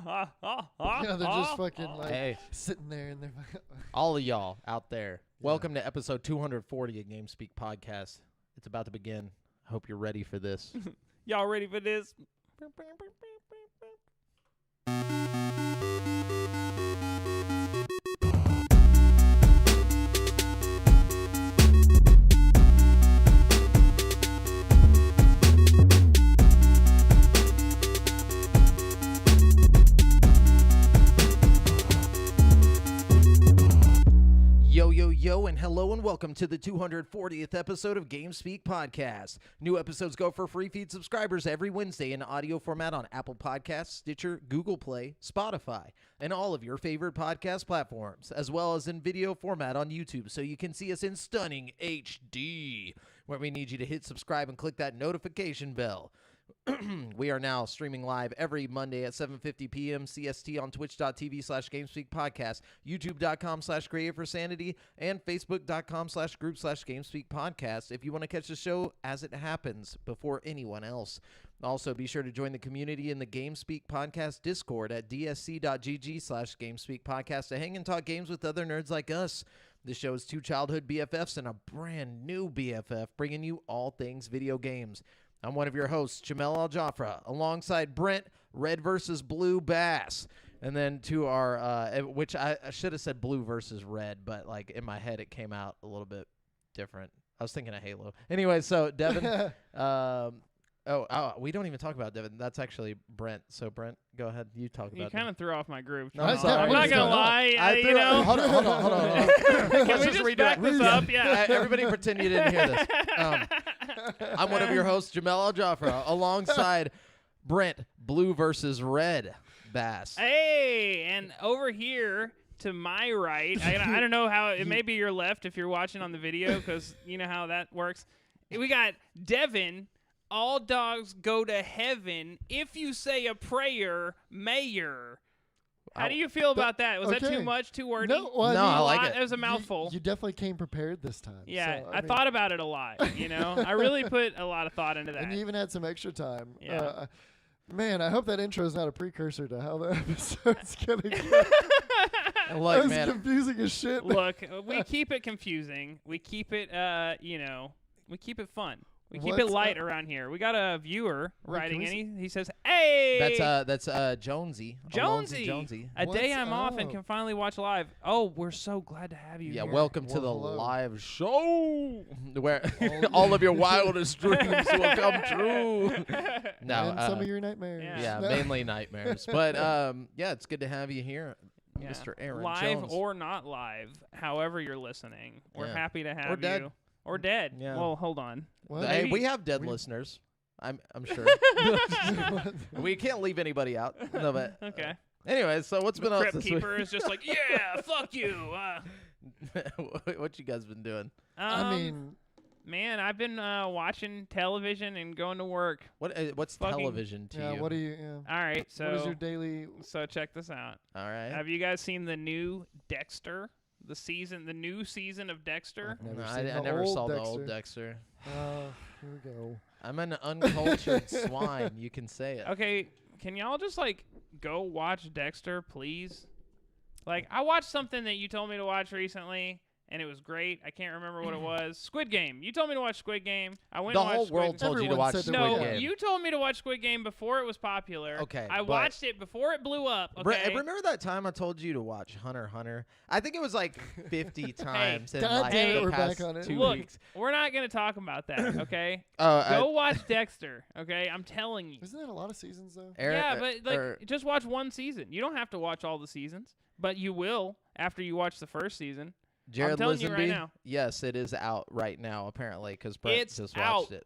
Yeah, they're just fucking like sitting there and they're all of y'all out there. Welcome to episode 240 of GameSpeak Podcast. It's about to begin. Hope you're ready for this. Y'all ready for this? Yo, and hello and welcome to the 240th episode of GameSpeak Podcast. New episodes go for free feed subscribers every Wednesday in audio format on Apple Podcasts, Stitcher, Google Play, Spotify, and all of your favorite podcast platforms, as well as in video format on YouTube so you can see us in stunning HD, where we need you to hit subscribe and click that notification bell. We are now streaming live every Monday at 7:50 p.m. CST on twitch.tv/GameSpeakPodcast, youtube.com/CreateForSanity, and facebook.com/group/GameSpeakPodcast if you want to catch the show as it happens before anyone else. Also, be sure to join the community in the GameSpeak Podcast Discord at dsc.gg/GameSpeakPodcast to hang and talk games with other nerds like us. This show is two childhood BFFs and a brand new BFF bringing you all things video games. I'm one of your hosts, Jamel Al-Jafra, alongside Brent, Red versus Blue Bass. And then to our, which I should have said Blue versus Red, but like in my head it came out a little bit different. I was thinking of Halo. Anyway, so Devin, we don't even talk about Devin. That's actually Brent. So Brent, go ahead. You talk about it. You kind of threw off my groove. No, I'm sorry. I'm not going to lie. Hold on. Can we just back this up? Yeah. Everybody pretend you didn't hear this. I'm one of your hosts, Jamel Al-Jafra, alongside Brent, Blue versus Red Bass. Hey, and over here to my right, I don't know how, it may be your left if you're watching on the video because you know how that works. We got Devin. All dogs go to heaven if you say a prayer, mayor. How do you feel about that? Was that too much, too wordy? No, well, I like it. It was a mouthful. You definitely came prepared this time. Yeah, so, I thought about it a lot, you know. I really put a lot of thought into that. And you even had some extra time. Yeah. Man, I hope that intro is not a precursor to how the episode's going to go. Look, That's man. confusing as shit. Look, we keep it confusing. We keep it, we keep it fun. We keep it light around here. We got a viewer writing in. He says, "Hey, That's Jonesy. Jonesy. A day I'm off and can finally watch live. Oh, we're so glad to have you. Yeah, here. welcome to the live show where all of your wildest dreams will come true. No, and some of your nightmares. Yeah, mainly nightmares. But yeah, it's good to have you here, Mr. Aaron live Jones. or not live, however you're listening. We're happy to have dead. you. Or dead. Yeah. Well, hold on. Well, hey, we have dead listeners. I'm sure. We can't leave anybody out. No, but okay. Anyway, so what's been up this week? Crypt Keeper is just like, yeah, fuck you. What you guys been doing? I mean, man, I've been watching television and going to work. What's television to you? What do you? All right, so what is your daily? So check this out. All right. Have you guys seen the new Dexter? The new season of Dexter? I never saw the old Dexter. Here we go. I'm an uncultured swine. You can say it. Okay, can y'all just like go watch Dexter, please? Like, I watched something that you told me to watch recently, and it was great. I can't remember what it was. Squid Game. You told me to watch Squid Game. I went. The and watched whole Squid world told you to watch Squid Game. No, you told me to watch Squid Game before it was popular. Okay, I watched it before it blew up. Okay. Remember that time I told you to watch Hunter x Hunter? I think it was like 50 times in God like damn it, the we're past back on it. 2 Look, weeks. we're not going to talk about that, okay? Go Go watch Dexter, okay? I'm telling you. Isn't that a lot of seasons though? Yeah, but like, just watch one season. You don't have to watch all the seasons, but you will after you watch the first season. Jared I'm telling Lisenby, you right now. Yes, it is out right now, apparently, because Brent It's just out. watched it.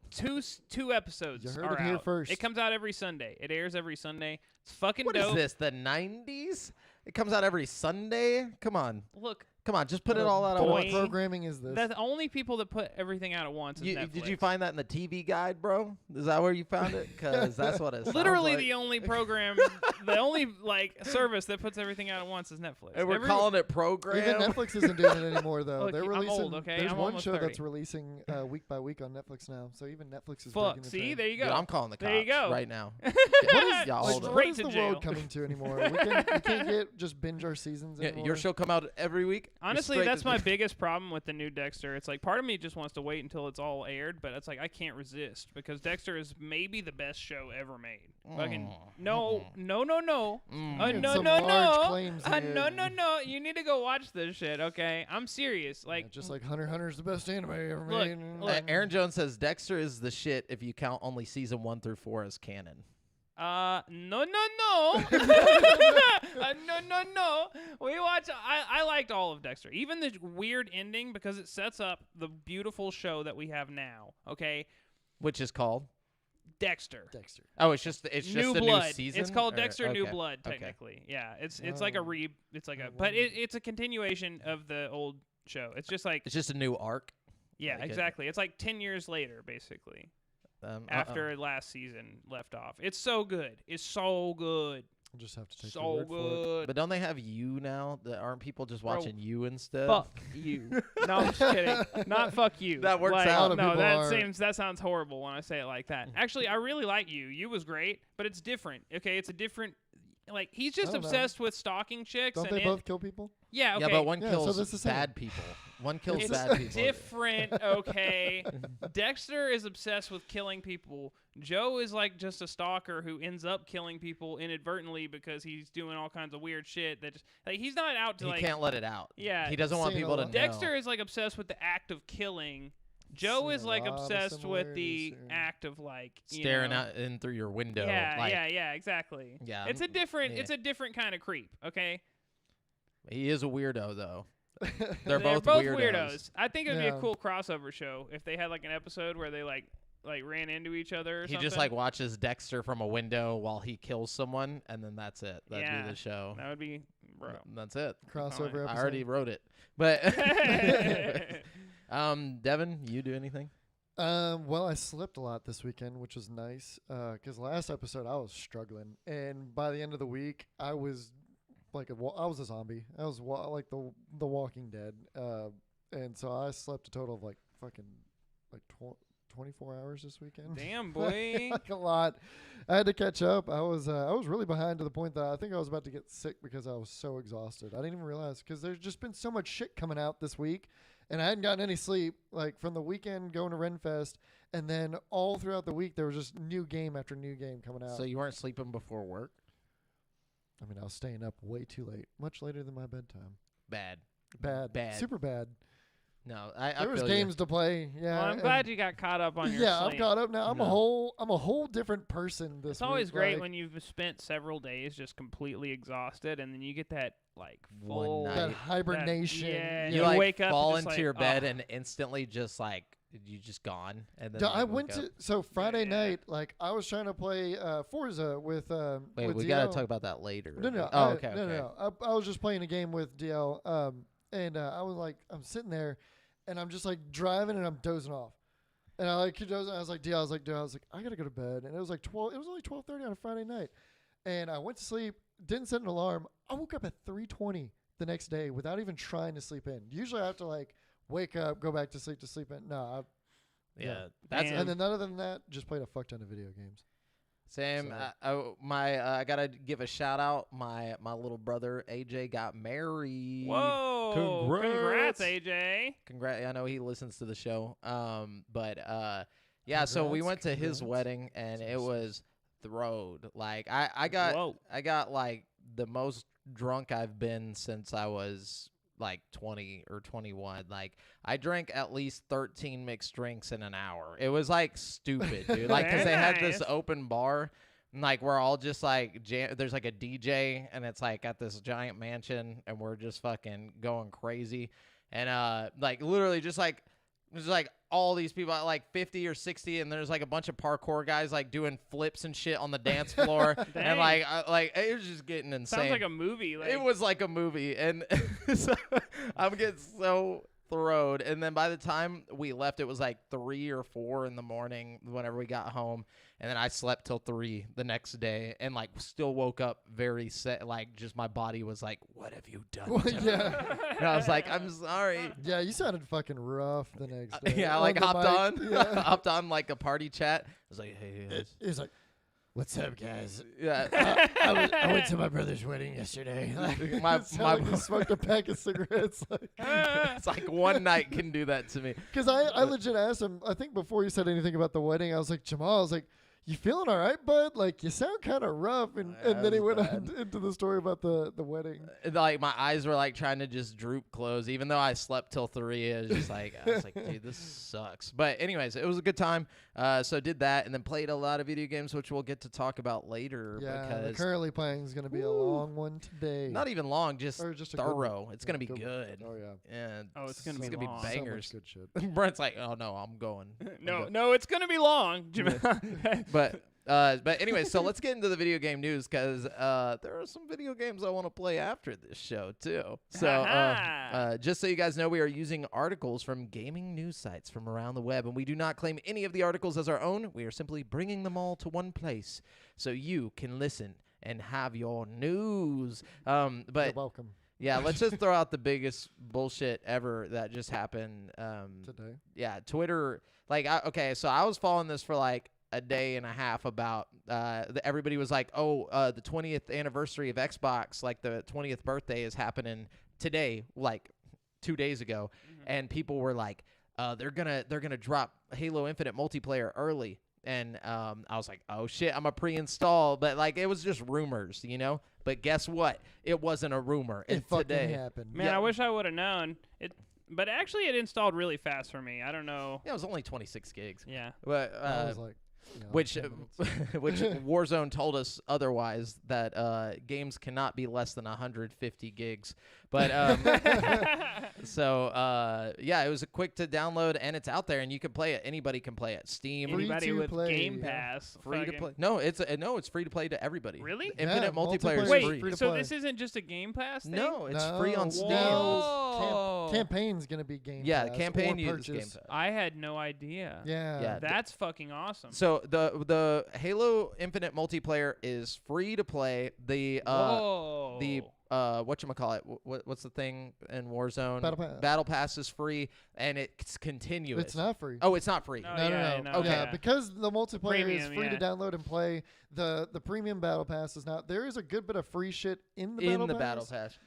Two episodes You heard are it here out. first. It comes out every Sunday. It airs every Sunday. It's fucking What dope. is this, the 90s? It comes out every Sunday? Come on. Look, Come on, just put it all out at boy. What once. programming is this? The only people that put everything out at once is Netflix. Did you find that in the TV guide, bro? Is that where you found it? Because that's what it sounds Literally like. the only program, the only service that puts everything out at once is Netflix. And we're calling it program. Even Netflix isn't doing it anymore, though. Look, They're I'm releasing. old, okay? There's I'm one almost show 30. that's releasing week by week on Netflix now. So even Netflix is Fuck. breaking the See, trend. there you go. Dude, I'm calling the cops There you go. right now. What is, Y'all like, hold up. what Straight is to the jail. world coming to anymore? We can't get just binge our seasons Yeah, anymore. your show come out every week. Honestly, Straight that's to- my biggest problem with the new Dexter. It's like part of me just wants to wait until it's all aired, but it's like I can't resist because Dexter is maybe the best show ever made. Fucking no. Getting No, some no, large no. claims No, here. no. You need to go watch this shit, okay? I'm serious. Like, Yeah, just like Hunter x Hunter's the best anime ever Look, made. look. Aaron Jones says Dexter is the shit if you count only season 1 through 4 as canon. no. No. We watch. I liked all of Dexter, even the weird ending because it sets up the beautiful show that we have now. Okay, Which is called? Dexter. Dexter. Oh, it's just a New new Blood. season. It's called Or- Dexter New okay, Blood, okay. technically. Yeah, it's like a Oh. it's like a, Oh, but wow. it's a continuation of the old show. It's just like, It's just a new arc. yeah, like it- exactly. It's like 10 years later, basically, after last season left off. It's so good. It's so good. I'll just have to take your So word for it. good. But don't they have you now? Aren't people just Bro, watching you instead? Fuck you. No, I'm just kidding. Not fuck you. That works Like, out. A lot of No, people that sounds horrible when I say it like that. Actually, I really like you. You was great, but it's different. Okay, it's a different. Like he's just I don't know. obsessed with stalking chicks. Don't and they both kill people? Yeah. Okay. Yeah, but one Yeah, so kills that's the same. bad people. One kills It's bad people. different, okay? Dexter is obsessed with killing people. Joe is like just a stalker who ends up killing people inadvertently because he's doing all kinds of weird shit that just, like he's not out to He like can't let it out. Yeah. He doesn't want Saying a people to lot. know. Dexter is like obsessed with the act of killing. Joe Seen is a like lot of obsessed with the similarities here. act of like staring you know, out in through your window. Yeah, like, yeah, exactly. Yeah, It's a different yeah. it's a different kind of creep, okay? He is a weirdo though. They're They're both both weirdos. I think it would be a Yeah. cool crossover show if they had like an episode where they like ran into each other or He something. just like watches Dexter from a window while he kills someone, and then that's it. That'd Yeah. be the show. That would be bro. That's it. Crossover episode. I already wrote it. But Devin, you do anything? Well, I slept a lot this weekend, which was nice. Because last episode I was struggling, and by the end of the week I was like I was a zombie. I was like the Walking Dead. And so I slept a total of like fucking like 24 hours this weekend. Damn, boy. Like a lot. I had to catch up. I was really behind to the point that I think I was about to get sick because I was so exhausted. I didn't even realize because there's just been so much shit coming out this week, and I hadn't gotten any sleep. Like from the weekend going to Renfest, and then all throughout the week there was just new game after new game coming out. So you weren't sleeping before work? I mean, I was staying up way too late, much later than my bedtime. Bad. Bad, super bad. No, I There was feel games to play. Yeah, Well, I'm glad you got caught up on your Yeah, sleep. I'm caught up now. I'm No. a whole different person this It's always week. great like, when you've spent several days just completely exhausted, and then you get that like One full night. that That- hibernation. yeah, You you like wake up fall and into just your like, bed oh. and instantly just like you just gone. And then Duh, you I wake went up. to Friday Yeah. night. Like I was trying to play Forza with. Wait, with we DL. gotta talk about that later. No. Oh, okay. No. I was just playing a game with DL. And I was like, I'm sitting there, and I'm just like driving, and I'm dozing off. And I like keep dozing. I was like, DL. I was like, I gotta go to bed. And it was like 12. It was only 12:30 on a Friday night. And I went to sleep. Didn't set an alarm. I woke up at 3:20 the next day without even trying to sleep in. Usually I have to like wake up, go back to sleep in. No, Yeah, that's Man. and then other than that, just played a fuck ton of video games. same. So- I gotta give a shout out. My little brother AJ got married. Whoa! Congrats. AJ. I know he listens to the show. Yeah. So we Congrats, went to his congrats. wedding, and That's it awesome. was throwed. Like I got Whoa. like the most drunk I've been since I was like 20 or 21. Like I drank at least 13 mixed drinks in an hour. It was like stupid, dude. Like because they had this Nice. open bar. And, like we're all just like there's like a DJ and it's like at this giant mansion and we're just fucking going crazy and like literally just like There's like all these people, like 50 or 60, and there's like a bunch of parkour guys like doing flips and shit on the dance floor, and like it was just getting insane. Sounds like a movie. It was like a movie, and so I'm getting so throwed. And then by the time we left, it was like 3 or 4 in the morning whenever we got home, and then I slept till 3 the next day, and like still woke up very set. Like just my body was like, "What have you done?" to me?" Yeah. And I was like, "I'm sorry." Yeah, you sounded fucking rough the next day. Yeah, I like the hopped mic. on, Yeah. hopped on like a party chat. I was like, "Hey, guys." He's like, "What's up, guys? Yeah. I went to my brother's wedding yesterday. My- It sounded like he smoked a pack of cigarettes. It's like one night can do that to me. Because I legit asked him, I think before he said anything about the wedding, I was like, Jamal, I was like, you feeling all right, bud? Like, you sound kind of rough. And then he went on into the story about the wedding. Like my eyes were like trying to just droop close, even though I slept till 3. It was just like I was like, dude, this sucks. But anyways, it was a good time. So did that, and then played a lot of video games, which we'll get to talk about later. Yeah, the because currently playing is going to be a long one today. not even long, just Or just a good thorough. one. It's gonna be Good one. good. Oh, yeah. And Oh, it's gonna be long. So much bangers. good shit. Brent's like, oh no, I'm going. No, it's gonna be long. But anyway, so let's get into the video game news, because there are some video games I want to play after this show too. So just so you guys know, we are using articles from gaming news sites from around the web, and we do not claim any of the articles as our own. We are simply bringing them all to one place so you can listen and have your news. You're But welcome yeah, let's just throw out the biggest bullshit ever that just happened. today. Yeah, Twitter. Like, okay, so I was following this for like a day and a half about everybody was like, the 20th anniversary of Xbox, like the 20th birthday is happening today, like 2 days ago, and people were like, they're gonna drop Halo Infinite multiplayer early, and I was like, oh shit, I'm a pre-install, but like it was just rumors, you know. But guess what? It wasn't a rumor. It fucking today happened. Man, I wish I would have known it. But actually, it installed really fast for me. I don't know. Yeah, it was only 26 gigs. Yeah. But I was like, which 10 minutes. which Warzone told us otherwise, that games cannot be less than 150 gigs. But so yeah, it was a quick to download, and it's out there, and you can play it. Anybody can play it. Steam, Free Anybody to with play, Game yeah. Pass. free to fucking- play. No, it's free to play to everybody. Really? Infinite Yeah, multiplayer is multiplayer Wait, is free. free to so play. this isn't just a Game Pass thing? No, it's No, free on no, Steam. Whoa. Campaign's gonna be Game Yeah, Pass the campaign or uses Game purchase. Pass. I had no idea. Yeah. Yeah. That's fucking awesome. So the Halo Infinite multiplayer is free to play. The Whoa. whatchamacallit, what's the thing in Warzone? Battle Pass. Battle Pass is free, and it's continuous. It's not free. Oh, it's not free. No, No, yeah, no. no, Okay. Yeah, because the multiplayer is Premium, free to yeah. download and play. The premium battle pass is not. There is a good bit of free shit in the In battle the pass. Battle Pass.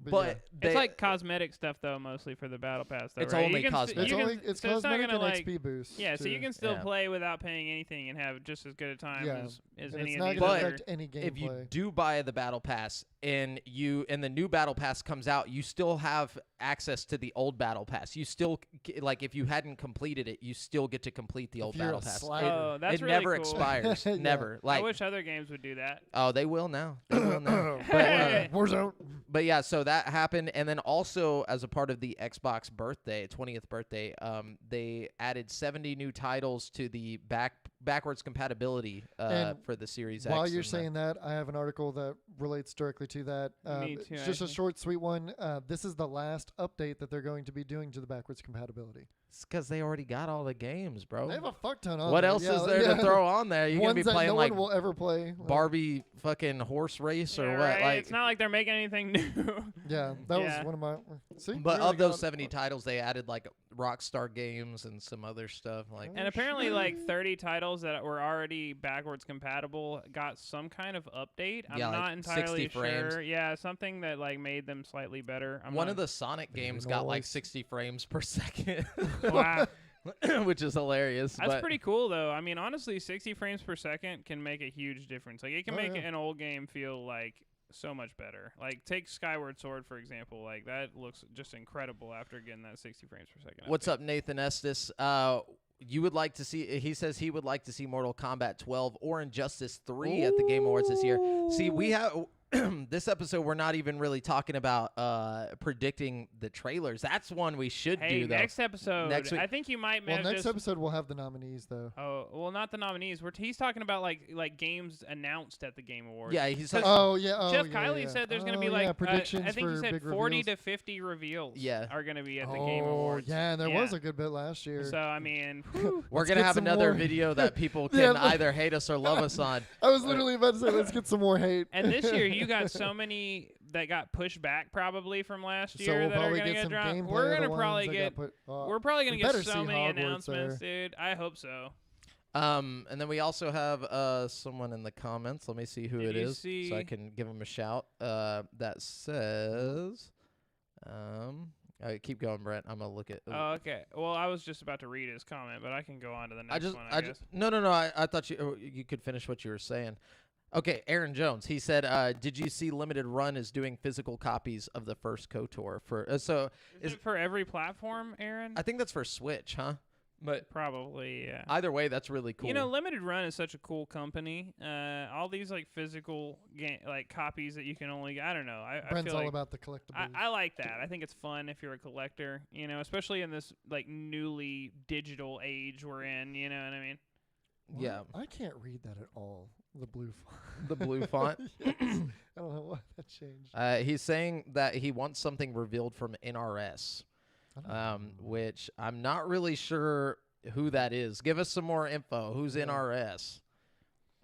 But yeah. It's like cosmetic stuff though, mostly for the battle pass. Though, It's right? only You can cosmetic. it's you only can- it's so it's not cosmetic gonna and like. XP boost. Yeah, so you too. can still Yeah. play without paying anything and have just as good a time Yeah. as And any it's of not these gonna But other. affect any gameplay. If you do buy the Battle Pass and the new Battle Pass comes out, you still have access to the old Battle Pass. You still like if you hadn't completed it, you still get to complete the old you're Battle a Pass. slider. Oh, that's it really never cool. expires. Yeah. Never. I Like wish other games would do that. oh, they will now. They will now. Warzone. But yeah, so that happened, and then also as a part of the Xbox birthday, 20th birthday, they added 70 new titles to the backwards compatibility And for the Series While X. you're and saying that, I have an article that relates directly to that. Me too, It's just a actually. short, sweet one. This is the last update that they're going to be doing to the backwards compatibility. it's because they already got all the games, bro. They have a fuck ton on What there. else Yeah, is there yeah. to throw on there? You're gonna Ones be that playing no like one will ever play. Like, Barbie fucking horse race or Yeah, what? right? Like, It's not like they're making anything new. Yeah, that Yeah. was one of my. See, but we already of those got- 70 titles, they added like Rockstar Games and some other stuff. Like, And apparently, like 30 titles that were already backwards compatible got some kind of update. I'm Yeah, like not entirely 60 frames. sure. Yeah, something that like made them slightly better. I'm one not, of the Sonic Maybe games got like noise. 60 frames per second. Wow, Which is hilarious. that's but pretty cool though. I mean, honestly, 60 frames per second can make a huge difference. Like it can Oh, make yeah. an old game feel like so much better. Like take Skyward Sword for example. Like that looks just incredible after getting that 60 frames per second. What's update. up, Nathan Estes? You would like to see? He says he would like to see Mortal Kombat 12 or Injustice 3 at the Game Awards this year. See, we have this episode we're not even really talking about predicting the trailers. That's one we should Hey, do though. next episode. Next week. I think you might Well, have next just. episode we'll have the nominees though. Oh well, not the nominees. He's talking about like games announced at the Game Awards. Yeah, he's Oh yeah. Oh, Jeff yeah, Kiley yeah. said there's going to be Oh, like yeah, predictions I think for he said big 40 reveals. to 50 reveals. Yeah. Are going to be at the Game Oh, Awards. yeah, and there was a good bit last year. So I mean, whew. We're Let's gonna get have some another more. video that people can Yeah, either hate us or love us on. I was literally about to say, let's get some more hate. And this year you got so many that got pushed back probably from last So year we'll that are probably going to get get some dropped. gameplay We're of the gonna ones probably that get. got put. We're probably we gonna better get so see many Hogwarts announcements, there. dude. I hope so. And then we also have someone in the comments. Let me see who Did it you is, see- so I can give him a shout. That says, keep going, Brent. I'm gonna look at. Oh, okay. Well, I was just about to read his comment, but I can go on to the next one. I guess. No. I thought you could finish what you were saying. Okay, Aaron Jones. He said, "Did you see Limited Run is doing physical copies of the first KOTOR for?" So Is it for every platform, Aaron? I think that's for Switch, huh? But Probably, yeah. either way, that's really cool. You know, Limited Run is such a cool company. All these like physical copies that you can only. I don't know. I Brent's feel all like about the collectibles. I like that. I think it's fun if you're a collector. You know, especially in this like newly digital age we're in. You know what I mean? What? Yeah. I can't read that at all. The blue font. The blue font. Yes. I don't know why that changed. He's saying that he wants something revealed from NRS, I don't know. which I'm not really sure who that is. Give us some more info. Who's Yeah. NRS?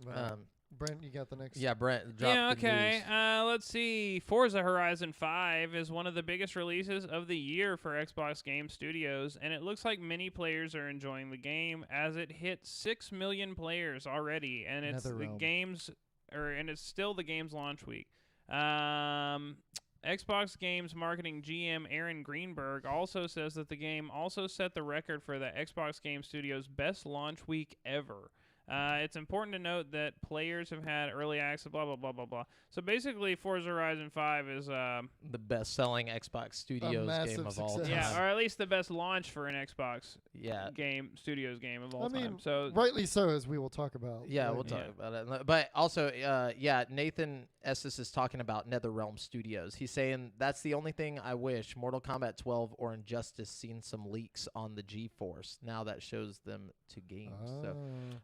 Well, Brent, you got the next. Yeah, Brent. Drop Yeah, the okay. news. Let's see. Forza Horizon 5 is one of the biggest releases of the year for Xbox Game Studios, and it looks like many players are enjoying the game as it hit 6 million players already, and it's NetherRealm. and it's still the game's launch week. Xbox Games marketing GM Aaron Greenberg also says that the game also set the record for the Xbox Game Studios' best launch week ever. It's important to note that players have had early access, blah, blah, blah, blah, blah. So basically, Forza Horizon 5 is, The best-selling Xbox Studios massive game of all success. time. yeah, or at least the best launch for an Xbox Yeah. Studios game of all I mean, time. So rightly so, as we will talk about. Yeah, later. we'll talk about it. But also, Nathan Estes is talking about NetherRealm Studios. He's saying, that's the only thing I wish Mortal Kombat 12 or Injustice seen some leaks on the GeForce. Now that shows them to games. So,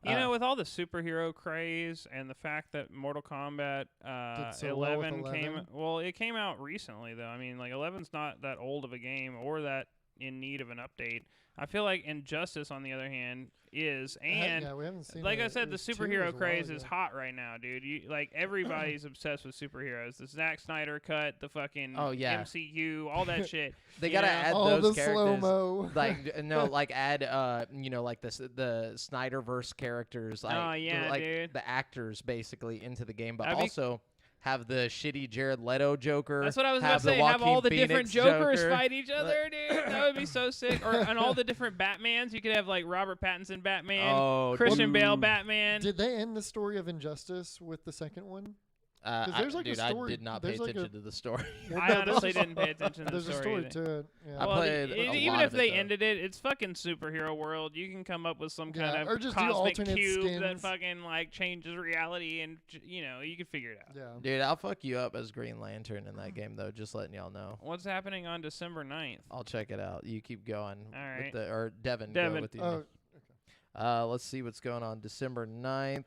you know, with all the superhero craze and the fact that Mortal Kombat Did so well with 11 came 11. well, it came out recently though. I mean, like 11's not that old of a game or that in need of an update. I feel like Injustice, on the other hand, is, and yeah, we haven't seen like that. I said, It the was 2 superhero was a while craze is ago. hot right now, dude. Like everybody's obsessed with superheroes. The Zack Snyder cut, the fucking Oh, yeah. MCU, all that shit. they you got to know? add All those the characters. slow-mo. Like no, like add like the Snyderverse characters, like Oh, yeah, like dude. the actors basically into the game, but That'd be- also have the shitty Jared Leto Joker. That's what I was about have to say. the Have all Joaquin the different Phoenix Jokers Joker. fight each other, dude. That would be so sick. Or and all the different Batmans. You could have like Robert Pattinson Batman, Oh, Christian Bale dude. Batman. Did they end the story of Injustice with the second one? there's like a dude, I story- did not pay there's like attention to the story. Well, I no, honestly there's- didn't pay attention to the There's a story. story either. to it. Yeah. I Well, played a even lot if of it, they though. ended it, it's fucking superhero world. You can come up with some kind Yeah, of or just do cosmic alternate cube that skins. fucking like changes reality, and you can figure it out. Yeah. Dude, I'll fuck you up as Green Lantern in that game, though. Just letting y'all know. What's happening on December 9th? I'll check it out. You keep going. All right. Or Devin, Devin. go with you. Oh, Let's see what's going on December 9th.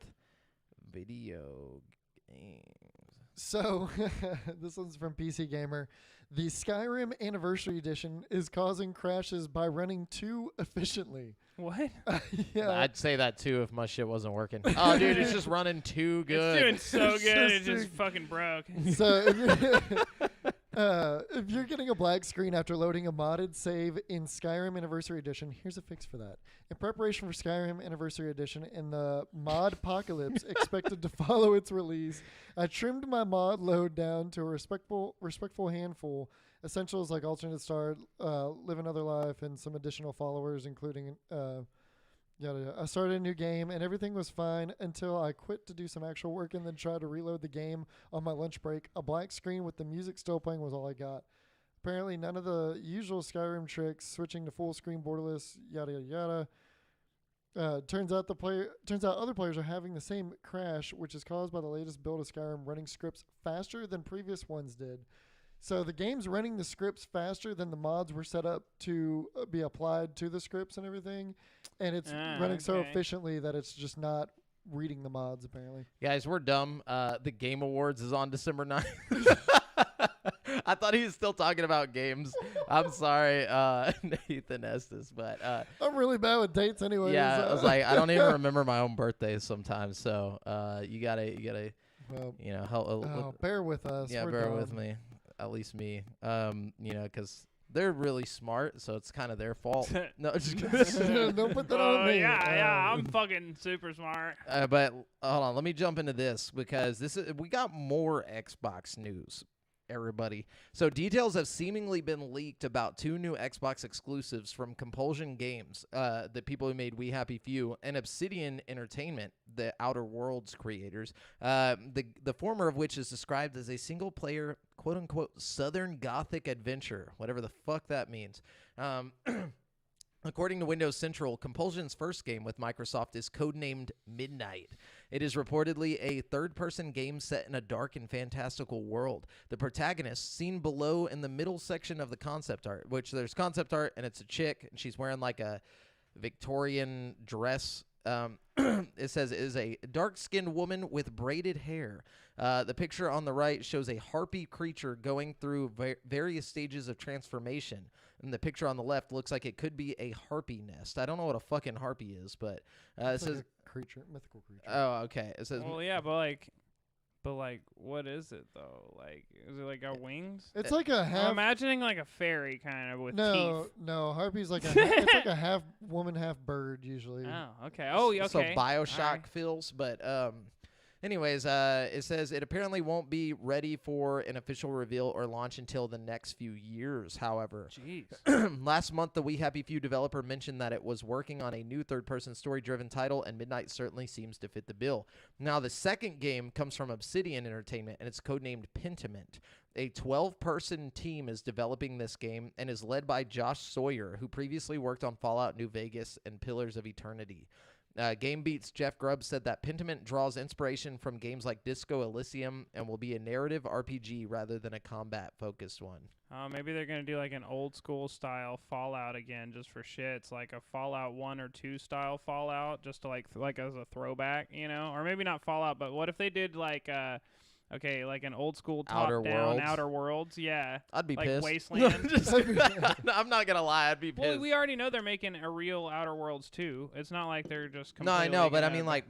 Video games. so this one's from PC Gamer. The Skyrim Anniversary Edition is causing crashes by running too efficiently. What? Yeah. I'd say that too if my shit wasn't working. Oh, dude, it's just running too good. It's doing so It's good. just It just doing- fucking broke. So if you're getting a black screen after loading a modded save in Skyrim Anniversary Edition, here's a fix for that. In preparation for Skyrim Anniversary Edition and the mod apocalypse expected to follow its release, I trimmed my mod load down to a respectful handful. Essentials like alternate start, live another life, and some additional followers, including yada yada. I started a new game and everything was fine until I quit to do some actual work and then tried to reload the game on my lunch break. A black screen with the music still playing was all I got. Apparently none of the usual Skyrim tricks, switching to full screen borderless, yada yada yada. Turns out other players are having the same crash, which is caused by the latest build of Skyrim running scripts faster than previous ones did. So the game's running the scripts faster than the mods were set up to be applied to the scripts and everything, and it's running so efficiently that it's just not reading the mods, apparently. Guys, we're dumb. The Game Awards is on December 9th. I thought he was still talking about games. I'm sorry, Nathan Estes, but I'm really bad with dates anyway. yeah, I was like, I don't even remember my own birthday sometimes. So you gotta, Well, you know, help. bear with us. Yeah, We're bear dumb. with me, at least me. You know, because they're really smart, so it's kind of their fault. No, just kidding. Don't put that on me. Yeah, I'm fucking super smart. But hold on, let me jump into this because we got more Xbox news, everybody. So details have seemingly been leaked about 2 new Xbox exclusives from Compulsion Games, the people who made We Happy Few, and Obsidian Entertainment, the Outer Worlds creators. The former of which is described as a single-player, quote-unquote, Southern Gothic adventure, whatever the fuck that means. According to Windows Central, Compulsion's first game with Microsoft is codenamed Midnight. It is reportedly a third-person game set in a dark and fantastical world. The protagonist, seen below in the middle section of the concept art, which there's concept art and it's a chick, and she's wearing like a Victorian dress. It says it is a dark-skinned woman with braided hair. The picture on the right shows a harpy creature going through various stages of transformation. And the picture on the left looks like it could be a harpy nest. I don't know what a fucking harpy is, but it says a creature, mythical creature. Oh, okay. It says Well, yeah, but like, what is it though? Like, is it like got wings? It's like a half. I'm imagining like a fairy kind of with teeth. No, harpy's like it's like a half woman, half bird usually. Oh, okay. Oh, okay. So Bioshock Alright. feels, but anyways, it says it apparently won't be ready for an official reveal or launch until the next few years, however. Jeez. Last month, the We Happy Few developer mentioned that it was working on a new third-person story-driven title, and Midnight certainly seems to fit the bill. Now, the second game comes from Obsidian Entertainment, and it's codenamed Pentiment. A 12-person team is developing this game and is led by Josh Sawyer, who previously worked on Fallout New Vegas and Pillars of Eternity. GameBeat's Jeff Grubb said that Pentiment draws inspiration from games like Disco Elysium and will be a narrative RPG rather than a combat-focused one. Maybe they're going to do like an old school style Fallout again just for shits, like a Fallout 1 or 2 style Fallout just to like as a throwback, you know? Or maybe not Fallout, but what if they did like like an old school top-down Outer Worlds? Yeah. I'd be like pissed. Wasteland. I'm not going to lie. I'd be pissed. Well, we already know they're making a real Outer Worlds too. It's not like they're just No, I know, but I mean, gonna- like,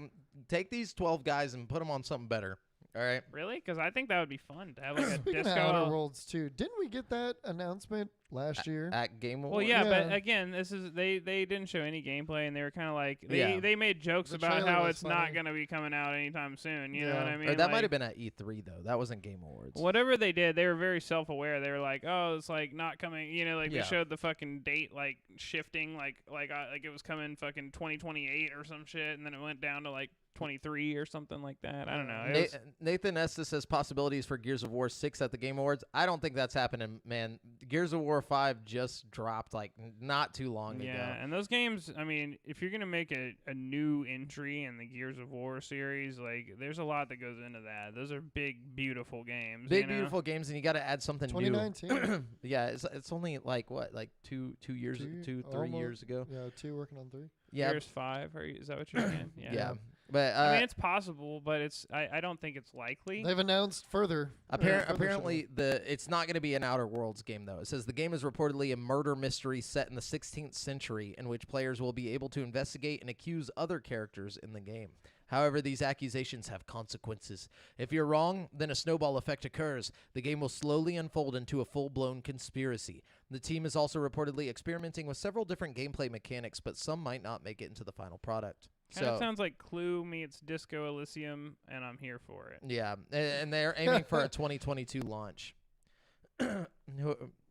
take these 12 guys and put them on something better. All right. Really? Because I think that would be fun to have like a Speaking disco. of Outer Worlds too, didn't we get that announcement last year? At Game Awards. Well, yeah, Yeah. but again, this is they didn't show any gameplay, and they were kind of like Yeah. they made jokes The about trailer how was it's not funny. going to be coming out anytime soon. You know Yeah. what I mean? Or that might Like, have been at E3 though. That wasn't Game Awards. whatever they did. They were very self-aware. They were like, "Oh, it's like not coming." You know, like Yeah. they showed the fucking date like shifting, like it was coming fucking 2028 or some shit, and then it went down to like 23 or something like that. I don't know. It was- Nathan Estes says possibilities for Gears of War 6 at the Game Awards. I don't think that's happening, man. Gears of War 5 just dropped like not too long ago. Yeah, and those games, I mean, if you're going to make a new entry in the Gears of War series, like, there's a lot that goes into that. Those are big, beautiful games. Big, you know? beautiful games, and you got to add something new. 2019. Yeah, it's only like what, like two years, Two, 3 almost. years ago. Yeah, 2 working on 3. Yeah, Gears 5, is that what you're saying? yeah. But I mean, it's possible, but I don't think it's likely. They've announced further. apparently it's not going to be an Outer Worlds game though. It says the game is reportedly a murder mystery set in the 16th century in which players will be able to investigate and accuse other characters in the game. However, these accusations have consequences. If you're wrong, then a snowball effect occurs. The game will slowly unfold into a full-blown conspiracy. The team is also reportedly experimenting with several different gameplay mechanics, but some might not make it into the final product. Kind of sounds like Clue meets Disco Elysium, and I'm here for it. Yeah, and they're aiming for a 2022 launch.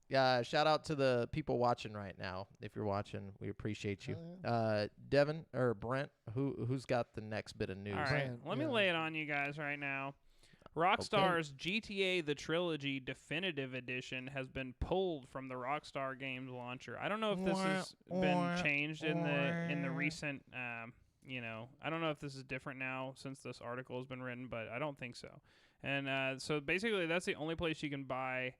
Yeah, shout out to the people watching right now. If you're watching, we appreciate you. Oh, Devin or Brent, who's got the next bit of news? All right, Brand, let me yeah. lay it on you guys right now. Rockstar's GTA The Trilogy Definitive Edition has been pulled from the Rockstar Games launcher. I don't know if this has been changed in the recent, I don't know if this is different now since this article has been written, but I don't think so. And so basically that's the only place you can buy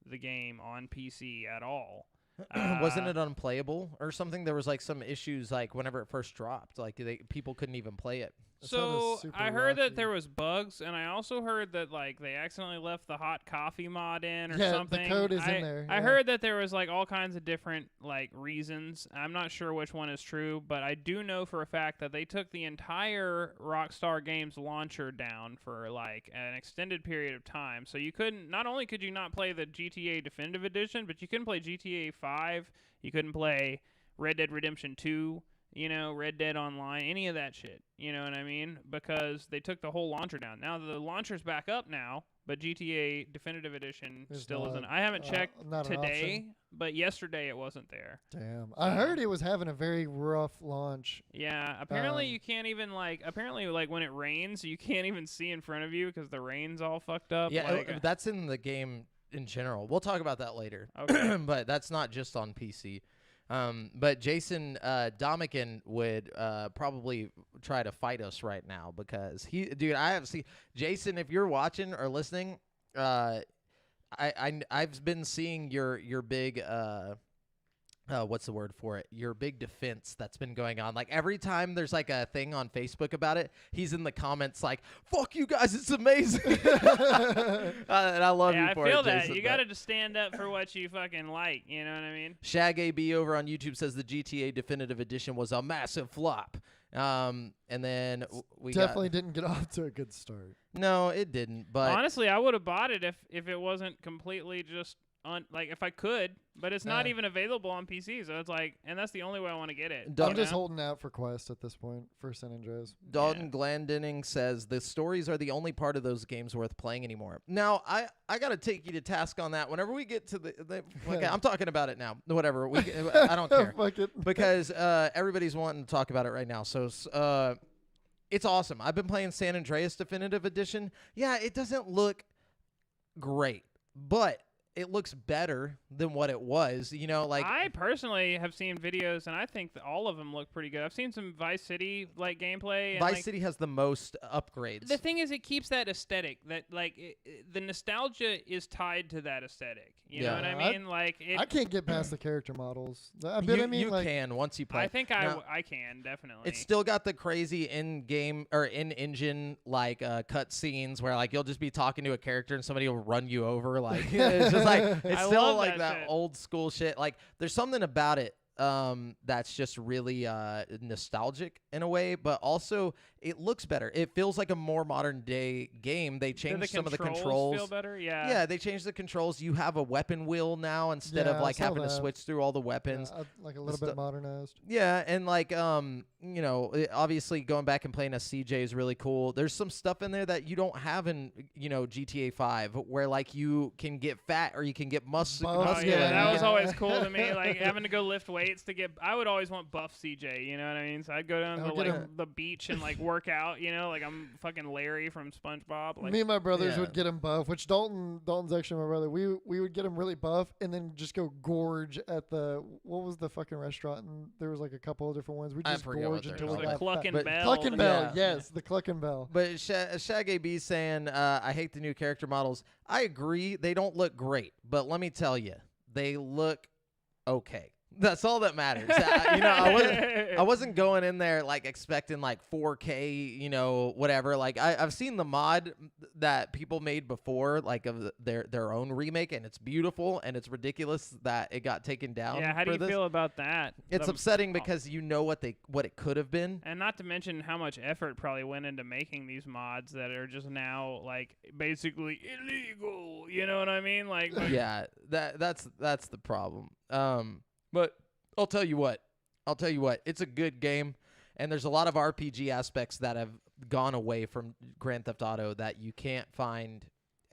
the game on PC at all. Wasn't it unplayable or something? There was like some issues like whenever it first dropped, like people couldn't even play it. So I heard that there was bugs, and I also heard that like they accidentally left the hot coffee mod in or something. The code is in there. I heard that there was like all kinds of different like reasons. I'm not sure which one is true, but I do know for a fact that they took the entire Rockstar Games launcher down for like an extended period of time. So you couldn't. Not only could you not play the GTA Definitive Edition, but you couldn't play GTA 5. You couldn't play Red Dead Redemption 2. Red Dead Online, any of that shit. You know what I mean? Because they took the whole launcher down. Now the launcher's back up now, but GTA Definitive Edition still isn't. I haven't checked today, but yesterday it wasn't there. Damn. I heard it was having a very rough launch. Yeah, apparently you can't even apparently when it rains, you can't even see in front of you because the rain's all fucked up. Yeah, that's in the game in general. We'll talk about that later. Okay. But that's not just on PC. But Jason Domican would probably try to fight us right now because I have seen Jason. If you're watching or listening, I've been seeing your big what's the word for it? Your big defense that's been going on. Like every time there's like a thing on Facebook about it, he's in the comments like, "Fuck you guys, it's amazing." And I love you for it. I feel Jason, that. You got to just stand up for what you fucking like. You know what I mean? Shag AB over on YouTube says the GTA Definitive Edition was a massive flop. And then we definitely didn't get off to a good start. No, it didn't. But honestly, I would have bought it if it wasn't completely just if I could, but it's not even available on PC, so it's like, and that's the only way I want to get it. I'm just holding out for Quest at this point for San Andreas. Dalton Glendenning says the stories are the only part of those games worth playing anymore. Now, I got to take you to task on that. Whenever we get to the okay, I'm talking about it now. Whatever. I don't care. Fuck it. Because everybody's wanting to talk about it right now. So it's awesome. I've been playing San Andreas Definitive Edition. Yeah, it doesn't look great, but it looks better than what it was, I personally have seen videos, and I think that all of them look pretty good. I've seen some Vice City gameplay. And Vice City has the most upgrades. The thing is, it keeps that aesthetic. That the nostalgia is tied to that aesthetic. You know what I mean? I can't get past the character models. You can once you play. I think I can definitely. It's still got the crazy in-game or in-engine cut scenes where you'll just be talking to a character and somebody will run you over. It's just it's still like that old school shit. There's something about it that's just really nostalgic in a way, but also it looks better. It feels like a more modern day game. They changed some of the controls. Feel better? Yeah. Yeah, they changed the controls. You have a weapon wheel now instead of having to switch through all the weapons. Yeah, a little bit modernized. Yeah, and obviously going back and playing as CJ is really cool. There's some stuff in there that you don't have in GTA 5 where you can get fat or you can get muscular. Oh, yeah, that was always cool to me. Having to go lift weights to get. I would always want buff CJ. You know what I mean? So I'd go down to the beach and work out. I'm fucking Larry from SpongeBob. Me and my brothers would get him buff. Which Dalton's actually my brother. We would get him really buff and then just go gorge at what was the fucking restaurant? And there was a couple of different ones. We just gorge until we got Cluck and Bell. Cluck and Bell, yes, the Cluck and Bell. But Shag AB saying, I hate the new character models. I agree, they don't look great, but let me tell you, they look okay. That's all that matters. I wasn't going in there expecting 4K, whatever. I've seen the mod that people made before, of their own remake, and it's beautiful and it's ridiculous that it got taken down. Yeah, how do you feel about that? It's upsetting because what it could have been, and not to mention how much effort probably went into making these mods that are just now basically illegal. You know what I mean? Yeah, that's the problem. But I'll tell you what, it's a good game, and there's a lot of RPG aspects that have gone away from Grand Theft Auto that you can't find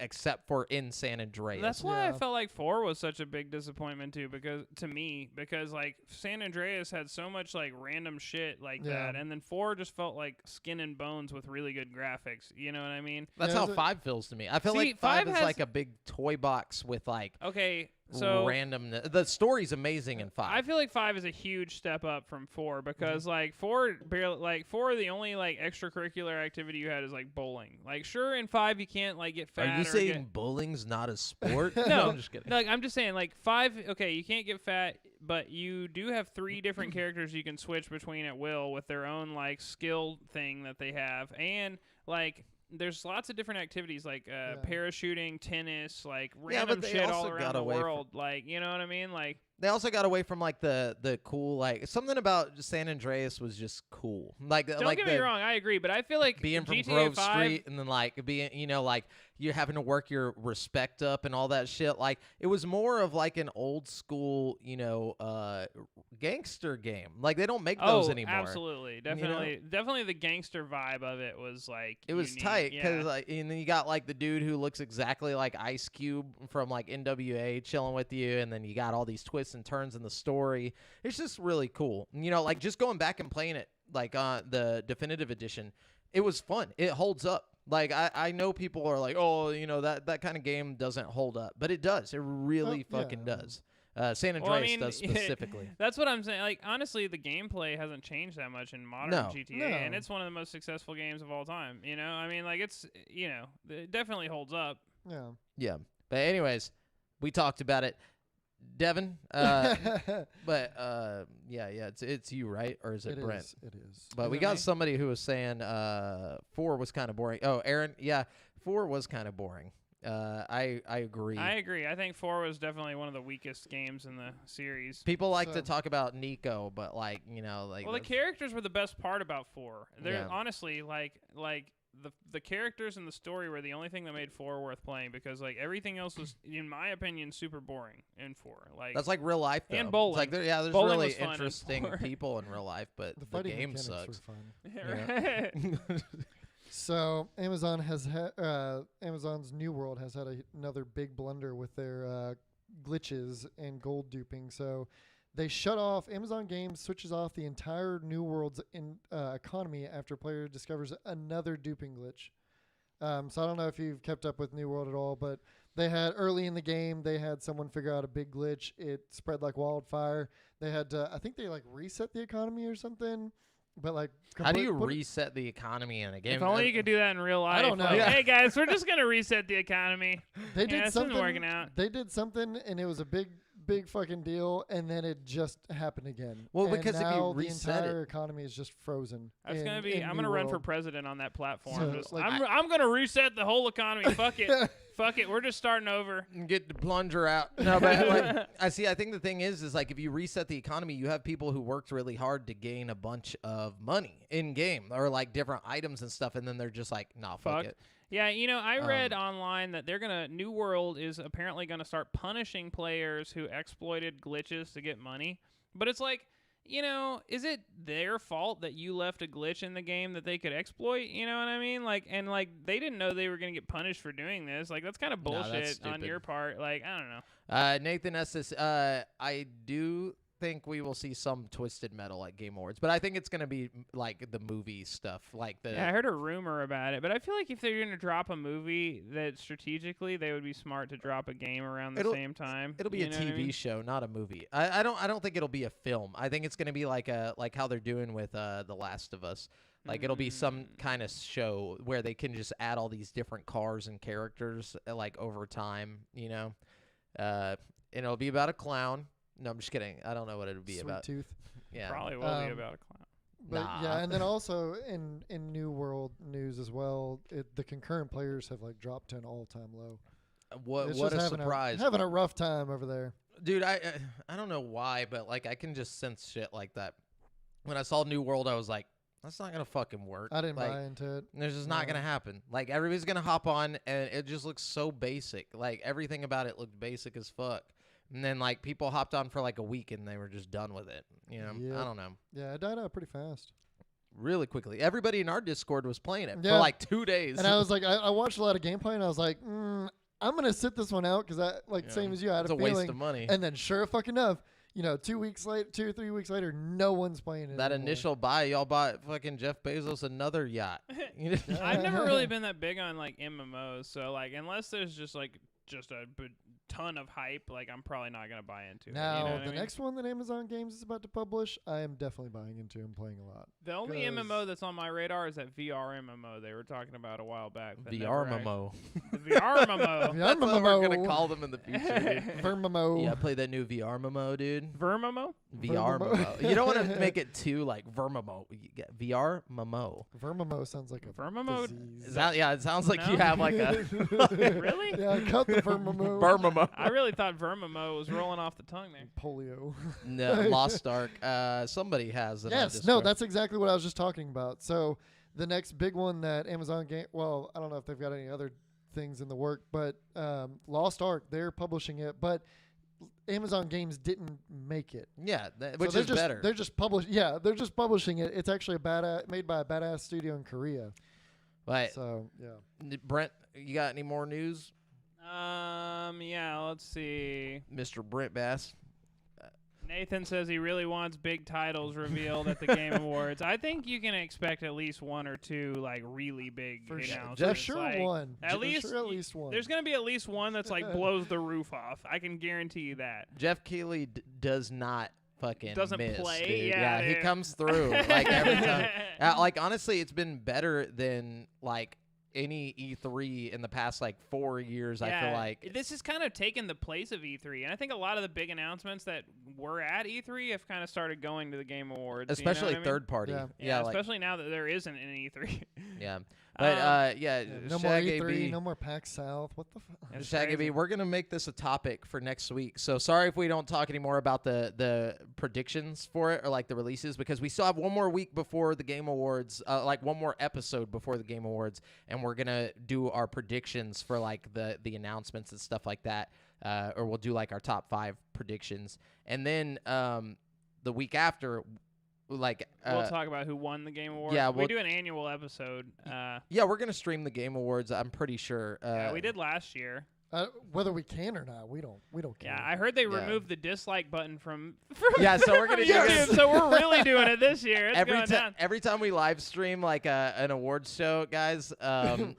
except for in San Andreas. That's why I Yeah. felt like 4 was such a big disappointment too, because like San Andreas had so much like random shit like Yeah. that, and then 4 just felt like skin and bones with really good graphics. You know what I mean? That's Yeah, how is it- 5 feels to me. I feel See, like 5 5 is has- like a big toy box with like Okay, so random. The story's amazing in 5. I feel like 5 is a huge step up from 4 because like 4 barely like 4 the only like extracurricular activity you had is like bowling. Like sure in 5 you can't like get fat. Are you or saying get, bowling's not a sport? No. I'm just kidding. like I'm just saying like 5 okay you can't get fat but you do have 3 different characters you can switch between at will with their own like skill thing that they have, and like there's lots of different activities like parachuting, tennis, like Yeah, but random they shit all also around got the away from- world. Like you know what I mean? Like They also got away from like the cool like something about San Andreas was just cool. Like don't like get me wrong, I agree, but I feel like being from GTA Grove 5, Street and then like being like you're having to work your respect up and all that shit. Like it was more of like an old school gangster game. Like they don't make those anymore. Absolutely, definitely the gangster vibe of it was like It was unique. tight because Yeah. like, and then you got like the dude who looks exactly like Ice Cube from like NWA chilling with you, and then you got all these twists and turns in the story. It's just really cool. Like just going back and playing it like the definitive edition, it was fun. It holds up. Like I know people are like, oh, that kind of game doesn't hold up, but it does. It really fucking yeah. does. San Andreas Well, I mean, does specifically. That's what I'm saying. Like honestly, the gameplay hasn't changed that much in modern No. GTA, No. and it's one of the most successful games of all time. I mean, like it's it definitely holds up. Yeah. Yeah. But anyways, we talked about it. Devin, but yeah, it's you, right? Or is it Brent? It is. But Is we it got me? somebody who was saying 4 was kind of boring. Oh, Aaron, yeah, 4 was kind of boring. I agree. I agree. I think 4 was definitely one of the weakest games in the series. People like So- to talk about Nico, but like like Well, the characters were the best part about 4. They're Yeah. honestly like the characters and the story were the only thing that made 4 worth playing, because like everything else was, in my opinion, super boring in 4. Like that's like real life though. And It's bowling. like there's Bowling really was fun in interesting 4. people in real life, but The the fighting game mechanics sucks. were fun. right. So Amazon has Amazon's New World has had another big blunder with their glitches and gold duping. So they shut off Amazon Games switches off the entire New World's economy after a player discovers another duping glitch. So I don't know if you've kept up with New World at all, but they had early in the game they had someone figure out a big glitch. It spread like wildfire. They had to, I think they like reset the economy or something. But like, How do you put- reset the economy in a game? If only you could do that in real life. I don't know. Like, Yeah. hey guys, we're just gonna reset the economy. They Yeah, did this isn't something. working out. They did something, and it was a big fucking deal, and then it just happened again. Well, And because if you now reset the entire economy is just frozen. That's in- gonna be. in I'm New gonna run for World. president on that platform. So, Just, like, I'm gonna reset the whole economy. Fuck it. Fuck it. We're just starting over. And get the plunger out. No, but like, I think the thing is like if you reset the economy, you have people who worked really hard to gain a bunch of money in game or like different items and stuff, and then they're just like, nah, fuck it. Yeah, I read online that New World is apparently gonna start punishing players who exploited glitches to get money. But it's like, is it their fault that you left a glitch in the game that they could exploit? You know what I mean? Like, and like they didn't know they were gonna get punished for doing this. Like, that's kind of No, that's bullshit on stupid. your part. Like, I don't know. Nathan Estes, I do think we will see some Twisted Metal at Game Awards, but I think it's gonna be like the movie stuff, like the. Yeah, I heard a rumor about it, but I feel like if they're gonna drop a movie, that strategically they would be smart to drop a game around the same time. It'll be You a know what I TV mean? show, not a movie. I don't think it'll be a film. I think it's gonna be like how they're doing with The Last of Us. Like it'll be some kind of show where they can just add all these different cars and characters like over time, and it'll be about a clown. No, I'm just kidding. I don't know what it'll be Sweet about. Tooth. Yeah. Probably will be Um, about a clown. But Nah. yeah, and then also in New World news as well, the concurrent players have like dropped to an all-time low. What It's what just a having surprise. having a rough time over there. Dude, I don't know why, but like I can just sense shit like that. When I saw New World, I was like, that's not gonna fucking work. I didn't like, buy into it. There's just not No. gonna happen. Like everybody's gonna hop on, and it just looks so basic. Like everything about it looked basic as fuck. And then like people hopped on for like a week, and they were just done with it. Yep. I don't know. Yeah, it died out pretty fast. really quickly. Everybody in our Discord was playing it for Yeah. like 2 days. And I was like, I watched a lot of gameplay, and I was like, I'm gonna sit this one out because I Yeah. same as you. I had It's a a feeling. waste of money. And then sure fucking enough, 2 or 3 weeks later, no one's playing it. That anymore. initial buy, y'all bought fucking Jeff Bezos another yacht. I've never really been that big on like MMOs, so like unless there's just a ton of hype, like I'm probably not gonna buy into it. Now You know what I the mean? next one that Amazon Games is about to publish, I am definitely buying into and playing a lot. The only 'cause- MMO that's on my radar is that VR MMO they were talking about a while back. that VR never MMO. The VR MMO. That's what we're gonna call them in the future, dude. Vermimo. Yeah, I played that new VR MMO, dude. Vermimo? VR Vermimo. MMO. You don't want to make it too like Vermimo. You get VR MMO. Vermimo sounds like a Vermimo? disease. Is that, yeah, it sounds like you No. have like a Really? Yeah, cut the Vermimo. Vermimo. I really thought Vermimo was rolling off the tongue there. Polio. No, Lost Ark. Somebody has it. on Yes, no, Discord. that's exactly what I was just talking about. So the next big one that Amazon game, well, I don't know if they've got any other things in the work, but Lost Ark, they're publishing it, but Amazon Games didn't make it. Yeah, So which they're is just, better. They're just publishing it. It's actually made by a badass studio in Korea. Right. So yeah. Brent, you got any more news? Yeah, let's see. Mr. Brent Bass. Nathan says he really wants big titles revealed at the Game Awards. I think you can expect at least one or two, like, really big For announcements. sure like, one. At For least, sure at least one. There's going to be at least one that's, like, blows the roof off. I can guarantee you that. Jeff Keighley does not fucking Doesn't miss, play? dude. Yeah, he dude. comes through like every time. Like honestly, it's been better than like any E3 in the past like 4 years. I feel like this has kind of taken the place of E3, and I think a lot of the big announcements that were at E3 have kind of started going to the Game Awards, especially you know what I mean? third party. Yeah. Yeah, like, especially now that there isn't an E3. yeah. But no more Shaggy E3, B, no more PAX South. What the fuck? It's Shaggy B, crazy. we're gonna make this a topic for next week. So sorry if we don't talk anymore about the predictions for it or like the releases, because we still have one more week before the Game Awards, like one more episode before the Game Awards, and we're gonna do our predictions for like the announcements and stuff like that, or we'll do like our top 5 predictions, and then the week after. Like We'll talk about who won the Game Awards. yeah, we we'll- do an annual episode. yeah, we're gonna stream the Game Awards. I'm pretty sure. Yeah, we did last year. Whether we can or not, we don't care. Yeah, I heard they Yeah. removed the dislike button from Yeah, so we're gonna do YouTube, this. so we're really doing it this year. It's going down. Every time we live stream like an awards show, guys,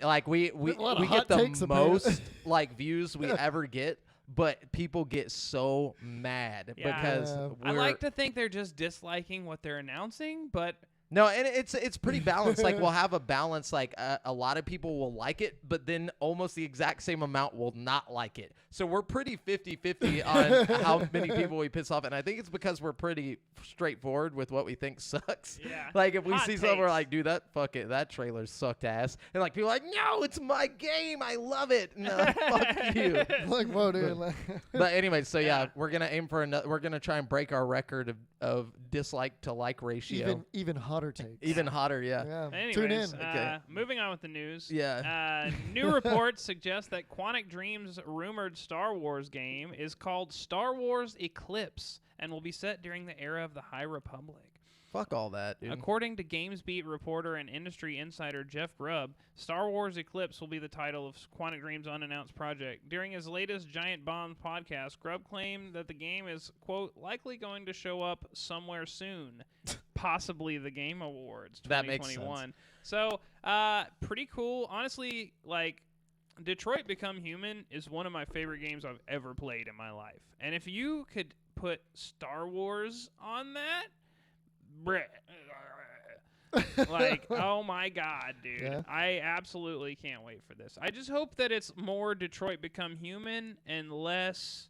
like we A lot of get hot the takes, apparently. most like views we ever get, but people get so mad Yeah. because Yeah. I we're like to think they're just disliking what they're announcing, but no, and it's pretty balanced. Like we'll have a balance. Like a lot of people will like it, but then almost the exact same amount will not like it. So we're pretty 50-50 on how many people we piss off, and I think it's because we're pretty straightforward with what we think sucks. yeah. Like if we Hot see something, we're takes. like, dude, that trailer sucked ass, and like people are like, no, it's my game, I love it. And they're like, fuck you. Like, whoa, dude. Like, But anyway, so yeah, Yeah. we're gonna aim for another. We're gonna try and break our record of dislike to like ratio. even hotter takes. Even hotter, yeah. Yeah. Anyways, Tune in. Okay. Moving on with the news. Yeah. New reports suggest that Quantic Dream's rumored Star Wars game is called Star Wars Eclipse and will be set during the era of the High Republic. Fuck all that, dude. According to GamesBeat reporter and industry insider Jeff Grubb, Star Wars Eclipse will be the title of Quantic Dream's unannounced project. During his latest Giant Bomb podcast, Grubb claimed that the game is, quote, likely going to show up somewhere soon, possibly the Game Awards That makes 2021. So, pretty cool. Honestly, like, Detroit Become Human is one of my favorite games I've ever played in my life. And if you could put Star Wars on that, like, oh my god, dude. Yeah. I absolutely can't wait for this. I just hope that it's more Detroit Become Human and less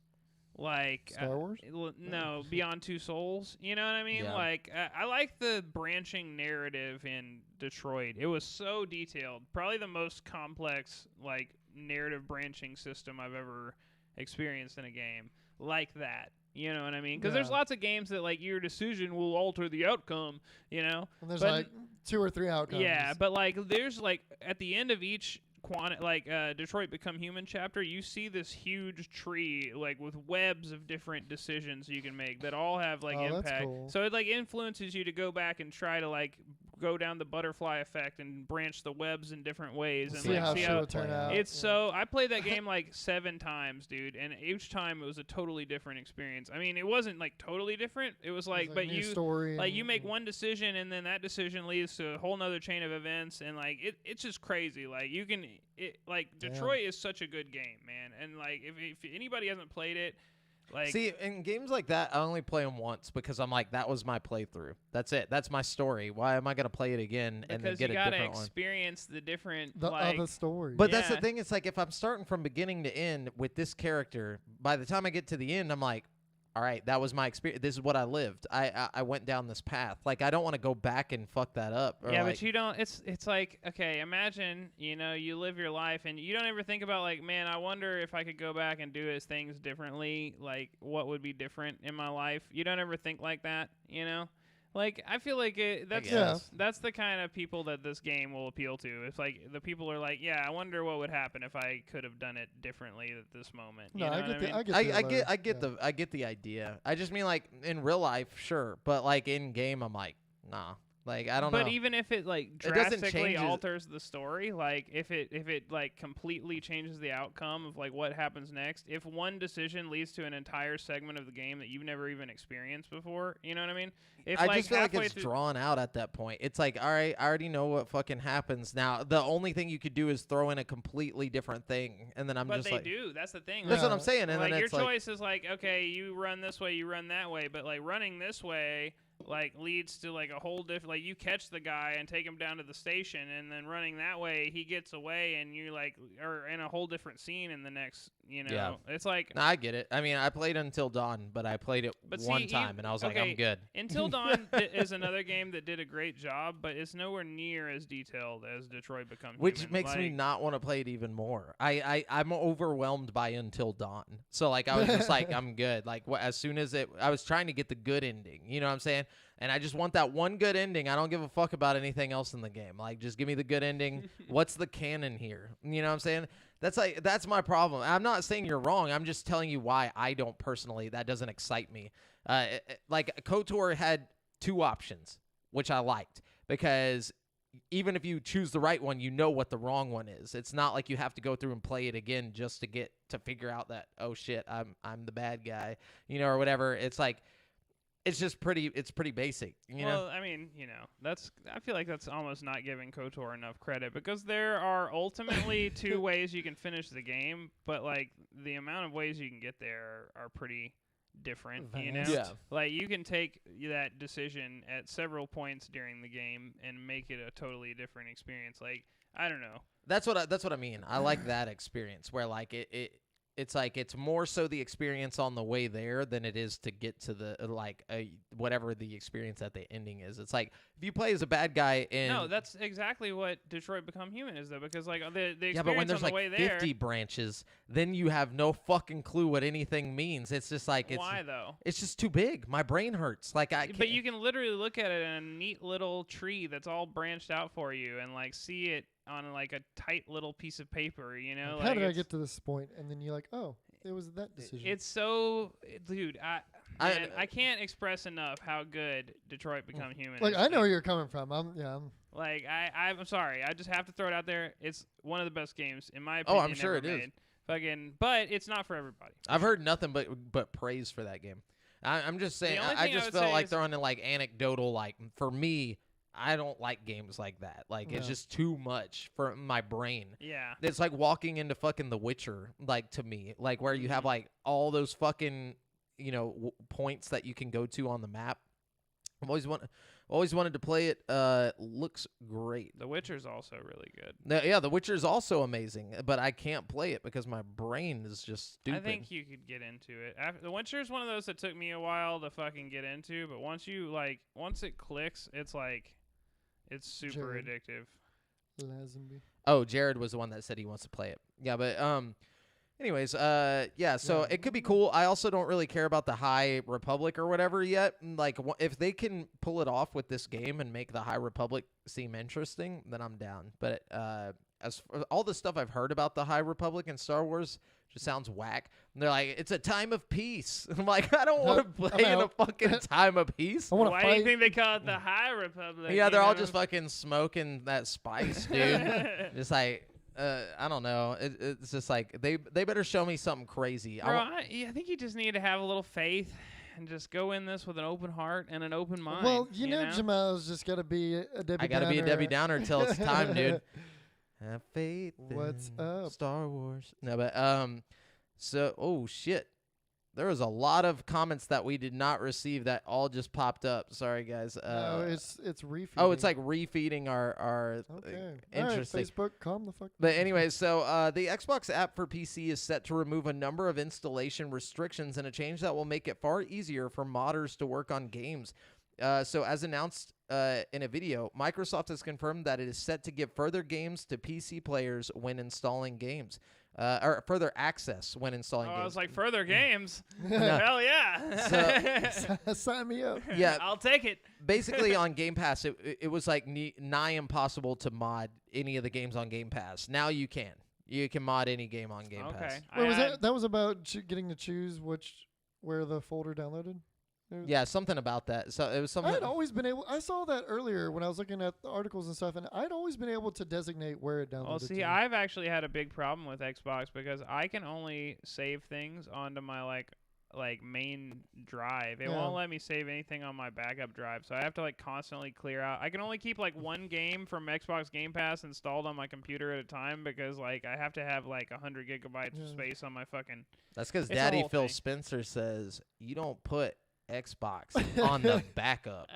like Star Wars? No, Beyond Two Souls. You know what I mean? Yeah. Like I like the branching narrative in Detroit. It was so detailed. Probably the most complex like narrative branching system I've ever experienced in a game like that. You know what I mean? Because there's Yeah. lots of games that like your decision will alter the outcome. You know? And there's But- like 2 or 3 outcomes. Yeah, but like there's like at the end of each Detroit Become Human chapter, you see this huge tree like with webs of different decisions you can make that all have like Oh, that's impact. cool. So it like influences you to go back and try to like go down the butterfly effect and branch the webs in different ways and See like how see shit how would turn out. it's Yeah. so I played that game like 7 times, dude, and each time it was a totally different experience. I mean, it wasn't like totally different. It was like, but new you story like and- you make one decision and then that decision leads to a whole nother chain of events, and like it's just crazy. Like you can like Damn. Detroit is such a good game, man, and like if anybody hasn't played it, like See, in games like that, I only play them once because I'm like, that was my playthrough. That's it. That's my story. Why am I gonna play it again and then because get you a gotta different one? experience the different the like other story. But that's the Yeah. thing. It's like if I'm starting from beginning to end with this character, by the time I get to the end, I'm like, all right, that was my experience. This is what I lived. I went down this path. Like I don't want to go back and fuck that up. Or yeah, like, but you don't. It's like, okay, imagine you live your life and you don't ever think about like, man, I wonder if I could go back and do things differently. Like, what would be different in my life? You don't ever think like that, Like, I feel like that's guess. that's the kind of people that this game will appeal to. It's like the people are like, yeah, I wonder what would happen if I could have done it differently at this moment. no, you know I what get I the, mean? I get, I the get alert. I get Yeah. the I get the idea. I just mean like in real life, sure, but like in game, I'm like, nah. Like I don't know. But even if it like It doesn't drastically change it. alters the story, like if it like completely changes the outcome of like what happens next, if one decision leads to an entire segment of the game that you've never even experienced before, you know what I mean? If I just feel like halfway it's through- drawn out at that point. It's like, all right, I already know what fucking happens now. The only thing you could do is throw in a completely different thing, and then I'm But just they like, do. That's the thing. that's what Yeah. I'm saying. And Like then your it's like, choice is like, okay, you run this way, you run that way, but like running this way like leads to like a whole different, like you catch the guy and take him down to the station, and then running that way he gets away and you like are in a whole different scene in the next, Yeah. it's like nah, I get it. I mean, I played Until Dawn, but I played it But one see, time, and I was like, okay, I'm good. Until Dawn is another game that did a great job, but it's nowhere near as detailed as Detroit Become Which Human. makes me Like, not want to play it even more. I'm overwhelmed by Until Dawn. So like I was just like, I'm good. Like as soon as I was trying to get the good ending. You know what I'm saying? And I just want that one good ending. I don't give a fuck about anything else in the game. Like just give me the good ending. What's the canon here? You know what I'm saying? That's my problem. I'm not saying you're wrong. I'm just telling you why I don't personally. That doesn't excite me. Like KOTOR had 2 options, which I liked because even if you choose the right one, you know what the wrong one is. It's not like you have to go through and play it again just to figure out that, oh shit, I'm the bad guy, or whatever. It's like it's pretty basic, well, I mean, I feel like that's almost not giving KOTOR enough credit because there are ultimately 2 ways you can finish the game, but like the amount of ways you can get there are pretty different, Vast. Yeah. Like you can take that decision at several points during the game and make it a totally different experience. Like, I don't know. That's what I mean. I like that experience where like it's like it's more so the experience on the way there than it is to get to the whatever the experience at the ending is. It's like if you play as a bad guy in No, that's exactly what Detroit Become Human is, though, because like the experience yeah, but when there's on the like way 50 there. branches, then you have no fucking clue what anything means. It's just like Why though? it's just too big. My brain hurts. Like I can't. But you can literally look at it in a neat little tree that's all branched out for you, and like see it on like a tight little piece of paper. How Like did I it's- get to this point? And then you're like, oh, it was that decision. It's so, dude. I- I can't express enough how good Detroit Become Human. like is. I know where you're coming from. I'm Like I'm sorry. I just have to throw it out there. It's one of the best games in my Oh, opinion. I'm sure ever it is. made. Fucking, but it's not for everybody. I've heard nothing but praise for that game. I'm just saying. only I thing I just would felt say like is- throwing in like anecdotal. Like for me, I don't like games like that. Like it's No. just too much for my brain. Yeah. It's like walking into fucking The Witcher, like to me, like where you have like all those fucking, points that you can go to on the map. I've always wanted to play it. Looks great. The Witcher's also really good. Yeah, The Witcher is also amazing, but I can't play it because my brain is just stupid. I think you could get into it. The Witcher is one of those that took me a while to fucking get into, but once it clicks, it's super Jared. addictive. Lazenby. Oh, Jared was the one that said he wants to play it. Yeah, but anyways, yeah, so Yeah. it could be cool. I also don't really care about the High Republic or whatever yet. Like if they can pull it off with this game and make the High Republic seem interesting, then I'm down. But as for all the stuff I've heard about the High Republic and Star Wars just sounds whack. And they're like, it's a time of peace. I'm like, I don't want to Nope, play I'm in a out. fucking time of peace. I want to Why do you fight. think they call it the High Republic? Yeah, you they're all know? just fucking smoking that spice, dude. Just like, I don't know. It's just like they better show me something crazy. Bro, I think you just need to have a little faith and just go in this with an open heart and an open mind. Well, you know, Jamal's just got to be a Debbie I gotta be a Downer. Debbie Downer till it's time, dude. Have faith. What's in up? Star Wars. No, but so oh shit. There was a lot of comments that we did not receive that all just popped up. Sorry, guys. No, it's refeeding. Oh, it's like refeeding our Okay. interesting. All right, Facebook, calm the fuck. But anyway, so the Xbox app for PC is set to remove a number of installation restrictions and a change that will make it far easier for modders to work on games. So as announced in a video, Microsoft has confirmed that it is set to give further games to PC players when installing games. Or further access when installing games. I was like, further games? No. Hell yeah. Sign me up. Yeah. I'll take it. Basically, on Game Pass, it was like nigh impossible to mod any of the games on Game Pass. Now you can. You can mod any game on Game Okay. Pass. Wait, was that was about getting to choose where the folder downloaded? Yeah, something about that. So it was something. I'd always been able. I saw that earlier when I was looking at the articles and stuff, and I'd always been able to designate where it downloaded. Well, see, to. I've actually had a big problem with Xbox because I can only save things onto my like main drive. It Yeah. won't let me save anything on my backup drive, so I have to like constantly clear out. I can only keep like one game from Xbox Game Pass installed on my computer at a time because like I have to have like 100 gigabytes of space on my fucking. That's because It's a Daddy whole Phil thing. Spencer says you don't put Xbox on the backup.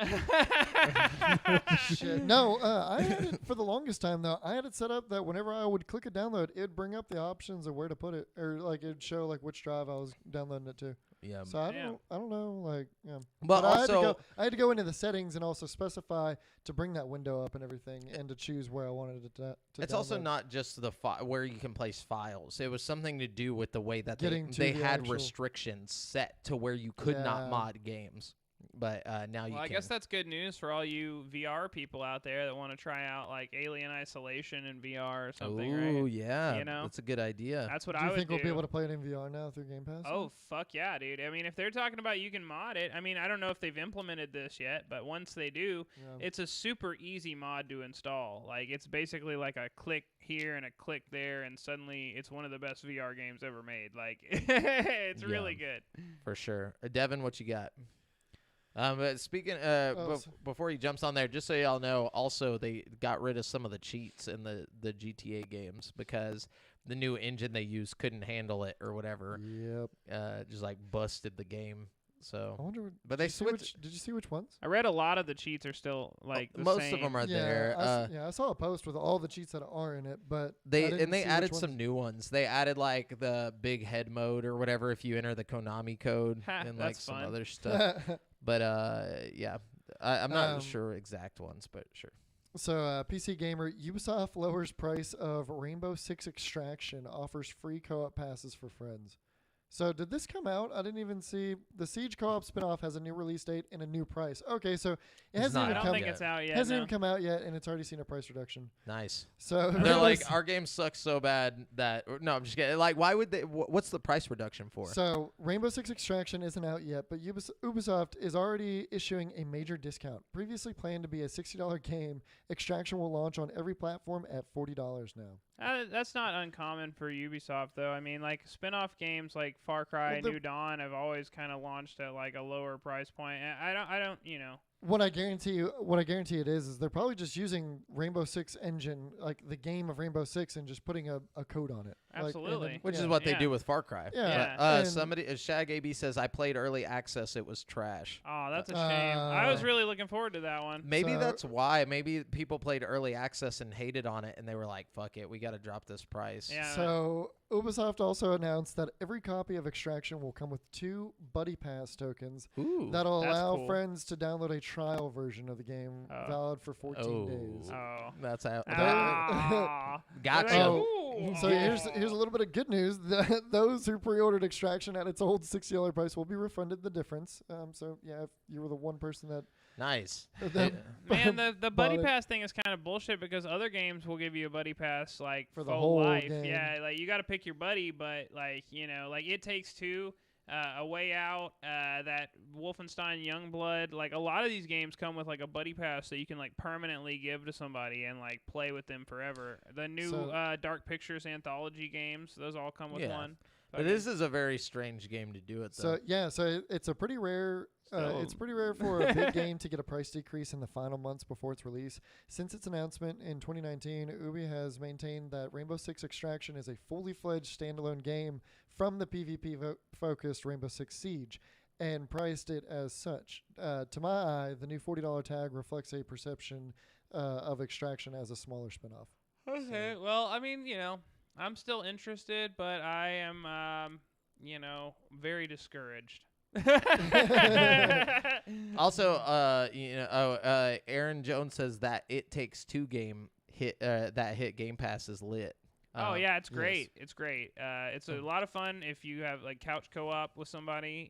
Shit. No, I had it for the longest time though. I had it set up that whenever I would click a download, it'd bring up the options of where to put it, or like it'd show like which drive I was downloading it to. Yeah. So I Damn. don't know, like, yeah. But also, I had to go into the settings and also specify to bring that window up and everything, and to choose where I wanted it to it's also download. not just the where you can place files. It was something to do with the way that Getting to they the had actual- restrictions set to where you could not Yeah. mod games. But now you Well, I can. guess that's good news for all you VR people out there that want to try out like Alien Isolation in VR or something, Ooh, right? yeah. You know? That's a good idea. That's what Do I you would think do. we'll be able to play it in VR now through Game Pass? Oh, fuck yeah, dude. I mean, if they're talking about you can mod it, I mean, I don't know if they've implemented this yet, but once they do, Yeah. it's a super easy mod to install. Like, it's basically like a click here and a click there, and suddenly it's one of the best VR games ever made. Like, it's really good. For sure. Devin, what you got? But speaking, before he jumps on there, just so y'all know, also they got rid of some of the cheats in the GTA games because the new engine they used couldn't handle it or whatever. Yep. Just like busted the game. So, I wonder. but they did you see which ones? I read a lot of the cheats are still like the most same. of them are Yeah, there. I saw a post with all the cheats that are in it, but They I didn't see added which some ones. new ones. They added like the big head mode or whatever if you enter the Konami code Ha, and like that's some fun. other stuff. But yeah, I'm not sure exact ones, but sure. So, PC Gamer, Ubisoft lowers price of Rainbow Six Extraction, offers free co-op passes for friends. So, did this come out? I didn't even see. The Siege co-op spinoff has a new release date and a new price. Okay, so it It's hasn't not even I out don't come. think yet. it's out yet. Hasn't no. even come out yet, and it's already seen a price reduction. Nice. So They're like, our game sucks so bad that no, I'm just kidding. Like, why would they? What's the price reduction for? So Rainbow Six Extraction isn't out yet, but Ubisoft is already issuing a major discount. Previously planned to be a $60 game, Extraction will launch on every platform at $40 now. That's not uncommon for Ubisoft, though. I mean, like spin-off games like Far Cry and New Dawn have always kind of launched at like a lower price point. And I don't, you know. What I guarantee it is they're probably just using Rainbow Six engine, like the game of Rainbow Six, and just putting a code on it. Absolutely. Which yeah. is what they Yeah. do with Far Cry. Yeah. But, And- somebody, Shag AB says, I played early access. It was trash. Oh, that's a shame. I was really looking forward to that one. Maybe So- that's why. Maybe people played early access and hated on it, and they were like, "Fuck it, we got to drop this price." Yeah. So Ubisoft also announced that every copy of Extraction will come with 2 Buddy Pass tokens Ooh. that'll That's allow cool. friends to download a trial version of the game, Oh. valid for 14 days. Oh. That's how. Ah. Gotcha. They're like, Oh, "Ooh." So here's a little bit of good news. Those who pre-ordered Extraction at its old $60 price will be refunded the difference. So yeah, if you were the one person that Nice. Man, the buddy Bought it. pass thing is kind of bullshit because other games will give you a buddy pass like For the full whole life. game. Yeah, like you got to pick your buddy, but like like It Takes Two, A Way Out, that Wolfenstein Youngblood. Like a lot of these games come with like a buddy pass that you can like permanently give to somebody and like play with them forever. The new Dark Pictures anthology games, those all come with one. But this is a very strange game to do it, though. So it's a pretty rare. It's pretty rare for a big game to get a price decrease in the final months before its release. Since its announcement in 2019, Ubi has maintained that Rainbow Six Extraction is a fully fledged standalone game from the PvP-focused Rainbow Six Siege, and priced it as such. To my eye, the new $40 tag reflects a perception of Extraction as a smaller spinoff. Okay, well, I mean, I'm still interested, but I am, very discouraged. Also, Aaron Jones says that It Takes Two game hit Game Pass is lit. Oh yeah, it's great. Yes. It's great. It's a lot of fun if you have like couch co-op with somebody,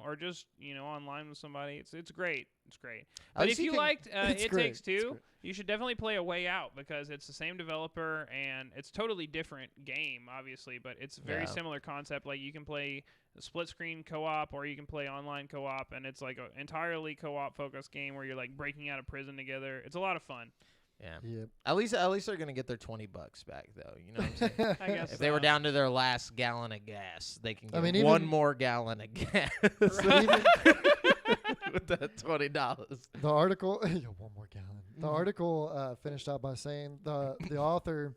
or just online with somebody. It's great. It's great. But if you liked It Takes Two, you should definitely play A Way Out because it's the same developer and it's totally different game, obviously, but it's very similar concept. Like you can play split screen co-op or you can play online co-op, and it's like an entirely co-op focused game where you're like breaking out of prison together. It's a lot of fun. Yeah. Yep. At least they're gonna get their $20 back though. You know what I'm saying? I guess If they were down to their last gallon of gas, they can get even- one more gallon of gas with that $20. The article, one more gallon. The article finished out by saying the author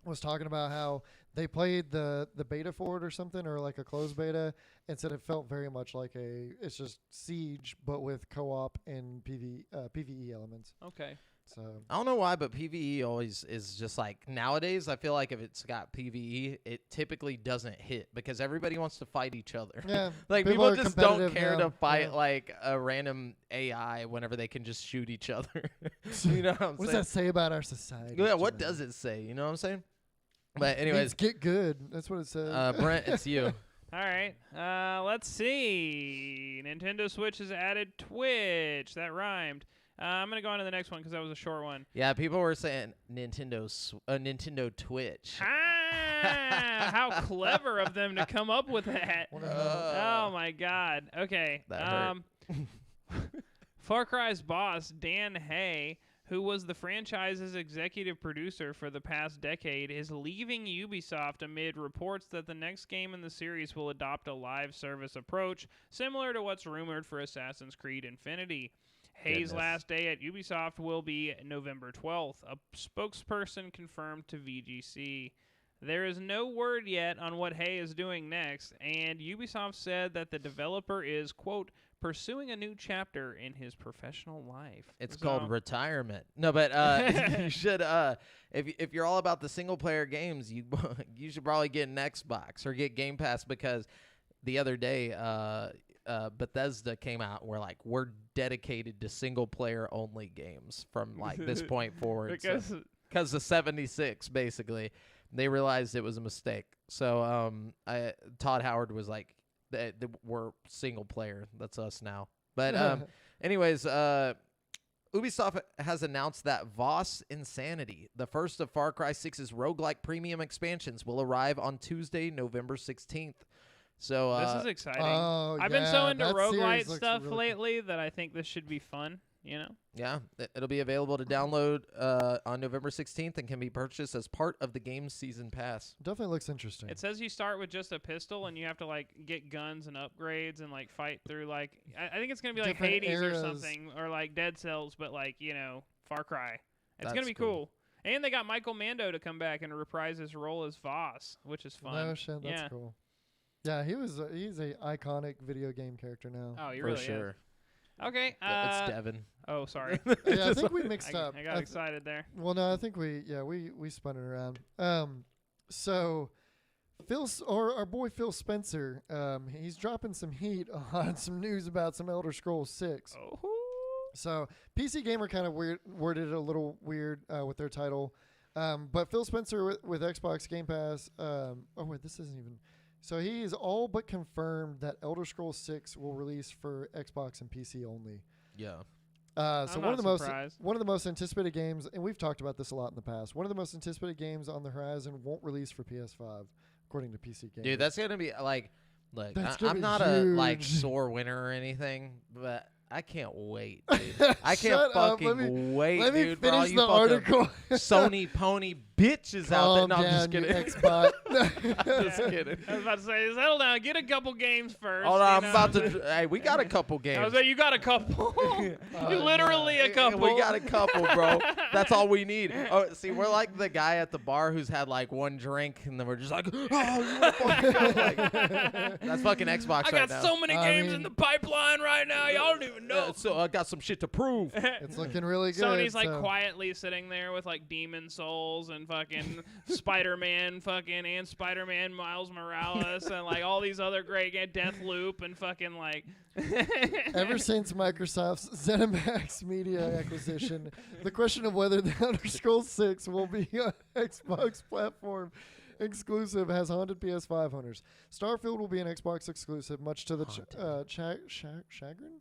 was talking about how they played the beta for it or something, or like a closed beta, and said it felt very much like it's just Siege but with co-op and PvE elements. Okay. So I don't know why, but PvE always is just like nowadays. I feel like if it's got PvE, it typically doesn't hit because everybody wants to fight each other. yeah, Like people are just don't competitive care now. to fight Yeah. like a random AI whenever they can just shoot each other. You know what I'm What does saying? that say about our society? Yeah, what Jimmy? does it say? You know what I'm saying? But It means anyways, get good. That's what it says. Brent, it's you. All right. Let's see. Nintendo Switch has added Twitch. That rhymed. I'm gonna go on to the next one because that was a short one. Yeah, people were saying Nintendo Twitch. How clever of them to come up with that. Oh my God. Okay. That hurt. Far Cry's boss, Dan Hay, who was the franchise's executive producer for the past decade, is leaving Ubisoft amid reports that the next game in the series will adopt a live service approach, similar to what's rumored for Assassin's Creed Infinity. Hay's Goodness. last day at Ubisoft will be November 12th, a spokesperson confirmed to VGC. There is no word yet on what Hay is doing next, and Ubisoft said that the developer is, quote, pursuing a new chapter in his professional life. It's called retirement. No, but you should if you're all about the single player games, you should probably get an Xbox or get Game Pass because the other day Bethesda came out and we're dedicated to single player only games from like this point forward. Because the 76 basically they realized it was a mistake. So Todd Howard was like, we're single player. That's us now. But anyways, Ubisoft has announced that Voss Insanity, the first of Far Cry 6's roguelike premium expansions, will arrive on Tuesday, November 16th. So this is exciting. Oh, I've been so into that roguelite series looks stuff really lately that I think this should be fun, yeah, it'll be available to download on November 16th and can be purchased as part of the game's season pass. Definitely looks interesting. It says you start with just a pistol and you have to like get guns and upgrades and like fight through like I think it's gonna be like Different Hades eras. or something or like Dead Cells, but like Far Cry. It's That's gonna be cool. cool. And they got Michael Mando to come back and reprise his role as Voss, which is fun. No shit, that's yeah. cool. Yeah, he's a iconic video game character now. Oh, you For really sure. is. Okay. It's Devin. Oh, sorry. Yeah, I think we mixed up. I got excited there. Well, no, I think we spun it around. So our boy Phil Spencer, he's dropping some heat on some news about some Elder Scrolls 6. Oh. So PC Gamer kind of worded it a little weird with their title, but Phil Spencer with Xbox Game Pass. Oh wait, this isn't even. So he is all but confirmed that Elder Scrolls 6 will release for Xbox and PC only. Yeah. So I'm one not of surprised. the most anticipated games, and we've talked about this a lot in the past. One of the most anticipated games on the horizon won't release for PS5, according to PC Gamer. Dude, that's gonna be like, look, That's gonna I'm be not a like huge. sore winner or anything, but I can't wait, dude. I can't Shut up. fucking wait, Let me dude. For all finish you the fucking article. Sony pony bitches out there. Calm No, I'm down, just you kidding. X-bot. I'm just kidding. I was about to say, settle down. Get a couple games first. Hold on, you I'm know? about to. Hey, we got a couple I games. was like, you got a couple. Literally a couple. We got a couple, bro. That's all we need. Oh, see, we're like the guy at the bar who's had like one drink, and then we're just like, oh, you wanna fucking go? Like, that's fucking Xbox I right got now. so many I games mean- in the pipeline right now. Y'all don't even know. So I got some shit to prove. It's looking really good. Sony's like so- quietly sitting there with like Demon Souls and fucking Spider-Man fucking and Spider-Man Miles Morales and like all these other great games, Deathloop and fucking like Ever since Microsoft's ZeniMax Media acquisition, the question of whether the Elder Scrolls 6 will be on Xbox platform exclusive has haunted PS5 owners. Starfield will be an Xbox exclusive, much to the chagrin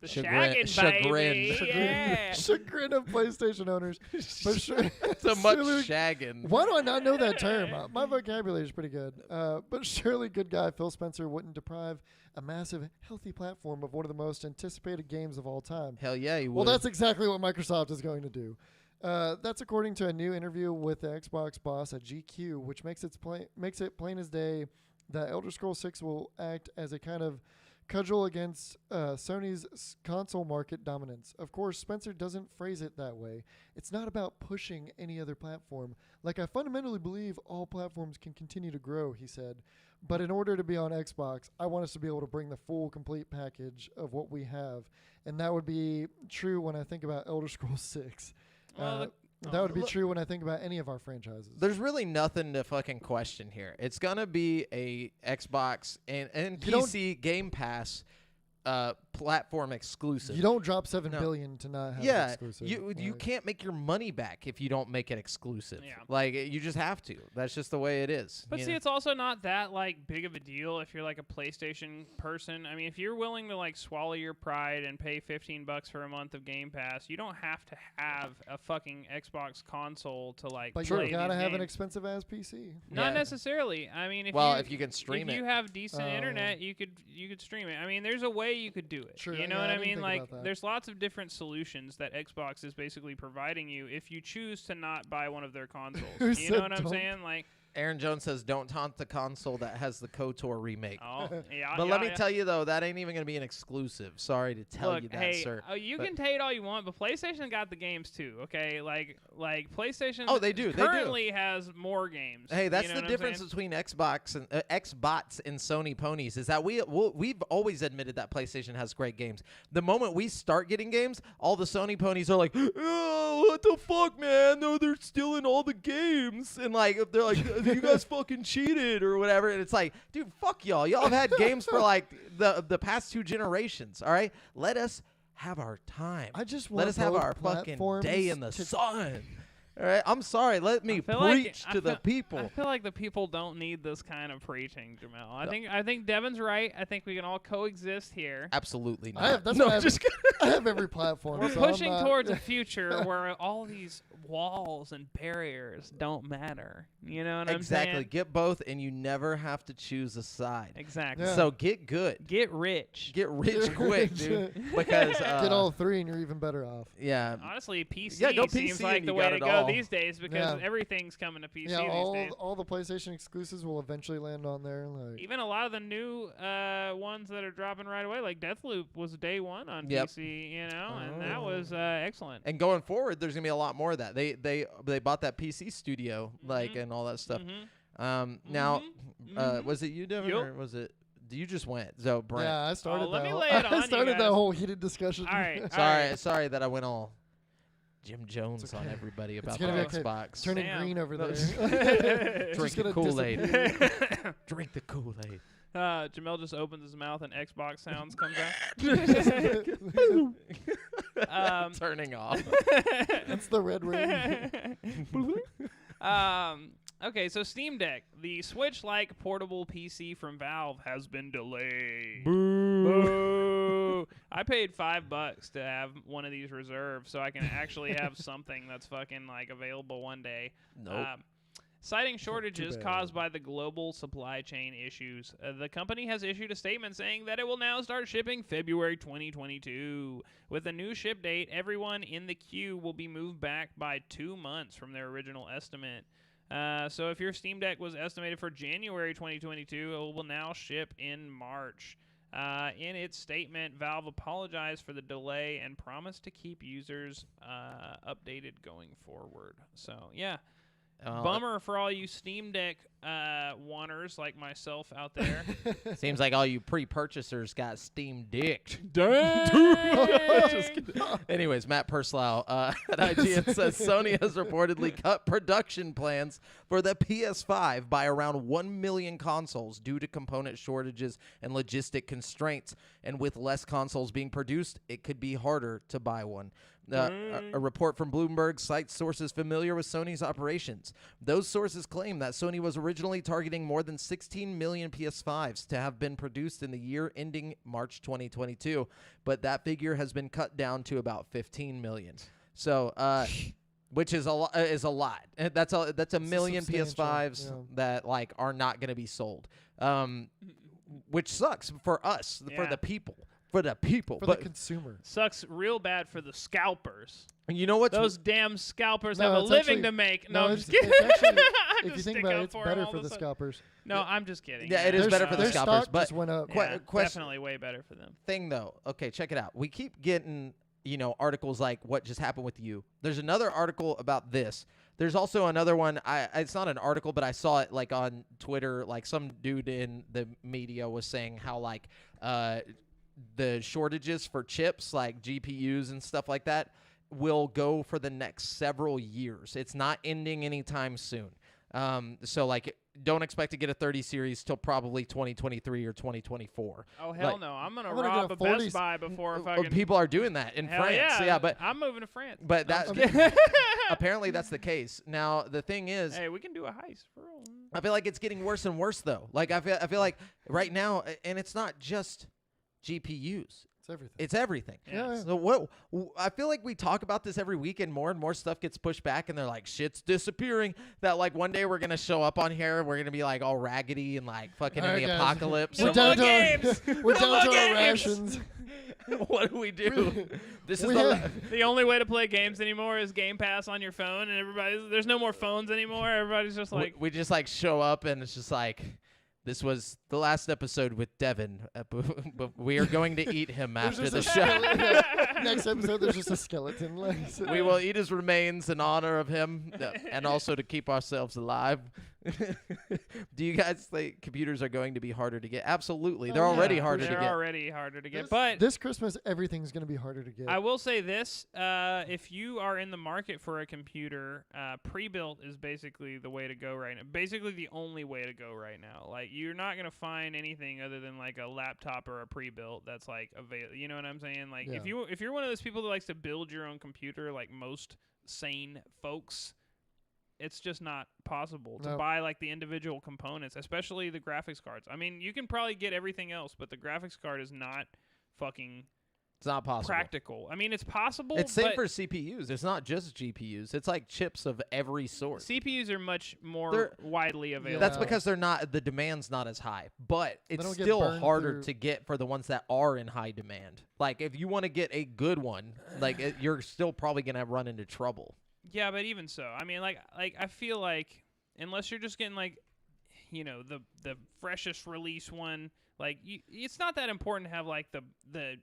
the Chagrin- shagging, baby. chagrin. Yeah. chagrin of PlayStation owners. But sure, So much surely- shagging. Why do I not know that term? My vocabulary is pretty good. But surely good guy Phil Spencer wouldn't deprive a massive, healthy platform of one of the most anticipated games of all time. Hell yeah, you would. Well, that's exactly what Microsoft is going to do. That's according to a new interview with the Xbox boss at GQ, which makes it plain as day that Elder Scrolls 6 will act as a kind of cudgel against Sony's console market dominance. Of course, Spencer doesn't phrase it that way. It's not about pushing any other platform. Like, I fundamentally believe all platforms can continue to grow, he said. But in order to be on Xbox, I want us to be able to bring the full, complete package of what we have. And that would be true when I think about Elder Scrolls 6. Well, That would be true when I think about any of our franchises. There's really nothing to fucking question here. It's gonna be a Xbox and You don't- PC Game Pass platform exclusive. You don't drop $7 No. billion to not have it Yeah, exclusive. you Like, can't make your money back if you don't make it exclusive. Yeah. Like you just have to. That's just the way it is. But you see, know? it's also not that like big of a deal if you're like a PlayStation person. I mean, if you're willing to like swallow your pride and pay $15 for a month of Game Pass, you don't have to have a fucking Xbox console to like but play you gotta these have an games. expensive ass PC. Not Yeah. necessarily. I mean, if you can stream if it. you have decent Oh. internet, you could stream it. I mean, there's a way you could do it. Sure, You know yeah, what I I didn't mean? think Like, about that. there's lots of different solutions that Xbox is basically providing you if you choose to not buy one of their consoles. Who You said know what I'm don't? saying? Like, Aaron Jones says, "Don't taunt the console that has the KOTOR remake." oh, yeah. But yeah, let me yeah. tell you though, that ain't even gonna be an exclusive. Sorry to tell Look, you that, hey, sir. you But- can hate all you want, but PlayStation got the games too. Okay, like PlayStation. Oh, they do, they do. Currently has more games. Hey, that's you know the what I'm difference saying? between Xbox and Xbots and Sony ponies is that we've always admitted that PlayStation has great games. The moment we start getting games, all the Sony ponies are like, "Oh, what the fuck, man? No, they're stealing all the games," and like they're like, "You guys fucking cheated" or whatever. And it's like, dude, fuck y'all. Y'all have had games for like the past 2 generations. All right, let us have our time. I just want Let us have both our fucking platforms day in the to- sun. All right, I'm sorry. Let me feel like- preach I to the feel- people. I feel like the people don't need this kind of preaching, Jamel. I think Devin's right. I think we can all coexist here. Absolutely not. I have, that's no, why I have, just I have every platform. We're so I'm pushing not- towards a future where all these walls and barriers don't matter. You know what I'm exactly. saying? Get both, and you never have to choose a side. Exactly. Yeah. So get good. Get rich. Get rich quick, dude. Because Get all 3 and you're even better off. yeah, Honestly, PC Yeah, go seems PC like and the you way got to it go all. these days because Yeah. everything's coming to PC Yeah, these days. all the PlayStation exclusives will eventually land on there. Like, Even a lot of the new ones that are dropping right away, like Deathloop, was day one on Yep. PC, you know, and that Oh. was excellent. and going forward, there's gonna be a lot more of that. They bought that PC studio, like, Mhm. and all that stuff. Mhm. Now, Mhm. was it you, Devin, Yup. or was it? You just went. So Brent. yeah, I started let that. me whole, lay it I on you started that guys. whole heated discussion. All right. Sorry that I went all Jim Jones It's on okay. everybody It's about the gonna be okay. Xbox. Turning Damn. green over No, there. Drink Just gonna the Kool-Aid. disappear. Drink the Kool-Aid. Jamel just opens his mouth and Xbox sounds comes out. Turning off. That's the red ring. Okay, so Steam Deck, the Switch-like portable PC from Valve, has been delayed. Boo. Boo. I paid $5 to have one of these reserved so I can actually have something that's fucking like available one day. Nope. Citing shortages bad. caused by the global supply chain issues, the company has issued a statement saying that it will now start shipping February 2022. With a new ship date, everyone in the queue will be moved back by 2 months from their original estimate. So if your Steam Deck was estimated for January 2022, it will now ship in March. In its statement, Valve apologized for the delay and promised to keep users updated going forward. So, yeah. Bummer for all you Steam Deck wanters like myself out there. Seems like all you pre-purchasers got Steam Dicked. Just kidding. Anyways, Matt Perslau at IGN says Sony has reportedly cut production plans for the PS5 by around 1 million consoles due to component shortages and logistic constraints. And with less consoles being produced, it could be harder to buy one. A report from Bloomberg cites sources familiar with Sony's operations. Those sources claim that Sony was originally targeting more than 16 million PS5s to have been produced in the year ending March 2022, but that figure has been cut down to about 15 million. So, which is a lot. That's a million PS5s that like are not going to be sold, which sucks for us, for the people. For the people. For the consumer. Sucks real bad for the scalpers. And you know what? Those damn scalpers No, have a it's living actually- to make. no, No, I'm it's- just kidding. it's actually- I'm If you just think sticking about up it, it's for 'em better all for of a the sudden. scalpers. No, I'm just kidding. Yeah, it is better for the Their scalpers, stock but just went up. Yeah, question- definitely way better for them. Thing though, okay, check it out. We keep getting, articles like what just happened with you. There's another article about this. There's also another one. It's not an article, but I saw it like on Twitter. Like some dude in the media was saying how like the shortages for chips, like GPUs and stuff like that, will go for the next several years. It's not ending anytime soon. So like, don't expect to get a 30 series till probably 2023 or 2024. Oh hell Like- no! I'm gonna I'm gonna rob get a a Best 40s. Buy before Well, fucking. people are doing that in Hell France. yeah, but I'm moving to France. but No, that I'm just kidding. apparently that's the case. Now the thing is, Hey, we can do a heist for real. I feel like it's getting worse and worse though. Like I feel like right now, and it's not just GPUs. It's everything. It's everything. Yeah, yeah. So I feel like we talk about this every week, and more stuff gets pushed back, and they're like, shit's disappearing. That like one day we're gonna show up on here, we're gonna be like all raggedy and like fucking All in right, the guys. apocalypse. We're No down more to our, games. we're No down more to our games. rations. What do we do? This is We the have- The only way to play games anymore is Game Pass on your phone, and there's no more phones anymore. Everybody's just like, we just like show up, and it's just like. This was the last episode with Devin, but we are going to eat him There's after just the a show. skeleton. Next episode, there's just a skeleton. Like, We will eat his remains in honor of him, and also to keep ourselves alive. Do you guys think computers are going to be harder to get? Absolutely. They're Oh, yeah, already for harder sure. to they're get. already harder to get. this, But this Christmas, everything's going to be harder to get. I will say this: if you are in the market for a computer, pre-built is basically the way to go right now. Basically, the only way to go right now. Like, you're not gonna find anything other than like a laptop or a pre-built that's like available. You know what I'm saying? Like, Yeah. if you're one of those people that likes to build your own computer, like most sane folks, it's just not possible to No. buy like the individual components, especially the graphics cards. I mean, you can probably get everything else, but the graphics card is not fucking It's not possible. practical. I mean, it's possible. It's same but for CPUs. It's not just GPUs. It's like chips of every sort. CPUs are much more They're- widely available. That's Yeah. because the demand's not as high, but it's don't get still burned harder through- to get for the ones that are in high demand. Like if you want to get a good one, like you're still probably gonna run into trouble. Yeah, but even so, I mean, like I feel like unless you're just getting like, the freshest release one, like it's not that important to have like the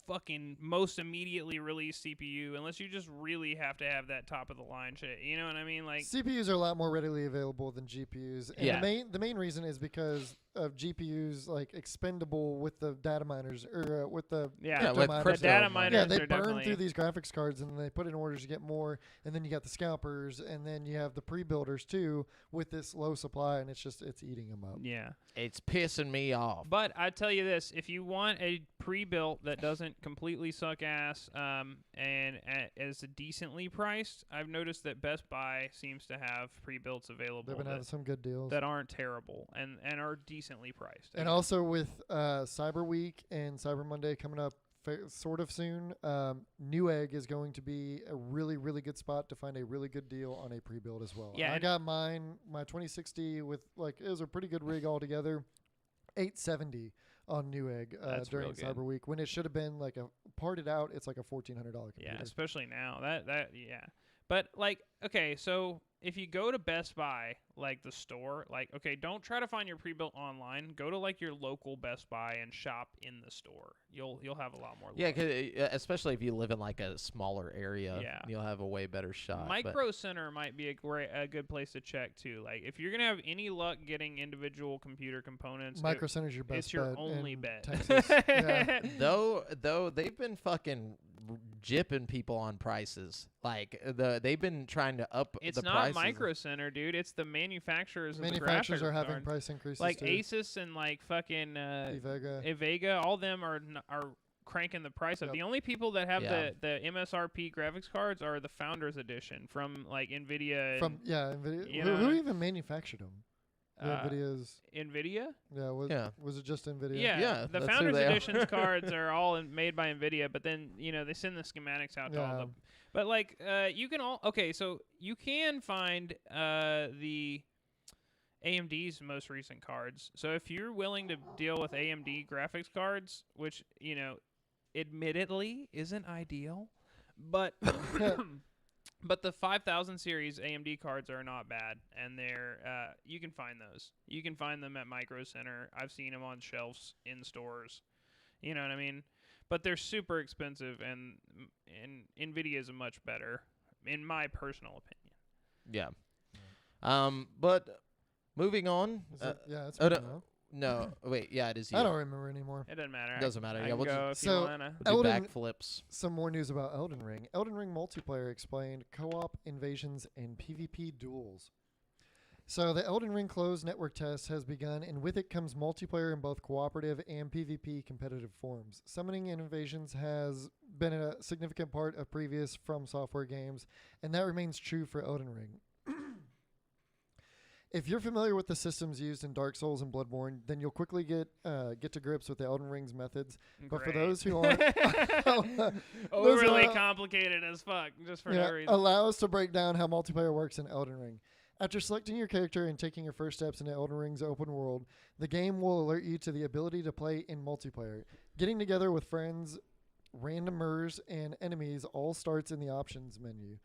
fucking most immediately released CPU unless you just really have to have that top of the line shit. You know what I mean? Like, CPUs are a lot more readily available than GPUs. And Yeah. the main reason is because of GPUs like expendable with the data miners or with the yeah, Yeah, crypto with miners. crypto the data miners. miners Yeah, they are burn definitely through these graphics cards and they put in orders to get more, and then you got the scalpers, and then you have the pre-builders too with this low supply, and it's eating them up. yeah. It's pissing me off. But I tell you this: if you want a pre-built that doesn't completely suck ass, and is decently priced, I've noticed that Best Buy seems to have pre-builts available They've been having some good deals. that aren't terrible and are decent. decently priced. And also with Cyber Week and Cyber Monday coming up sort of soon, Newegg is going to be a really, really good spot to find a really good deal on a pre-build as well. Yeah, I got my 2060 with it was a pretty good rig altogether, $870 on Newegg during real good. Cyber Week when it should have been like a parted out. It's like a $1,400 computer. Yeah, especially now. Yeah. But okay, so if you go to Best Buy, the store, okay, don't try to find your pre-built online. Go to your local Best Buy and shop in the store. You'll have a lot more. Yeah, especially if you live in a smaller area, you'll have a way better shot. Micro Center might be a good place to check too. If you're gonna have any luck getting individual computer components, Micro Center's your best. It's your bet only in bet. Texas. Yeah. Though they've been fucking jipping people on prices. They've been trying to up It's the not prices. Micro Center, dude. It's the manufacturers. Manufacturers of the are having cards. price increases Like too. Asus and fucking Evega. all them are cranking the price up. Yep. The only people that have Yeah. the MSRP graphics cards are the Founders Edition from Nvidia. Nvidia. you Who know, even manufactured them? Nvidia's. Nvidia. Yeah. Was it just Nvidia? Yeah, the that's who Founders they are. Editions cards are all made by Nvidia, but then they send the schematics out to all the. But you can so you can find the AMD's most recent cards. So if you're willing to deal with AMD graphics cards, which admittedly isn't ideal, but but the 5000 series AMD cards are not bad, and they're you can find those. You can find them at Micro Center. I've seen them on shelves in stores. You know what I mean? But they're super expensive, and Nvidia is much better, in my personal opinion. Yeah. But moving on. It's oh, me no, no, wait, yeah, it is you. I don't remember anymore. It doesn't matter. Doesn't matter. I Yeah, can we'll go just if you So- wanna. do Elden- backflips. Some more news about Elden Ring. Elden Ring multiplayer explained co-op invasions and PvP duels. So the Elden Ring closed network test has begun, and with it comes multiplayer in both cooperative and PvP competitive forms. Summoning and invasions has been a significant part of previous From Software games, and that remains true for Elden Ring. If you're familiar with the systems used in Dark Souls and Bloodborne, then you'll quickly get to grips with the Elden Ring's methods. But for Great. those who aren't, overly complicated as fuck, just for no reason. allow us to break down how multiplayer works in Elden Ring. After selecting your character and taking your first steps into Elden Ring's open world, the game will alert you to the ability to play in multiplayer. Getting together with friends, randomers, and enemies all starts in the options menu,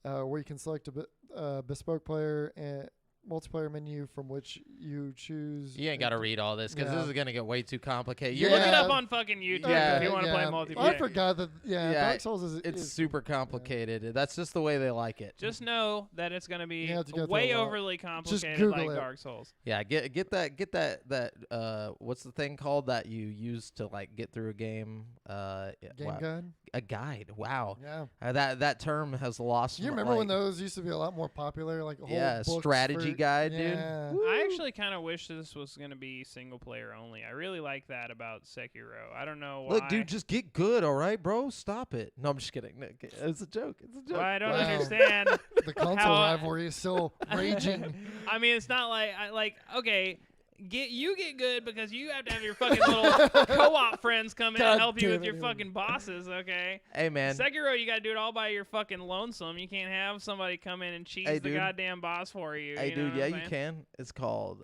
where you can select a bespoke player and multiplayer menu from which you choose. You ain't got to read all this because Yeah. this is going to get way too complicated. Yeah. Look it up on fucking YouTube Yeah. if you want to play Yeah. multiplayer. I forgot that. Yeah, Yeah, Dark Souls It's is super complicated. That's just the way they like it. Just know that it's going to be You have to go through way a lot. overly complicated Google like it. Dark Souls. Yeah, get that what's the thing called that you use to get through a game? Game Guide. A guide. Wow. Yeah. That term has lost. You remember when those used to be a lot more popular, like whole books strategy for- guide, dude. Yeah. I actually kind of wish this was going to be single player only. I really like that about Sekiro. I don't know why. Look, dude, just get good, all right, bro? Stop it. No, I'm just kidding. No, it's a joke. It's a joke. Well, I don't Wow. understand. The console How- rivalry is still raging. I mean, it's not okay. Get good because you have to have your fucking little co-op friends come in God and help you damn with it, your dude. fucking bosses, okay? Hey, man. Sekiro, you gotta do it all by your fucking lonesome. You can't have somebody come in and cheese Hey, the dude. goddamn boss for you. Hey, you know dude, what yeah, I'm you saying? can. It's called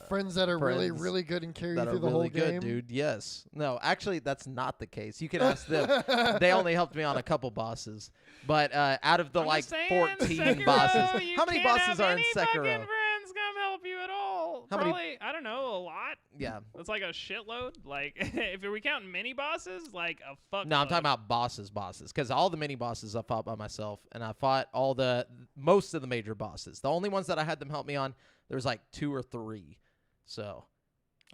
Friends that are really, friends really good and carry you that through are the really whole good, game. dude. Yes. No, actually, that's not the case. You can ask them. They only helped me on a couple bosses, but out of the I'm just saying, 14 Sekiro, bosses, you how many can't bosses have are in any Sekiro? fucking friends come help you at all. How many- Probably, I don't know, a lot. Yeah. It's like a shitload. Like, if we count mini bosses, like a fuck. No, I'm talking about bosses, because all the mini bosses I fought by myself, and I fought most of the major bosses. The only ones that I had them help me on, there was 2 or 3. So,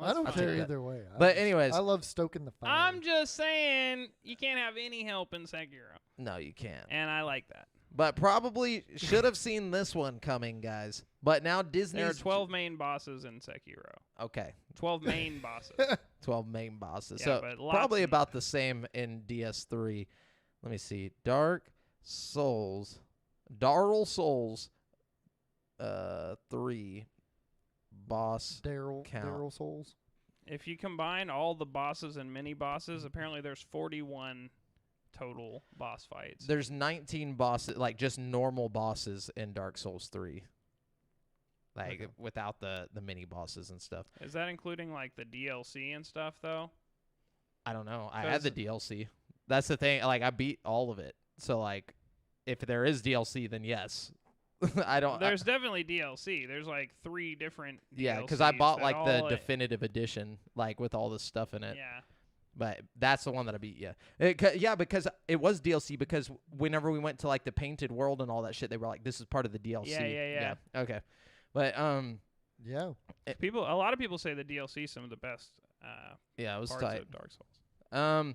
I don't I'll care take that. either way. But anyways, I love stoking the fire. I'm just saying, you can't have any help in Sekiro, no, you can't. and I like that. But probably should have seen this one coming, guys. But now Disney's There are 12 main bosses in Sekiro. Okay, 12 main bosses. 12 main bosses. Yeah, So but lots probably in- about the same in DS3. Let me see. Dark Souls 3 boss Daryl count. Souls. If you combine all the bosses and mini bosses, apparently there's 41 total boss fights. There's 19 bosses, like just normal bosses in Dark Souls 3. Like without the mini bosses and stuff. Is that including like the DLC and stuff though? I don't know. I had the DLC. That's the thing. Like I beat all of it. So like, if there is DLC, then yes. I don't. There's definitely DLC. There's like 3 different. Yeah, because DLCs I bought that like the all definitive edition, like with all the stuff in it. Yeah. But that's the one that I beat. Yeah, yeah, because it was DLC. Because whenever we went to like the painted world and all that shit, they were like, "This is part of the DLC." Yeah. Okay, but Yeah. A lot of people say the DLC is some of the best yeah, it was parts tight. of Dark Souls.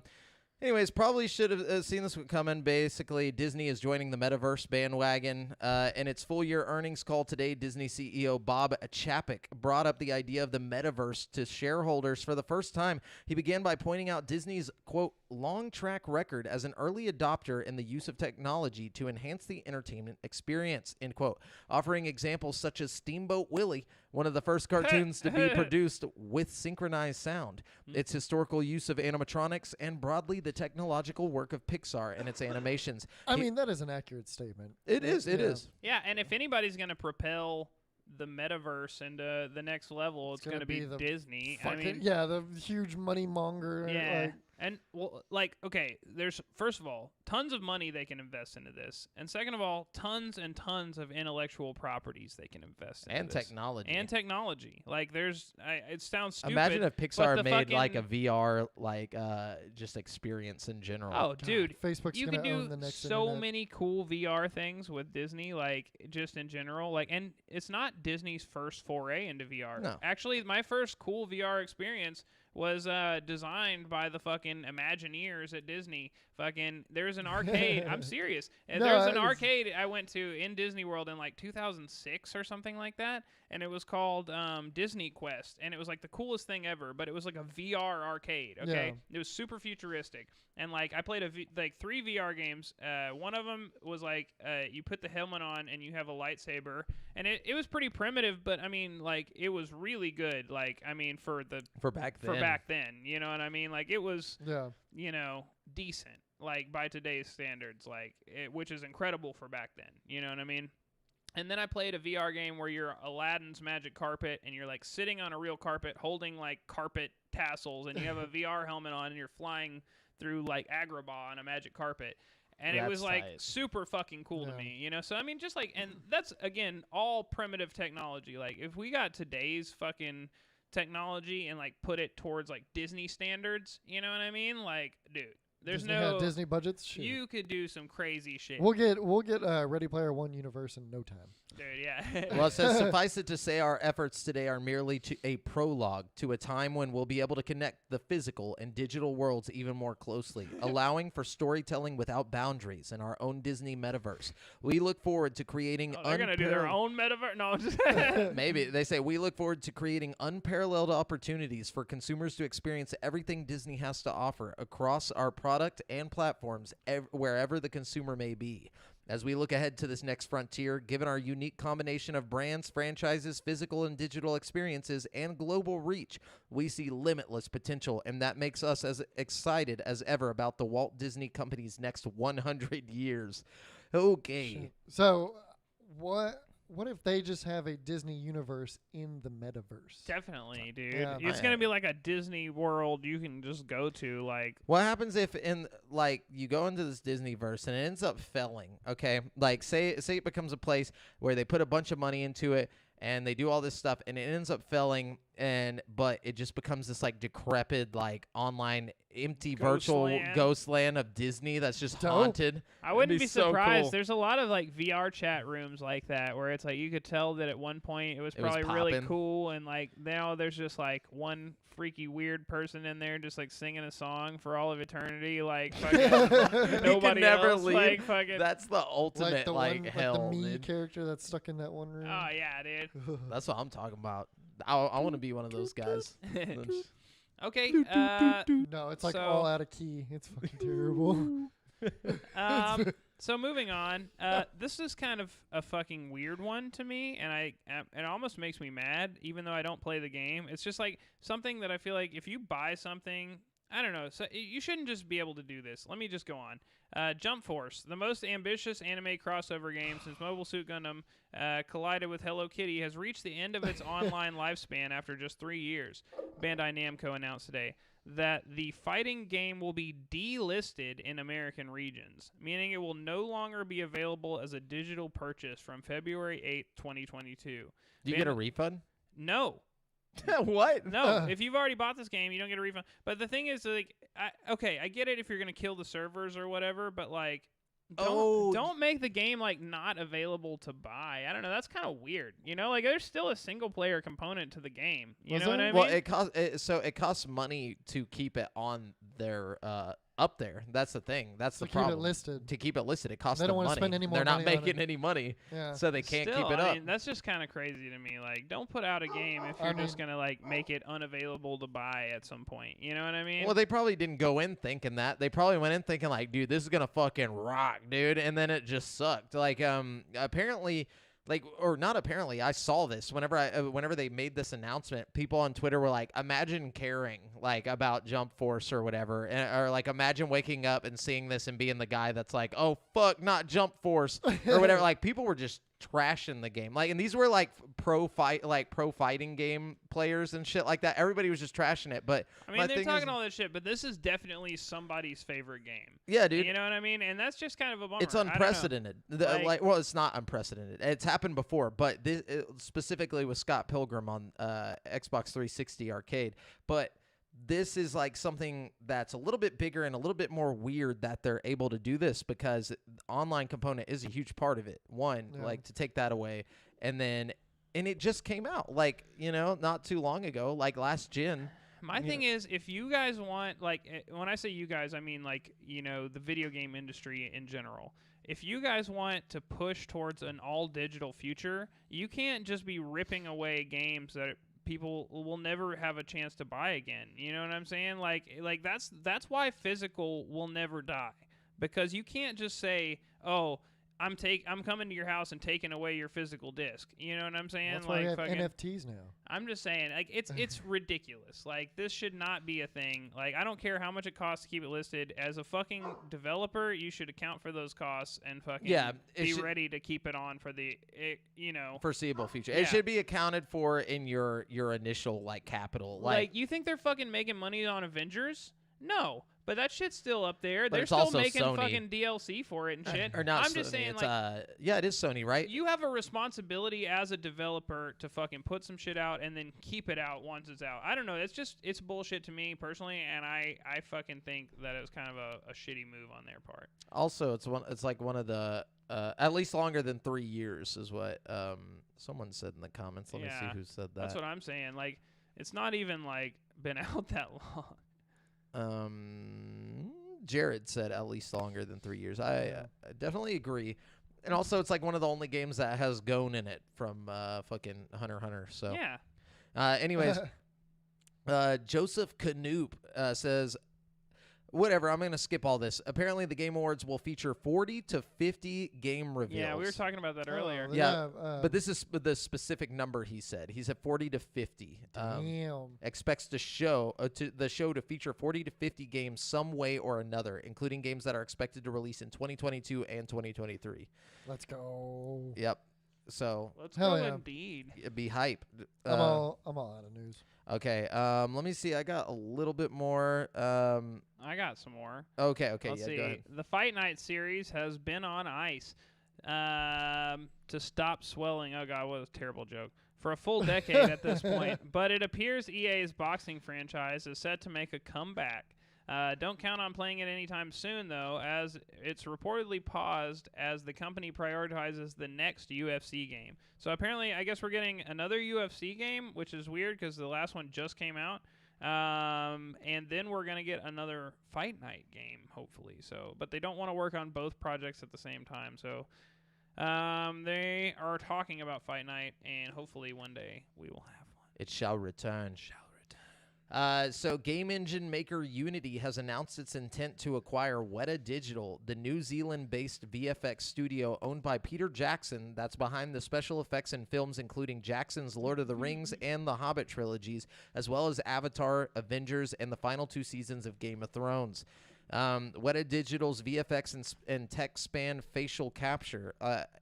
Anyways, probably should have seen this one coming. Basically, Disney is joining the Metaverse bandwagon. In its full-year earnings call today, Disney CEO Bob Chapek brought up the idea of the Metaverse to shareholders for the first time. He began by pointing out Disney's, quote, long track record as an early adopter in the use of technology to enhance the entertainment experience, end quote, offering examples such as Steamboat Willie, one of the first cartoons to be produced with synchronized sound, its historical use of animatronics, and broadly the technological work of Pixar and its animations. I mean, that is an accurate statement. It is. Yeah, and if anybody's going to propel the Metaverse into the next level, it's going to be Disney. I mean, yeah, the huge money monger. Yeah. And, well, like, okay, there's, first of all, tons of money they can invest into this. And second of all, tons and tons of intellectual properties they can invest into And this. technology. Like, there's, it sounds stupid. Imagine if Pixar but made, like, a VR, like, just experience in general. Oh, dude. Facebook's You gonna can own the do next so internet. many cool VR things with Disney, like, just in general. Like, and it's not Disney's first foray into VR. No. Actually, my first cool VR experience was designed by the fucking Imagineers at Disney. Fucking, there's an arcade. I'm serious. No, There's an arcade I went to in Disney World in like 2006 or something like that, and it was called Disney Quest, and it was like the coolest thing ever. But it was like a VR arcade. Okay, It was super futuristic, and like I played like 3 VR games. One of them was like you put the helmet on and you have a lightsaber, and it was pretty primitive, but I mean like it was really good. Like I mean for back then, you know what I mean? Like it was, you know, decent, like by today's standards, like which is incredible for back then, you know what I mean? And then I played a VR game where you're Aladdin's magic carpet and you're like sitting on a real carpet holding like carpet tassels and you have a VR helmet on and you're flying through like Agrabah on a magic carpet. And it was like super fucking cool to me, you know? So I mean just like, and that's again all primitive technology. Like if we got today's fucking technology and like put it towards like Disney standards, you know what I mean? Like, dude, there's Disney Disney budgets. Shit. You could do some crazy shit. We'll get Ready Player One universe in no time. Dude, yeah. Well, it says, suffice it to say our efforts today are merely a prologue to a time when we'll be able to connect the physical and digital worlds even more closely, allowing for storytelling without boundaries in our own Disney metaverse. We look forward to creating they're going to do their own metaverse? No, just maybe. They say, we look forward to creating unparalleled opportunities for consumers to experience everything Disney has to offer across our product and platforms wherever the consumer may be. As we look ahead to this next frontier, given our unique combination of brands, franchises, physical and digital experiences, and global reach, we see limitless potential, and that makes us as excited as ever about the Walt Disney Company's next 100 years. Okay. So, what if they just have a Disney universe in the metaverse? Definitely, dude. Yeah. It's going to be like a Disney World you can just go to, like. What happens if you go into this Disney verse and it ends up failing? Okay, like say it becomes a place where they put a bunch of money into it and they do all this stuff and it ends up failing, but it just becomes this like decrepit, like online empty virtual ghost land of Disney that's just haunted. I wouldn't be surprised. Cool. There's a lot of like VR chat rooms like that where it's like you could tell that at one point it was probably really cool, and like now there's just like one freaky weird person in there just like singing a song for all of eternity, like fucking nobody never else, leave. like fucking. That's the ultimate hell. Like the me dude. character that's stuck in that one room. Oh yeah, dude. That's what I'm talking about. I want to be one of those guys. Okay. No, it's like all out of key. It's fucking terrible. So moving on, this is kind of a fucking weird one to me, and it almost makes me mad, even though I don't play the game. It's just like something that I feel like if you buy something, I don't know, so you shouldn't just be able to do this. Let me just go on. Jump Force, the most ambitious anime crossover game since Mobile Suit Gundam collided with Hello Kitty, has reached the end of its online lifespan after just 3 years. Bandai Namco announced today that the fighting game will be delisted in American regions, meaning it will no longer be available as a digital purchase from February 8th, 2022. Do you get a refund? No. What? No. If you've already bought this game, you don't get a refund. But the thing is, like, I get it if you're going to kill the servers or whatever, but, like, don't make the game, like, not available to buy. I don't know. That's kind of weird. You know, like, there's still a single-player component to the game. You know what I mean? Well, it costs money to keep it on their up there. That's the thing. That's the problem. To keep it listed. To keep it listed, it costs They don't them want to money. spend any more They're not money on making it. any money, Yeah. so they can't Still, keep it I up. mean, that's just kind of crazy to me. Like, don't put out a game if you're just going to, like, make it unavailable to buy at some point. You know what I mean? Well, they probably didn't go in thinking that. They probably went in thinking, like, dude, this is going to fucking rock, dude. And then it just sucked. Like, apparently, like, or not apparently, I saw this whenever they made this announcement. People on Twitter were like, imagine caring, like, about Jump Force or whatever. Or, like, imagine waking up and seeing this and being the guy that's like, oh, fuck, not Jump Force or whatever. Like, people were just trashing the game. Like, and these were like pro fighting game players and shit like that. Everybody was just trashing it. But I mean, they're talking all this shit, but this is definitely somebody's favorite game. Yeah, dude. You know what I mean? And that's just kind of a bummer. It's unprecedented. Well, it's not unprecedented. It's happened before, but this specifically with Scott Pilgrim on Xbox 360 arcade. But this is like something that's a little bit bigger and a little bit more weird that they're able to do this, because the online component is a huge part of it. Like, to take that away, and it just came out, like, you know, not too long ago, like last gen. My thing is, if you guys want, like, when I say you guys, I mean, like, you know, the video game industry in general. If you guys want to push towards an all-digital future, you can't just be ripping away games that people will never have a chance to buy again. You know what I'm saying? Like that's why physical will never die, because you can't just say, "Oh, I'm coming to your house and taking away your physical disc." You know what I'm saying? That's why we have NFTs now. I'm just saying, like, it's ridiculous. Like, this should not be a thing. Like, I don't care how much it costs to keep it listed. As a fucking developer, you should account for those costs and fucking be ready to keep it on for the foreseeable future. Yeah. It should be accounted for in your initial, like, capital. Like, you think they're fucking making money on Avengers? No. But that shit's still up there. But They're it's still also making Sony. fucking DLC for it and shit. Or not I'm Sony. just saying, it's, like, yeah, it is Sony, right? you have a responsibility as a developer to fucking put some shit out and then keep it out once it's out. I don't know. It's bullshit to me personally, and I fucking think that it was kind of a shitty move on their part. Also, it's like one of the at least longer than 3 years is what someone said in the comments. Let me see who said that. That's what I'm saying. Like, it's not even like been out that long. Jared said at least longer than 3 years. I definitely agree. And also, it's like one of the only games that has Gone in it from fucking Hunter x Hunter. So yeah. Anyways, Joseph Canoop says, whatever, I'm going to skip all this. Apparently, the Game Awards will feature 40 to 50 game reveals. Yeah, we were talking about that earlier. But this is the specific number he said. He said 40 to 50. Damn. Expects the show to feature 40 to 50 games some way or another, including games that are expected to release in 2022 and 2023. Let's go. Yep. So Let's Hell go yeah. indeed. it'd be hype. I'm all out of news. Okay. Let me see. I got a little bit more. I got some more. Okay. Let's see. Go ahead. The Fight Night series has been on ice to stop swelling. Oh, God, what a terrible joke. For a full decade at this point. But it appears EA's boxing franchise is set to make a comeback. Don't count on playing it anytime soon, though, as it's reportedly paused as the company prioritizes the next UFC game. So apparently, I guess we're getting another UFC game, which is weird because the last one just came out. And then we're going to get another Fight Night game, hopefully. But they don't want to work on both projects at the same time. So they are talking about Fight Night, and hopefully one day we will have one. It shall return. So game engine maker Unity has announced its intent to acquire Weta Digital, the New Zealand-based VFX studio owned by Peter Jackson that's behind the special effects in films including Jackson's Lord of the Rings and the Hobbit trilogies, as well as Avatar, Avengers, and the final 2 seasons of Game of Thrones. Weta Digital's VFX and tech span facial capture,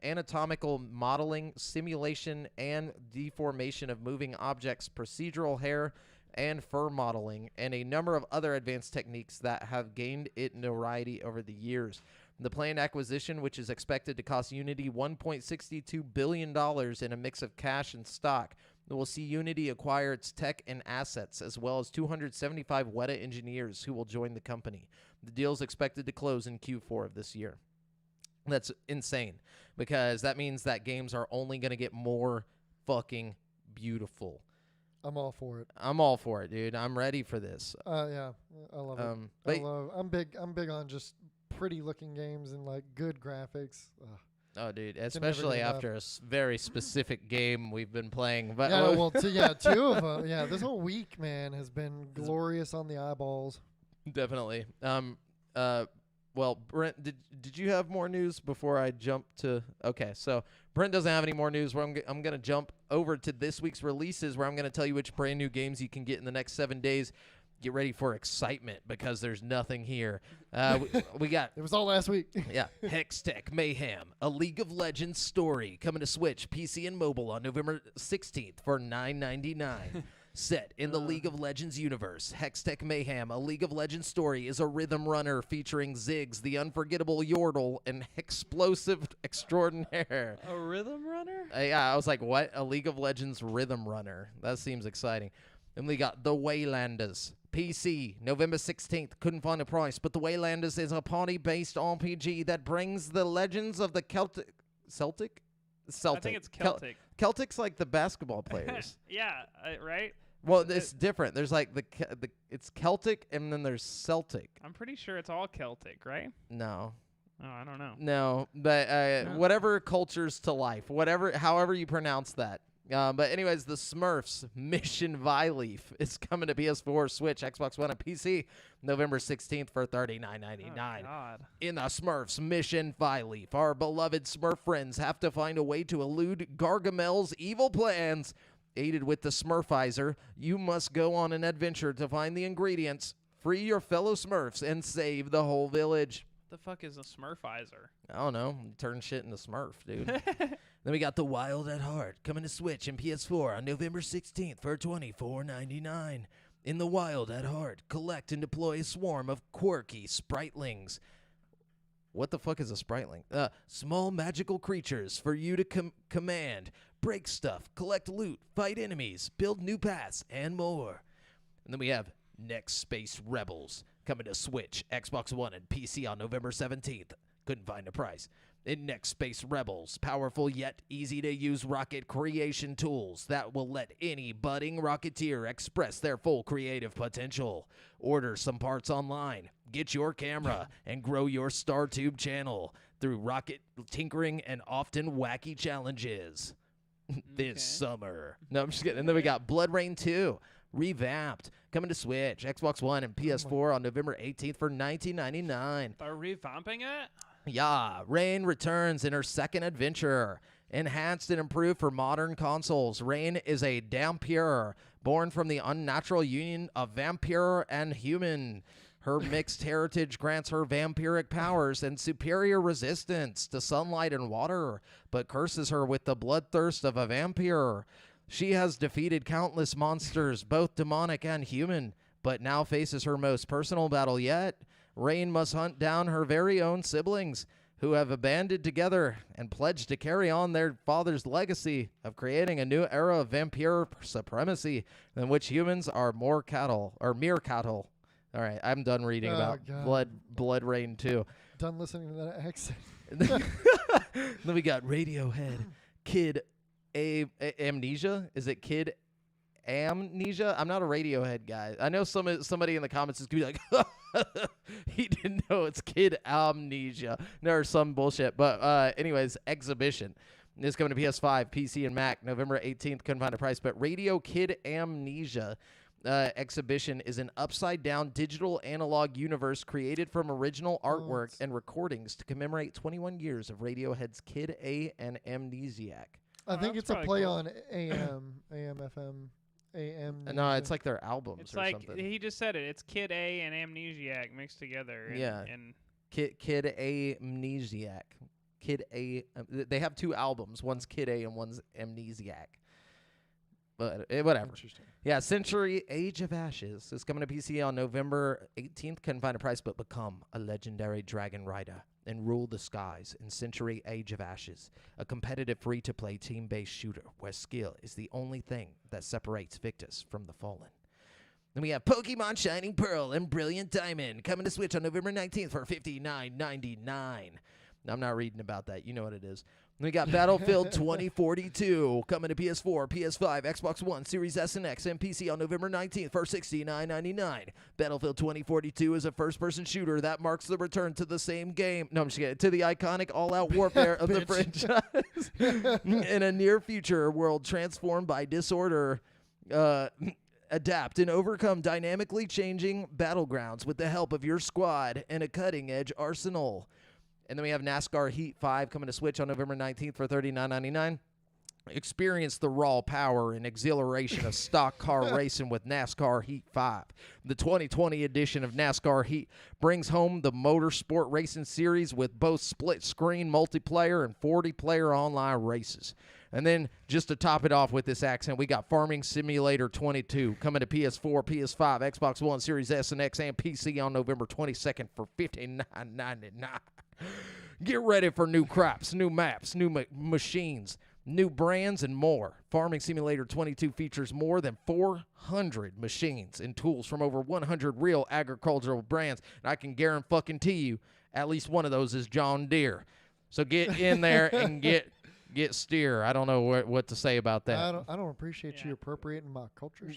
anatomical modeling, simulation, and deformation of moving objects, procedural hair and fur modeling, and a number of other advanced techniques that have gained it notoriety over the years. The planned acquisition, which is expected to cost Unity $1.62 billion in a mix of cash and stock, will see Unity acquire its tech and assets, as well as 275 Weta engineers who will join the company. The deal is expected to close in Q4 of this year. That's insane, because that means that games are only going to get more fucking beautiful. I'm all for it. I'm all for it, dude. I'm ready for this. Yeah, I love it. I'm big on just pretty looking games and like good graphics. Oh, dude, especially after a very specific game we've been playing. But yeah, well, 2 of them. Yeah, this whole week, man, has been glorious on the eyeballs. Definitely. Well, Brent, did you have more news before I jump to? Okay, so Brent doesn't have any more news. Where I'm going to jump over to this week's releases, where I'm going to tell you which brand new games you can get in the next 7 days. Get ready for excitement, because there's nothing here. We got. It was all last week. Yeah, Hextech Mayhem, a League of Legends story, coming to Switch, PC, and mobile on November 16th for $9.99. Set in the League of Legends universe, Hextech Mayhem, a League of Legends story, is a rhythm runner featuring Ziggs, the unforgettable Yordle, and explosive extraordinaire. A rhythm runner? Yeah, I was like, what? A League of Legends rhythm runner. That seems exciting. Then we got The Waylanders. PC, November 16th. Couldn't find a price, but The Waylanders is a party-based RPG that brings the legends of the Celtic? I think it's Celtic. Celtic's like the basketball players. Yeah, right? Well, it's different. There's like it's Celtic, and then there's Celtic. I'm pretty sure it's all Celtic, right? No. Oh, I don't know. No, but whatever cultures to life, however you pronounce that. But anyways, the Smurfs Mission Vileaf is coming to PS4, Switch, Xbox One, and PC November 16th for $39.99. Oh, God. In the Smurfs Mission Vileaf, our beloved Smurf friends have to find a way to elude Gargamel's evil plans. Aided with the Smurfizer, you must go on an adventure to find the ingredients, free your fellow Smurfs, and save the whole village. The fuck is a Smurfizer? I don't know. Turn shit into Smurf, dude. Then we got The Wild at Heart coming to Switch and PS4 on November 16th for $24.99. In The Wild at Heart, collect and deploy a swarm of quirky spritelings. What the fuck is a spriteling? Small magical creatures for you to command. Break stuff, collect loot, fight enemies, build new paths, and more. And then we have Next Space Rebels coming to Switch, Xbox One, and PC on November 17th. Couldn't find a price. In Next Space Rebels, powerful yet easy-to-use rocket creation tools that will let any budding rocketeer express their full creative potential. Order some parts online, get your camera, and grow your StarTube channel through rocket tinkering and often wacky challenges. This summer. No, I'm just kidding. And then we got Blood Rain 2, revamped, coming to Switch, Xbox One, and PS4 on November 18th for $19.99. They're revamping it? Yeah, Rain returns in her second adventure. Enhanced and improved for modern consoles, Rain is a Dhampir, born from the unnatural union of vampire and human. Her mixed heritage grants her vampiric powers and superior resistance to sunlight and water, but curses her with the bloodthirst of a vampire. She has defeated countless monsters, both demonic and human, but now faces her most personal battle yet. Rain must hunt down her very own siblings, who have banded together and pledged to carry on their father's legacy of creating a new era of vampire supremacy in which humans are mere cattle. All right, I'm done reading about Blood Rain 2. Done listening to that accent. Then we got Radiohead, Kid Amnesia. Is it Kid Amnesia? I'm not a Radiohead guy. I know somebody in the comments is going to be like, he didn't know it's Kid Amnesia. Or some bullshit. But anyways, Exhibition is coming to PS5, PC, and Mac November 18th. Couldn't find a price. But Radio Kid Amnesia exhibition is an upside-down digital analog universe created from original artwork and recordings to commemorate 21 years of Radiohead's Kid A and Amnesiac. I think that's it's a probably play cool. on AM, FM, AM. No, it's like their albums It's or like something. he just said it. It's Kid A and Amnesiac mixed together. And, Yeah. And Kid A Amnesiac. Kid A. They have 2 albums. One's Kid A and one's Amnesiac. But whatever. Interesting. Yeah, Century Age of Ashes is coming to PC on November 18th. Couldn't find a price, but become a legendary dragon rider and rule the skies in Century Age of Ashes, a competitive free-to-play team-based shooter where skill is the only thing that separates victors from the fallen. Then we have Pokemon Shining Pearl and Brilliant Diamond coming to Switch on November 19th for $59.99. I'm not reading about that. You know what it is. Then we got Battlefield 2042 coming to PS4, PS5, Xbox One, Series S and X, and PC on November 19th for $69.99. Battlefield 2042 is a first-person shooter that marks the return to the same game. No, I'm just kidding. To the iconic all-out warfare of the franchise in a near-future world transformed by disorder. Adapt and overcome dynamically changing battlegrounds with the help of your squad and a cutting-edge arsenal. And then we have NASCAR Heat 5 coming to Switch on November 19th for $39.99. Experience the raw power and exhilaration of stock car racing with NASCAR Heat 5. The 2020 edition of NASCAR Heat brings home the motorsport racing series with both split-screen multiplayer and 40-player online races. And then, just to top it off with this accent, we got Farming Simulator 22 coming to PS4, PS5, Xbox One, Series S and X, and PC on November 22nd for $59.99. Get ready for new crops, new maps, new machines, new brands, and more. Farming Simulator 22 features more than 400 machines and tools from over 100 real agricultural brands. And I can guarantee you, at least one of those is John Deere. So get in there and get steer. I don't know what to say about that. I don't appreciate you appropriating my culture.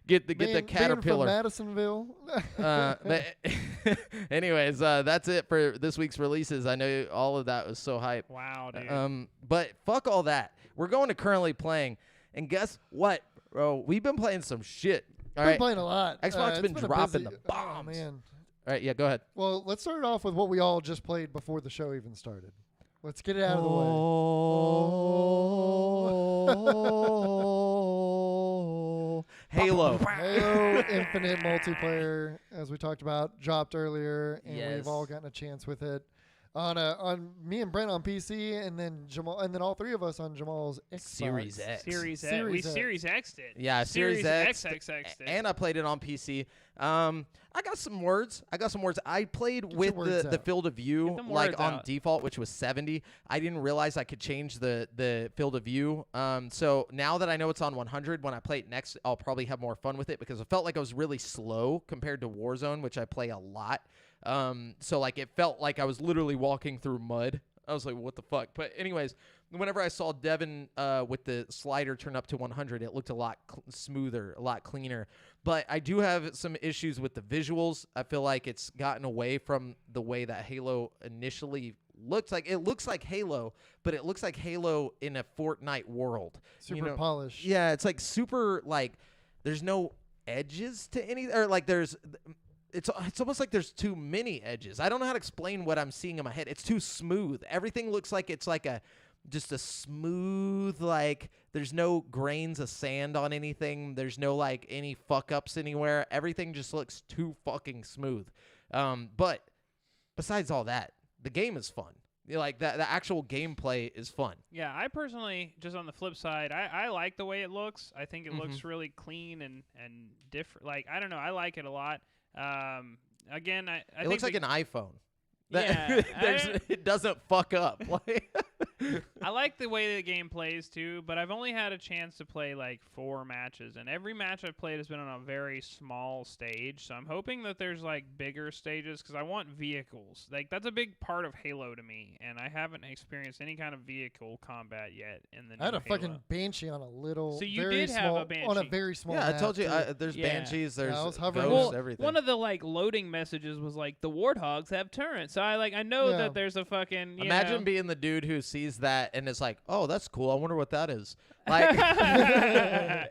Get the Caterpillar. Being from Madisonville. Anyways, that's it for this week's releases. I know all of that was so hype. wow, dude. But fuck all that. We're going to currently playing, and guess what, bro? We've been playing some shit. All Been right, playing a lot. Xbox been a dropping busy- the bombs. Oh, man. All right, yeah, go ahead. Well, let's start off with what we all just played before the show even started. Let's get it out of the way. Halo. Halo Infinite multiplayer, as we talked about, dropped earlier, and Yes. we've all gotten a chance with it. On me and Brent on PC, and then Jamal, and then all 3 of us on Jamal's Xbox. Series X. Series X. We Series X'd it. Yeah, Series X. XXX'd it. And I played it on PC. I got some words. I played Get with your words the out. field of view, Get them like words on out. default, which was 70. I didn't realize I could change the field of view. So now that I know it's on 100, when I play it next, I'll probably have more fun with it because it felt like I was really slow compared to Warzone, which I play a lot. So like it felt like I was literally walking through mud. I was like, what the fuck? But anyways, whenever I saw Devin with the slider turn up to 100, it looked a lot smoother, a lot cleaner. But I do have some issues with the visuals. I feel like it's gotten away from the way that Halo initially looked like. It looks like Halo, but it looks like Halo in a Fortnite world. Super polished. Yeah, it's like super, like, there's no edges to any, or like there's... It's almost like there's too many edges. I don't know how to explain what I'm seeing in my head. It's too smooth. Everything looks like it's like just a smooth, like there's no grains of sand on anything. There's no like any fuck ups anywhere. Everything just looks too fucking smooth. But besides all that, the game is fun. Like the actual gameplay is fun. Yeah, I personally, just on the flip side, I like the way it looks. I think it looks really clean and different. Like, I don't know, I like it a lot. Again, I It think looks like an iPhone. Yeah, It doesn't fuck up. I like the way the game plays too, but I've only had a chance to play like 4 matches, and every match I've played has been on a very small stage. So I'm hoping that there's like bigger stages because I want vehicles. Like that's a big part of Halo to me, and I haven't experienced any kind of vehicle combat yet in the new I had a Halo. fucking Banshee on a little. So you very did have small, a Banshee. on a very small. Yeah, I map, told you. too. There's Yeah. banshees. There's I was hovering. ghosts, Well, everything. one of the like loading messages was like the warthogs have turrets. So I know Yeah. that there's a fucking. Imagine being the dude who sees that and is like, "Oh, that's cool. I wonder what that is." Like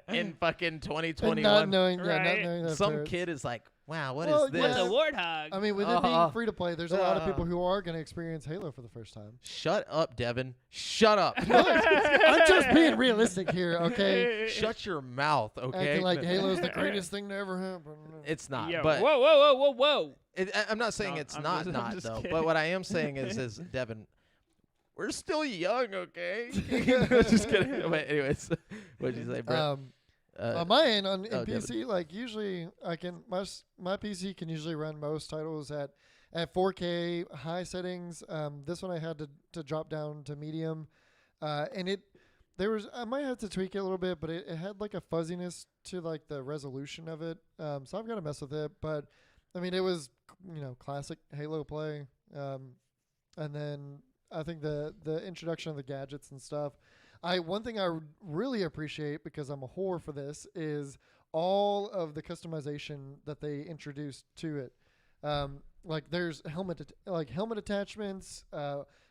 in fucking And 2021, not knowing, not Right. knowing that some turrets. kid is like, "Wow, what Well, is this?" What's a yeah. warthog? I mean, with it being free to play, there's a lot of people who are going to experience Halo for the first time. Shut up, Devin. Shut up. I'm just being realistic here, okay? Shut your mouth, okay? Acting like Halo's the greatest thing to ever happen. It's not. Yeah. But Whoa. I'm not saying No, it's I'm not just- I'm just though. kidding. But what I am saying is Devin, we're still young, okay? Just kidding. But anyways, what'd you say, Brett? On my end, in Devin. PC, like usually I can my PC can usually run most titles at 4K high settings. This one I had to drop down to medium, and I might have to tweak it a little bit, but it had like a fuzziness to like the resolution of it. So I've got to mess with it. But I mean, it was classic Halo play, and then I think the introduction of the gadgets and stuff. One thing I really appreciate, because I'm a whore for this, is all of the customization that they introduced to it. Like there's helmet attachments,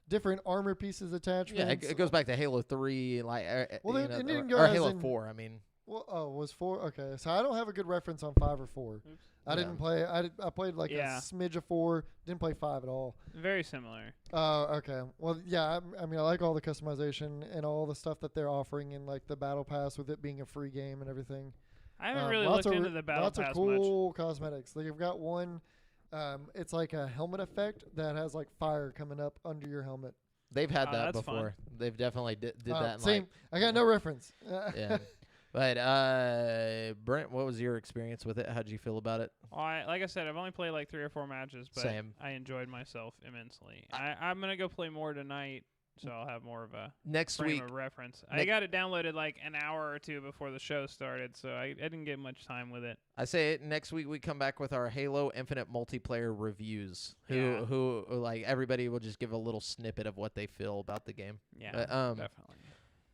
different armor pieces attachments. Yeah, it goes back to Halo 3, like Well, it didn't go or as Halo in- 4. I mean, Well, was 4? Okay, so I don't have a good reference on 5 or 4. Oops. I didn't play. I played like Yeah. a smidge of 4. Didn't play 5 at all. Very similar. Oh, okay. Well, yeah. I mean, I like all the customization and all the stuff that they're offering in like the battle pass, with it being a free game and everything. I haven't really Lots looked of into the battle lots pass of cool cosmetics. They've got one. It's like a helmet effect that has like fire coming up under your helmet. they've had Oh, that that's fun. before. They've definitely did that. In Same. I got no reference. yeah. But Brent, what was your experience with it? How'd you feel about it? Well, like I said, I've only played like 3 or 4 matches, but Same. I enjoyed myself immensely. I'm gonna go play more tonight, so I'll have more of a Next frame week, of reference. I nec- got it downloaded like an hour or 2 before the show started, so I didn't get much time with it. I say it, next week we come back with our Halo Infinite multiplayer reviews. Yeah. Who like everybody will just give a little snippet of what they feel about the game. Yeah, But, definitely.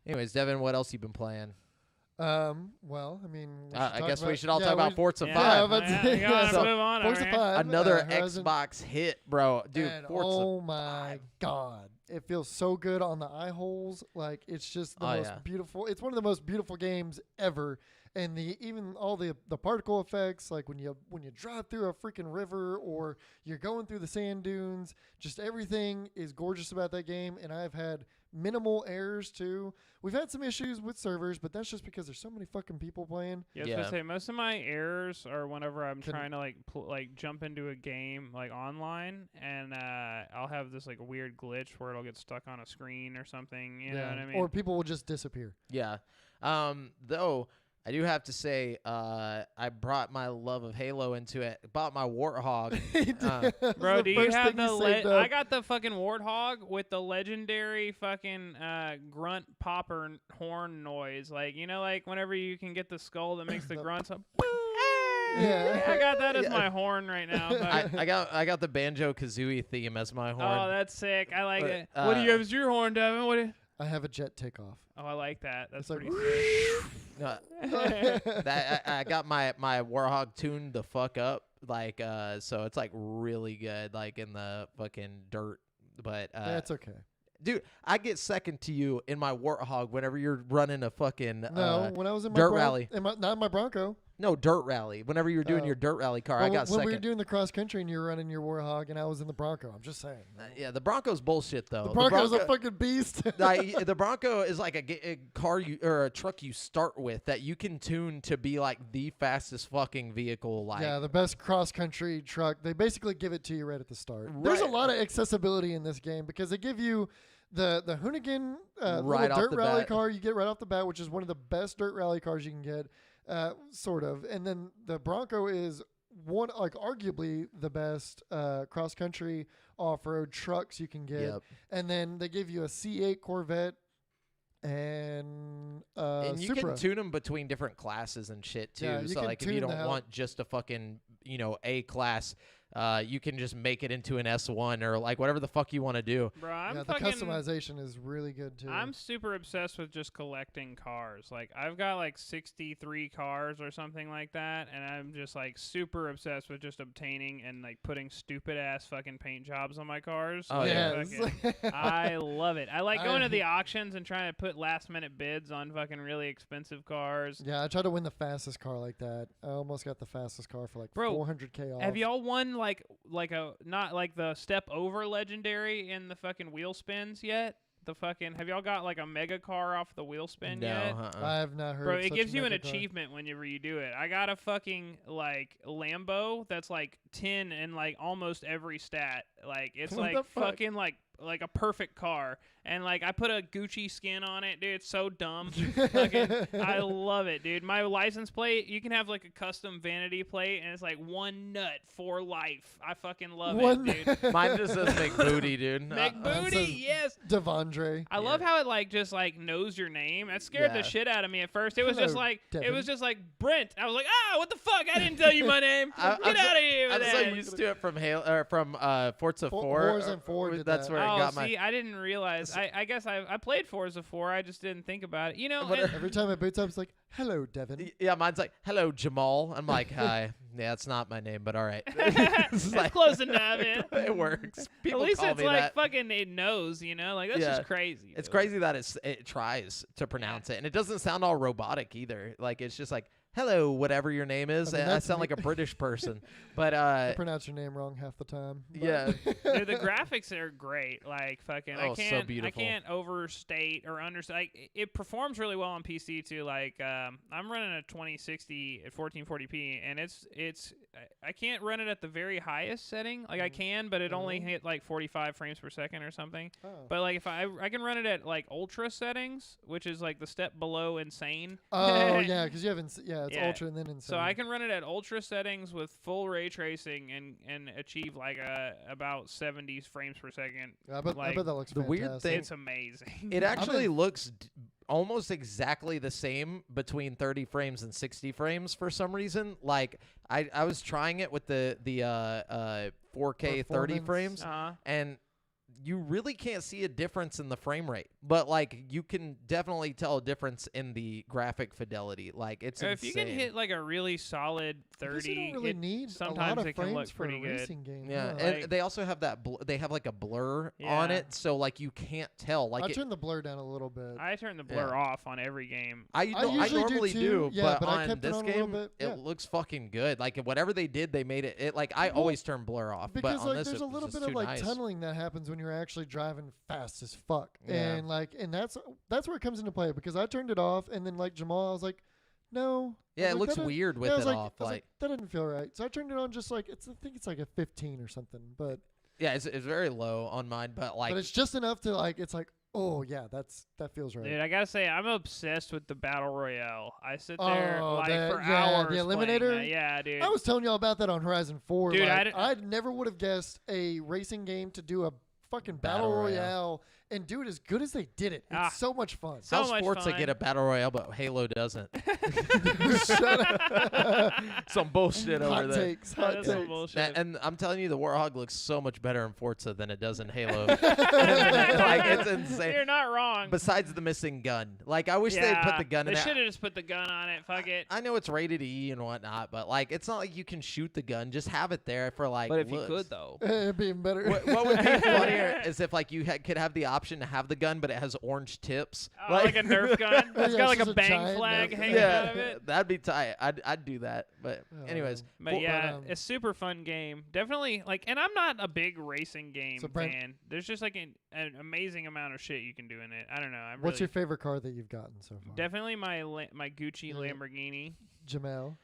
Anyways, Devin, what else you been playing? Well, I mean, I guess we should all talk about Forza Yeah, 5. Yeah, but- you gotta so, move on. Forza over here. 5. Another Horizon- Xbox hit, bro. Dude, and Forza. oh my god, it feels so good on the eye holes. Like it's just the Oh, most yeah. beautiful. It's one of the most beautiful games ever. And even all the particle effects, like when you drive through a freaking river or you're going through the sand dunes, just everything is gorgeous about that game. And I've had minimal errors too. We've had some issues with servers, but that's just because there's so many fucking people playing. Yeah, I was Yeah. gonna say most of my errors are whenever I'm Couldn't- trying to like jump into a game like online, and I'll have this like weird glitch where it'll get stuck on a screen or something. You know what I mean? Or people will just disappear. Yeah. Though I do have to say, I brought my love of Halo into it. Bought my Warthog. That's Bro, the do you first have thing the? saved I up. got the fucking Warthog with the legendary fucking grunt popper horn noise. Like like whenever you can get the skull that makes the grunts. Yeah. I got that as Yeah. my horn right now. but- I got the Banjo Kazooie theme as my horn. oh, that's sick. I like But, it. What do you have as your horn, Devin? What? I have a jet takeoff. Oh, I like that. That's It's like, pretty sick. I got my Warthog tuned the fuck up, like so it's like really good, like in the fucking dirt. But That's okay. dude, I get second to you in my Warthog whenever you're running a fucking No, when I was in my dirt rally. not in my Bronco. No, dirt rally. Whenever you're doing Oh. your dirt rally car, But I got when second. we were doing the cross country and you were running your Warthog and I was in the Bronco, I'm just saying. Yeah, the Bronco's bullshit though. The Bronco's a fucking beast. The Bronco is like a car or a truck you start with that you can tune to be like the fastest fucking vehicle. Like, Yeah, the best cross country truck. They basically give it to you right at the start. There's a Right. lot of accessibility in this game because they give you the Hoonigan Right little off dirt the rally bat. car you get right off the bat, which is one of the best dirt rally cars you can get, sort of. And then the Bronco is one, like arguably the best cross country off road trucks you can get. Yep. And then they give you a C8 Corvette and And you Supra. can tune them between different classes and shit too. Yeah, you so can like if you tune the don't hell- want just a fucking A class you can just make it into an S1 or like whatever the fuck you want to do. Bro, I'm the fucking. customization is really good too. I'm super obsessed with just collecting cars. Like I've got like 63 cars or something like that, and I'm just like super obsessed with just obtaining and like putting stupid ass fucking paint jobs on my cars. Oh, Like, yeah. fucking- I love it. I like going to the auctions and trying to put last minute bids on fucking really expensive cars. Yeah, I tried to win the fastest car like that. I almost got the fastest car for like Bro, 400K off. Have y'all won like a not like the step over legendary in the fucking wheel spins yet? The fucking have y'all got like a mega car off the wheel spin No, yet? I have not heard. Bro, of it such gives a you an mega car. achievement whenever you do it. I got a fucking like Lambo that's like 10 in like almost every stat. Like it's What like the fuck? fucking like a perfect car. And like I put a Gucci skin on it, dude. It's so dumb. Fucking, I love it, dude. My license plate, you can have like a custom vanity plate, and it's like one nut for life. I fucking love it, dude. Mine just says make booty, dude. Make Mine booty, says yes. Devondre. I love how it like just like knows your name. That scared the Yeah. shit out of me at first. It was Hello, just like Devin. it was just like Brent. I was like, what the fuck? I didn't tell you my name. I'm Get so- out of here I'm with so that. used to it from Forza 4. Horizon 4 did That's that. where I got see, my. I didn't realize. I guess I played Forza 4. I just didn't think about it. You know, But, and- Every time it boots up, it's like, "Hello, Devin." Yeah, mine's like, hello, Jamal. I'm like, hi. Yeah, it's not my name, but all right. it's like- close enough, man. It works. People At least call it's me like that. fucking it knows, you know? Like that's Yeah. just crazy. It's dude. crazy that it tries to pronounce it, and it doesn't sound all robotic either. Like it's just like, hello, whatever your name is. I mean, and I that's sound me. like a British person, but I pronounce your name wrong half the time. but- yeah. Dude, the graphics are great. Like fucking, Oh, I so can't, beautiful. I can't overstate or understate. Like, it performs really well on PC too. Like, I'm running a 2060 at 1440p, and I can't run it at the very highest setting. Like I can, but it only hit like 45 frames per second or something. Oh. But like if I can run it at like ultra settings, which is like the step below insane. Oh yeah, because you haven't. It's Yeah. ultra and then insane. So I can run it at ultra settings with full ray tracing and achieve like about 70 frames per second. I bet like, that looks the weird fantastic. thing- It's amazing. It actually looks almost exactly the same between 30 frames and 60 frames for some reason. Like I was trying it with the 4K 30 Performance. frames, and you really can't see a difference in the frame rate, but like you can definitely tell a difference in the graphic fidelity. Like it's If you insane. can hit like a really solid I guess 30, you don't really it- need a sometimes lot of it can frames look for pretty a good. racing game. Yeah, huh? and Like- they also have that they have like a blur on Yeah. it, so like you can't tell. Like I it- turned the blur down a little bit. I turn the blur Yeah. off on every game. I usually do normally too, yeah, but I on kept it this on a little game, bit, yeah. it looks fucking good. Like whatever they did, they made it. Like I Well, always turn blur off, but because on like this there's it a was little just bit of too like nice. tunneling that happens when you're actually driving fast as fuck, Yeah. and that's where it comes into play because I turned it off and then like Jamal, I was like, no. I Yeah, was it like, looks that didn't- weird with yeah, I was it like, off. I was Like that didn't feel right, so I turned it on just like I think it's like a 15 or something, but yeah, it's very low on mine, but like it's just enough to like it's like oh yeah that feels right. Dude, I gotta say, I'm obsessed with the battle royale. I sit there Oh, like the- for yeah, hours. the playing Eliminator? that. Yeah, dude. I was telling y'all about that on Horizon 4. Dude, like, I never would have guessed a racing game to do a fucking Battle battle Royale. royale and do it as good as they did it. It's Ah. so much fun. So how's much Forza fun. get a battle royale, but Halo doesn't? Shut up. Some bullshit over Hot there. takes. That Hot is some takes. bullshit. And I'm telling you, the Warhog looks so much better in Forza than it does in Halo. Like it's insane. You're not wrong. Besides the missing gun, like I wish they'd put the gun in They there. should have just put the gun on it. Fuck it. I know it's rated E and whatnot, but like it's not like you can shoot the gun. Just have it there for like. But if you looks. could though. It'd be better. What would be funnier is if like you could have the option to have the gun, but it has orange tips. Oh, like a Nerf gun. It's Yeah, got it's like just a a bang giant flag Nerf hanging gun. out of it. That'd be tight. I'd do that. But anyways, But Well, yeah, it's super fun game. Definitely like, and I'm not a big racing game So, Brent- fan. There's just like an amazing amount of shit you can do in it. I don't know. I'm What's really, your favorite car that you've gotten so far? definitely my Gucci Yeah. Lamborghini. Jamal.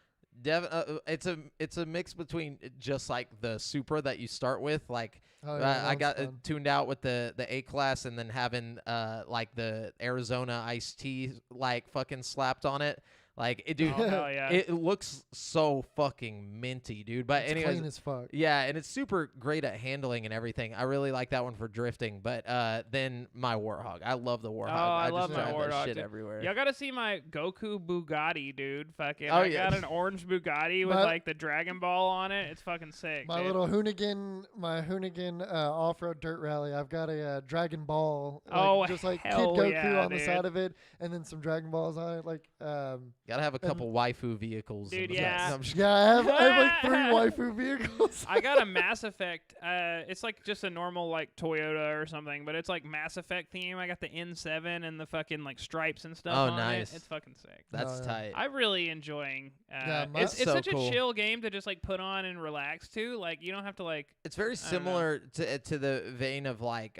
it's a mix between just like the Supra that you start with, like Oh, yeah, I that got one's fun. tuned out with the A class, and then having like the Arizona iced tea like fucking slapped on it. Like, it, dude, Oh, hell yeah. it looks so fucking minty, dude. But It's anyways, clean as fuck. yeah, and it's super great at handling and everything. I really like that one for drifting. But then my Warthog. I love the Warthog. I just love my drive that Warthog, shit too. everywhere. Y'all got to see my Goku Bugatti, dude. Fucking, Oh, I yeah. got an orange Bugatti with My- like the Dragon Ball on it. It's fucking sick. My dude. little Hoonigan off-road dirt rally. I've got a Dragon Ball. Like, Oh, just like Kid hell Goku yeah, on the dude. side of it, and then some Dragon Balls on it. Like, Gotta have a couple waifu vehicles. Dude, in the yeah. I'm just- yeah, I have like 3 waifu vehicles. I got a Mass Effect. It's like just a normal like Toyota or something, but it's like Mass Effect theme. I got the N7 and the fucking like stripes and stuff. Oh, on nice. it. It's fucking sick. That's yeah. tight. I'm really enjoying. Yeah, it's so such cool. a chill game to just like put on and relax to. Like you don't have to like. It's very don't know. similar to the vein of like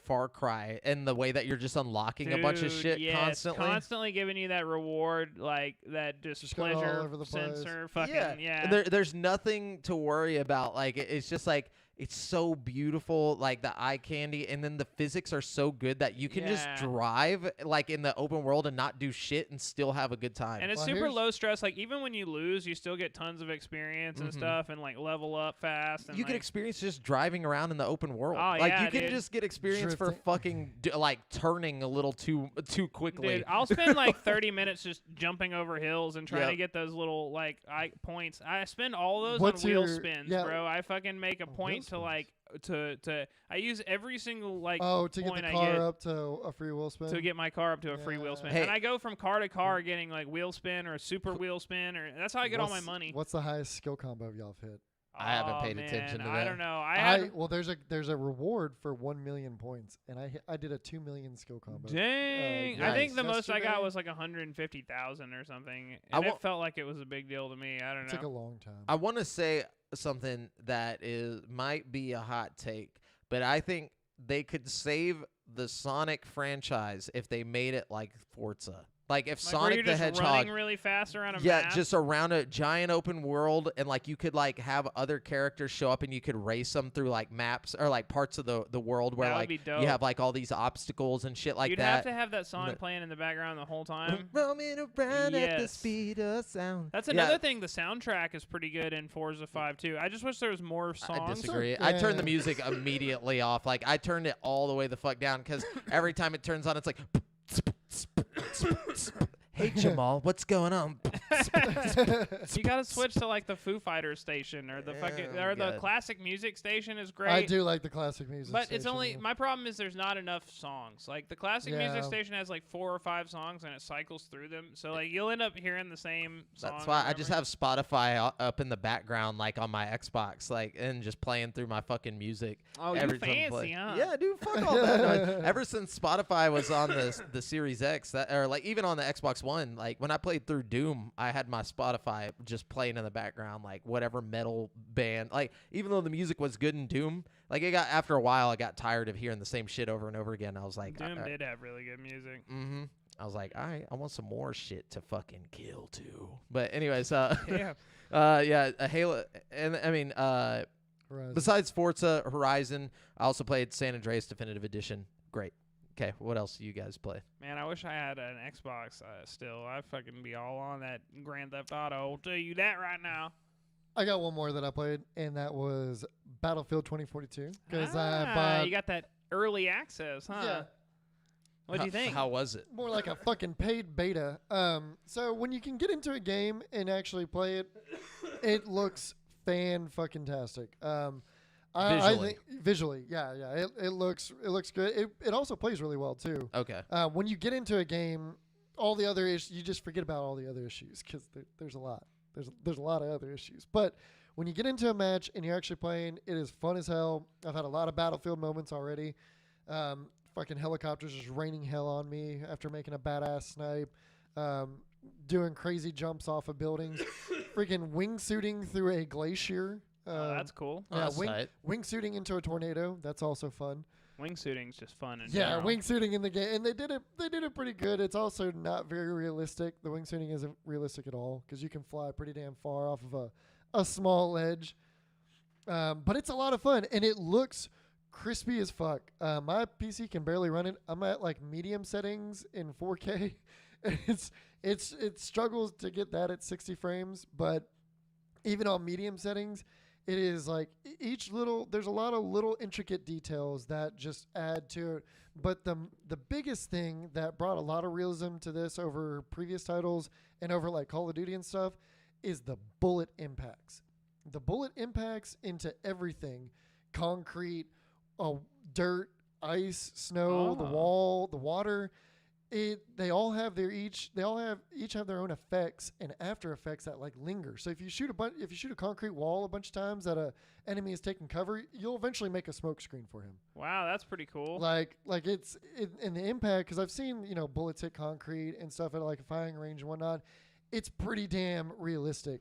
Far Cry and the way that you're just unlocking a bunch of Dude, shit yes, constantly. giving you that reward, like that just going all pleasure over the place. sensor. Fucking yeah. There's nothing to worry about. Like it's just like it's so beautiful, like the eye candy, and then the physics are so good that you can just Yeah. drive like in the open world and not do shit and still have a good time. And it's Well, super here's- low stress. Like even when you lose, you still get tons of experience and Mhm. stuff, and like level up fast. And you can like, experience just driving around in the open world. Oh, like yeah, you can dude. just get experience for Drifting. fucking like turning a little too quickly. Dude, I'll spend like 30 minutes just jumping over hills and trying Yep. to get those little like points. I spend all those What's on wheel your- spins, yeah. bro. I fucking make a Oh, wheel point to spins. like to I use every single like Oh, to get point the I car get up to a free wheel spin. to get my car up to a free wheel Yeah. spin. Hey. And I go from car to car getting like wheel spin or super wheel spin or that's how I get all my What's- money. What's the highest skill combo y'all have hit? I haven't Oh, paid attention man, to I that. don't know. I had Well, there's a reward for 1 million points, and I did a 2 million skill combo. Dang! I think nice. the most I got Yesterday. was like 150,000 or something, I and wa- it felt like it was a big deal to me. I don't It know. took a long time. I want to say something that might be a hot take, but I think they could save the Sonic franchise if they made it like Forza. Like if Like, were Sonic you the just Hedgehog, running really fast around a yeah, map? just around a giant open world, and like you could like have other characters show up and you could race them through like maps or like parts of the world where That would like be dope. you have like all these obstacles and shit like You'd that. have to have that song But- playing in the background the whole time. Roaming around at the Yes. speed of sound. That's Yeah, another thing. The soundtrack is pretty good in Forza 5 too. I just wish there was more I songs. disagree. So- I turned the yeah. music immediately off. Like I turned it all the way the fuck down because every time it turns on, it's like. Hey Jamal, what's going on? You gotta switch to like the Foo Fighters station or the fucking Yeah, or the God. classic music station is great. I do like the classic music. But it's station. only my problem is there's not enough songs. Like the classic Yeah. music station has like 4 or 5 songs and it cycles through them. So like you'll end up hearing the same song. That's why I over just and have Spotify up in the background, like on my Xbox, like and just playing through my fucking music. Oh, you every time I fancy, play. huh? Yeah, dude, fuck all that. noise. Ever since Spotify was on the Series X, or like even on the Xbox One, like when I played through Doom, I had my Spotify just playing in the background, like whatever metal band. Like even though the music was good in Doom, like it got after a while, I got tired of hearing the same shit over and over again. I was like, Doom did have really good music. mm-hmm. I was like, all right, I want some more shit to fucking kill too. But anyways, Yeah. yeah, a Halo, and I mean, Horizon. besides Forza Horizon, I also played San Andreas Definitive Edition. Great. Okay, what else do you guys play? Man, I wish I had an Xbox still. I'd fucking be all on that Grand Theft Auto. I'll tell you that right now. I got one more that I played, and that was Battlefield 2042. Because I Ah, bought you got that early access, huh? yeah, What'd you think? How was it? more like a fucking paid beta. So when you can get into a game and actually play it, it looks fan-fucking-tastic. I Visually. think visually, yeah. It looks good. It also plays really well too. Okay. When you get into a game, all the other issues, you just forget about all the other issues because there's a lot. There's a lot of other issues. But when you get into a match and you're actually playing, it is fun as hell. I've had a lot of Battlefield moments already. Fucking helicopters just raining hell on me after making a badass snipe. Doing crazy jumps off of buildings. Freaking wingsuiting through a glacier. Oh, that's cool. Oh, Yeah, that's tight. wingsuiting into a tornado. That's also fun. Wingsuiting's just fun. In Yeah, general. wingsuiting in the game, and they did it pretty good. It's also not very realistic. The wingsuiting isn't realistic at all because you can fly pretty damn far off of a small ledge. But it's a lot of fun, and it looks crispy as fuck. My PC can barely run it. I'm at like medium settings in 4K, It struggles to get that at 60 frames, but even on medium settings, it is like there's a lot of little intricate details that just add to it. But the biggest thing that brought a lot of realism to this over previous titles and over like Call of Duty and stuff is the bullet impacts. The bullet impacts into everything: concrete, dirt, ice, snow, the wall, the water. They all have each have their own effects and after effects that like linger. So if you shoot a concrete wall a bunch of times that a enemy is taking cover, you'll eventually make a smoke screen for him. Wow, that's pretty cool. Like it's in the impact, because I've seen bullets hit concrete and stuff at like a firing range and whatnot. It's pretty damn realistic.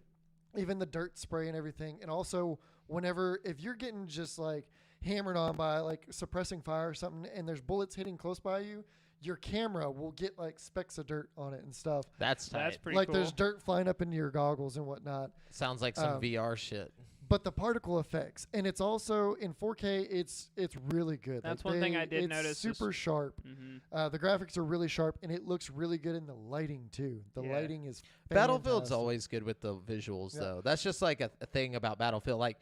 Even the dirt spray and everything. And also if you're getting just like hammered on by like suppressing fire or something and there's bullets hitting close by you, your camera will get like specks of dirt on it and stuff. That's tight. Pretty like cool. There's dirt flying up into your goggles and whatnot. Sounds like some VR shit. But the particle effects, and it's also in 4K, it's really good. That's one thing I did it's notice. Super sharp. Mm-hmm. The graphics are really sharp, and it looks really good in the lighting too. The lighting is Battlefield's fantastic. always good with the visuals, though. That's just like a thing about Battlefield. Like,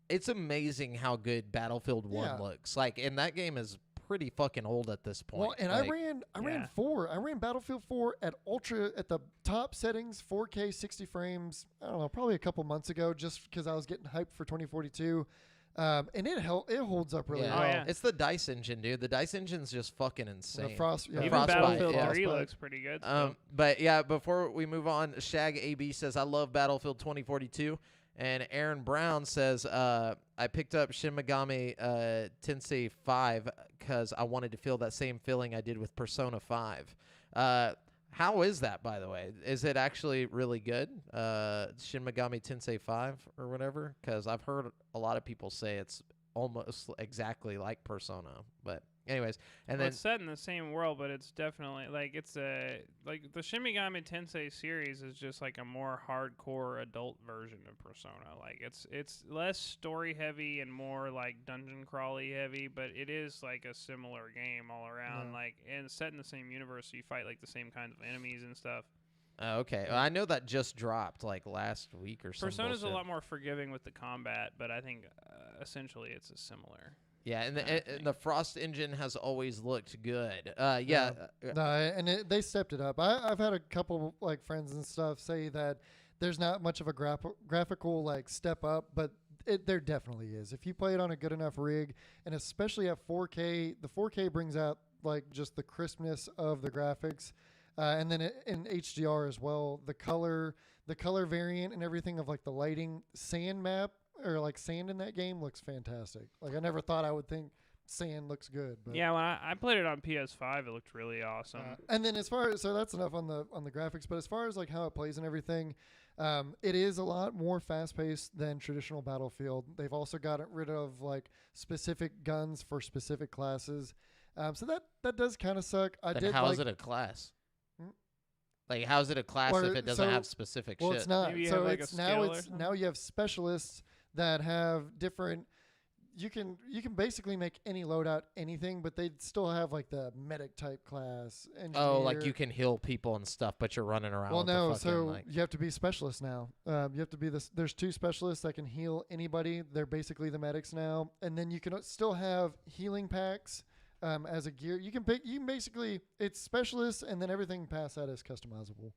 it's amazing how good Battlefield 1 looks. Like, and that game is pretty fucking old at this point. Well, and like, I ran Battlefield 4 at the top settings, 4K 60 frames. I don't know, probably a couple months ago, just because I was getting hyped for 2042. And it holds up really well. Oh, yeah. It's the DICE engine, dude. The DICE engine's just fucking insane. Even Frostbite, Battlefield yeah. 3 looks pretty good. But yeah, before we move on, Shag AB says, I love Battlefield 2042. And Aaron Brown says, I picked up Shin Megami Tensei 5 because I wanted to feel that same feeling I did with Persona 5. How is that, by the way? Is it actually really good? Shin Megami Tensei 5 or whatever? Because I've heard a lot of people say it's almost exactly like Persona. But anyways, and then it's set in the same world, but it's definitely like like the Shin Megami Tensei series is just like a more hardcore adult version of Persona. Like it's less story heavy and more like dungeon crawly heavy, but it is like a similar game all around. Like, and set in the same universe, so you fight like the same kinds of enemies and stuff. Okay, well, I know that just dropped like last week or something. Persona's a lot more forgiving with the combat, but I think essentially it's a similar. Yeah, and the Frost engine has always looked good. They stepped it up. I've had a couple like friends and stuff say that there's not much of a graphical like step up, but there definitely is. If you play it on a good enough rig, and especially at 4K, the 4K brings out like just the crispness of the graphics, and then in HDR as well, the color variant and everything of like the lighting, sand map. Or like sand in that game looks fantastic. Like I never thought I would think sand looks good. But yeah, when I played it on PS5, it looked really awesome. And then so that's enough on the graphics. But as far as like how it plays and everything, it is a lot more fast paced than traditional Battlefield. They've also gotten rid of like specific guns for specific classes. So that does kind of suck. How is it a class? Like, how is it a class if it doesn't have specific shit? Well, it's not. Maybe So like it's now you have specialists that have different. You can basically make any loadout anything, but they still have like the medic type class. Engineer. Oh, like you can heal people and stuff, but you're running around. Well, with no. the fucking, So you have to be specialist now. You have to be this. There's 2 specialists that can heal anybody. They're basically the medics now, and then you can still have healing packs. As a gear, you can basically, it's specialists, and then everything past that is customizable.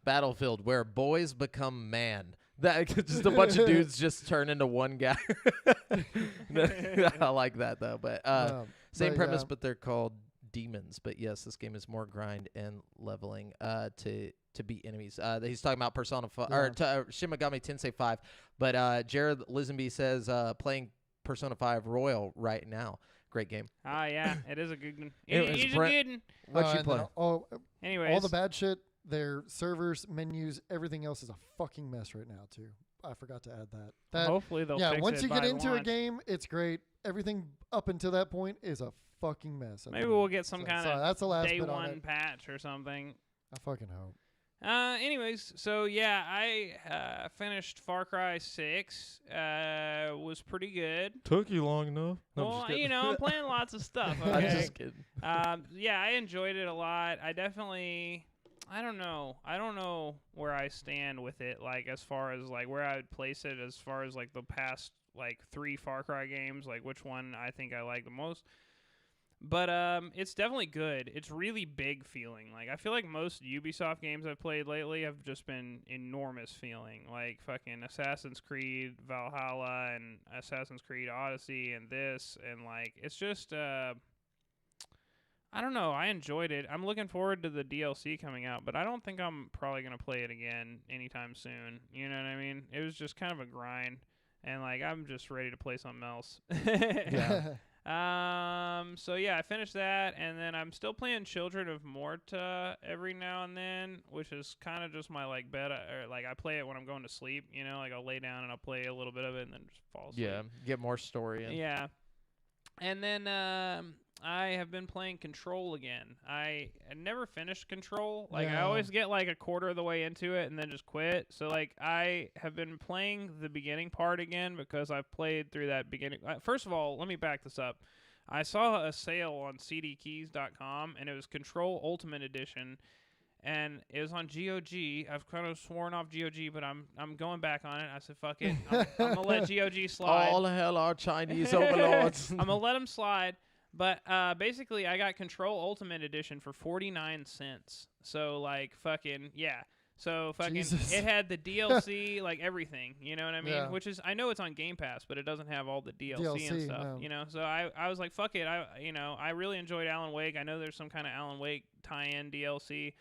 Battlefield, where boys become man. That just a bunch of dudes just turn into one guy. I like that though, but same premise, but they're called demons. But yes, this game is more grind and leveling to beat enemies. He's talking about Persona 5 or Shin Megami Tensei 5, but Jared Lisenby says playing Persona 5 Royal right now. Great game. Ah, yeah, it is a good one. It's He's a good one. What you play? Anyways, all the bad shit, their servers, menus, everything else is a fucking mess right now too. I forgot to add that. Hopefully they'll fix once it you by get into a launch. game, it's great. Everything up until that point is a fucking mess. Maybe we'll get some that's kind the last of day bit on one it. patch or something. I fucking hope. Anyways, so yeah, I finished Far Cry 6. Was pretty good. Took you long enough. No, Well, I'm playing lots of stuff. I'm Okay. just kidding. Yeah, I enjoyed it a lot. I definitely I don't know. I don't know where I stand with it, like, as far as, like, where I would place it as far as, like, the past, like, 3 Far Cry games, like, which one I think I like the most. But it's definitely good. It's really big feeling. Like, I feel like most Ubisoft games I've played lately have just been enormous feeling. Like, fucking Assassin's Creed Valhalla and Assassin's Creed Odyssey and this. And, like, it's just... I don't know. I enjoyed it. I'm looking forward to the DLC coming out, but I don't think I'm probably going to play it again anytime soon. You know what I mean? It was just kind of a grind, and, like, I'm just ready to play something else. Yeah. So, yeah, I finished that, and then I'm still playing Children of Morta every now and then, which is kind of just my, like, bed, or, like, I play it when I'm going to sleep, you know? Like, I'll lay down and I'll play a little bit of it and then just fall asleep. Yeah, get more story in. Yeah. And then I have been playing Control again. I never finished Control. Like, I Yeah. always get, like, a quarter of the way into it and then just quit. So, like, I have been playing the beginning part again because I've played through that beginning. First of all, let me back this up. I saw a sale on cdkeys.com, and it was Control Ultimate Edition. And it was on GOG. I've kind of sworn off GOG, but I'm going back on it. I said, fuck it. I'm going to let GOG slide. All hell our Chinese overlords. I'm going to let them slide. But basically, I got Control Ultimate Edition for 49 cents. So, like, fucking, yeah. So, fucking, Jesus. it had the DLC, like, everything. You know what I mean? Yeah. Which is, I know it's on Game Pass, but it doesn't have all the DLC and DLC, stuff. no. You know? So, I was like, fuck it. I really enjoyed Alan Wake. I know there's some kind of Alan Wake tie-in DLC.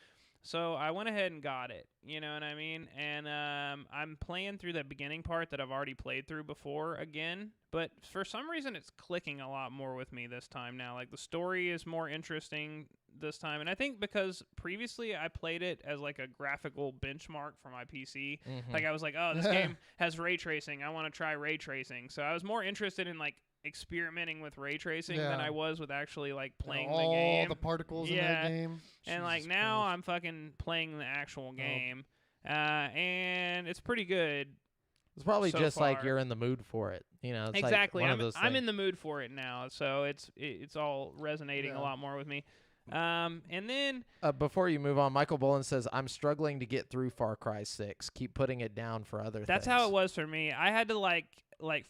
So I went ahead and got it, you know what I mean? And I'm playing through that beginning part that I've already played through before again. But for some reason, it's clicking a lot more with me this time now. Like, the story is more interesting this time. And I think because previously I played it as, like, a graphical benchmark for my PC. Mhm. Like, I was like, oh, this game has ray tracing. I want to try ray tracing. So I was more interested in, like, experimenting with ray tracing than I was with actually, like, playing the game. All the particles in that game. And, like, Jesus now Christ. I'm fucking playing the actual game. And it's pretty good. It's probably so just like far. you're in the mood for it. You know, it's Exactly. like one of those I'm things. in the mood for it now, so it's all resonating a lot more with me. And then Before you move on, Michael Bullen says, I'm struggling to get through Far Cry 6. Keep putting it down for other that's things. how it was for me. I had to like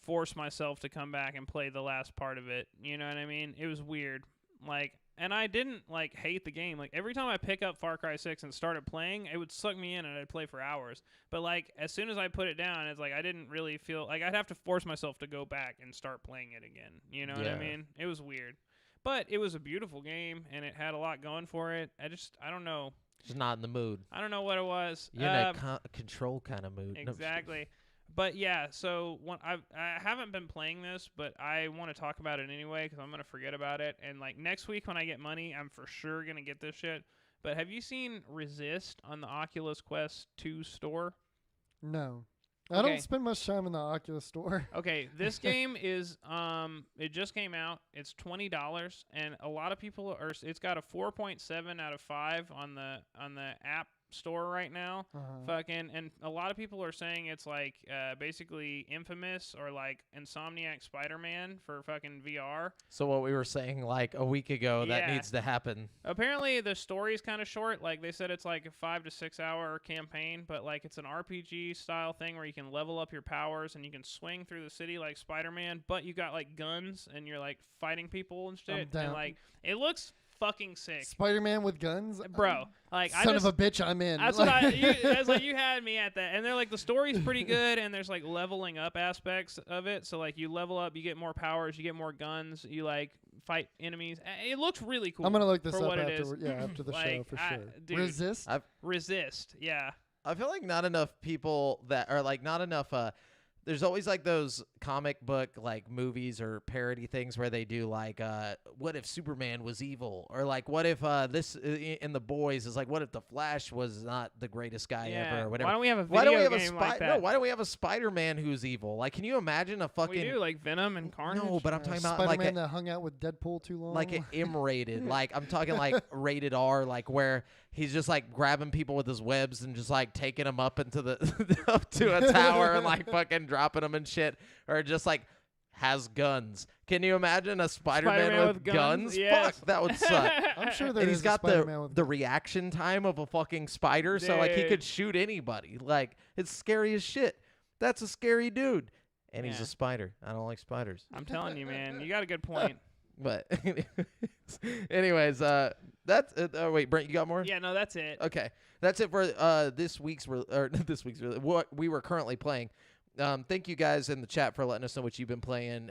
force myself to come back and play the last part of it. You know what I mean? It was weird. Like, and I didn't like hate the game. Like, every time I pick up Far Cry 6 and started playing, it would suck me in and I'd play for hours. But like, as soon as I put it down, it's like I didn't really feel like I'd have to force myself to go back and start playing it again. You know what I mean? It was weird. But it was a beautiful game and it had a lot going for it. I don't know. Just not in the mood. I don't know what it was. You're in a control kind of mood. No, Exactly. But yeah, so I haven't been playing this, but I want to talk about it anyway because I'm going to forget about it. And like next week when I get money, I'm for sure going to get this shit. But have you seen Resist on the Oculus Quest 2 store? No. I Okay. don't spend much time in the Oculus store. Okay, this game is it just came out. It's $20 and a lot of people are it's got a 4.7 out of 5 on the app store right now. Fucking, and a lot of people are saying it's like basically Infamous or like Insomniac Spider-Man for fucking VR. So what we were saying like a week ago, that Yeah. needs to happen. Apparently the story is kind of short. Like they said it's like a 5 to 6 hour campaign, but like it's an RPG style thing where you can level up your powers and you can swing through the city like Spider-Man, but you got like guns and you're like fighting people and shit. And down. like it looks fucking sick. Spider-Man with guns? Bro, like Son of a bitch, I'm in. That's what that's like you had me at that. And they're like the story's pretty good and there's like leveling up aspects of it. So like you level up, you get more powers, you get more guns, you like fight enemies. It looks really cool. I'm going to look this for up what it is. after the show Like, for sure. dude, Resist? Resist, yeah. I feel like not enough people that are like not enough there's always like those comic book like movies or parody things where they do like what if Superman was evil, or like what if this in The Boys is like what if the Flash was not the greatest guy ever or whatever. Why don't we have a Why don't video we have game like that? No, why don't we have a Spider-Man who's evil? Like, can you imagine a fucking We do like Venom and Carnage. No, but I'm talking about Spider-Man like that hung out with Deadpool too long? like an M-rated. Like I'm talking like rated R, like where he's just like grabbing people with his webs and just like taking them up into the up to a tower and like fucking dropping them and shit, or just like has guns. Can you imagine a Spider-Man with guns? Yes. Fuck, that would suck. I'm sure there And is he's a got Spider-Man with the reaction time of a fucking spider, so like he Dude. could shoot anybody. Like, it's scary as shit. That's a scary dude. And he's Yeah. a spider. I don't like spiders. I'm telling you, man. You got a good point. But anyways, that's oh wait, Brent, you got more? Yeah, no, that's it. Okay. That's it for this week's what we were currently playing. Thank you guys in the chat for letting us know what you've been playing.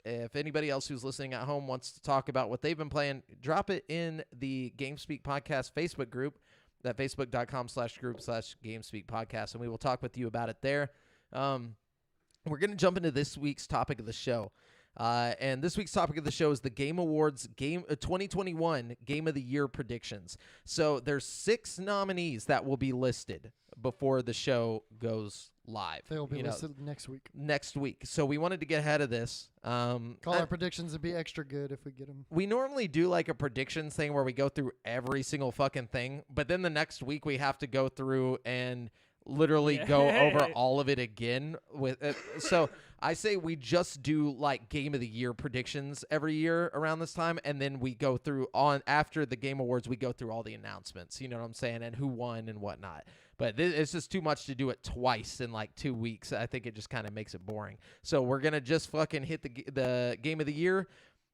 If anybody else who's listening at home wants to talk about what they've been playing, drop it in the GameSpeak Podcast Facebook group, that facebook.com/group/GameSpeak Podcast, and we will talk with you about it there. We're going to jump into this week's topic of the show. And this week's topic of the show is the Game Awards 2021 Game of the Year predictions. So there's 6 nominees that will be listed before the show goes live. They'll be listed next week. Next week. So we wanted to get ahead of this. Call our predictions to be extra good if we get them. We normally do like a predictions thing where we go through every single fucking thing, but then the next week we have to go through and literally go over all of it again with it. So I say we just do like Game of the Year predictions every year around this time, and then we go through after the Game Awards, we go through all the announcements, you know what I'm saying, and who won and whatnot. But it's just too much to do it twice in like 2 weeks. I think it just kind of makes it boring. So we're gonna just fucking hit the Game of the Year,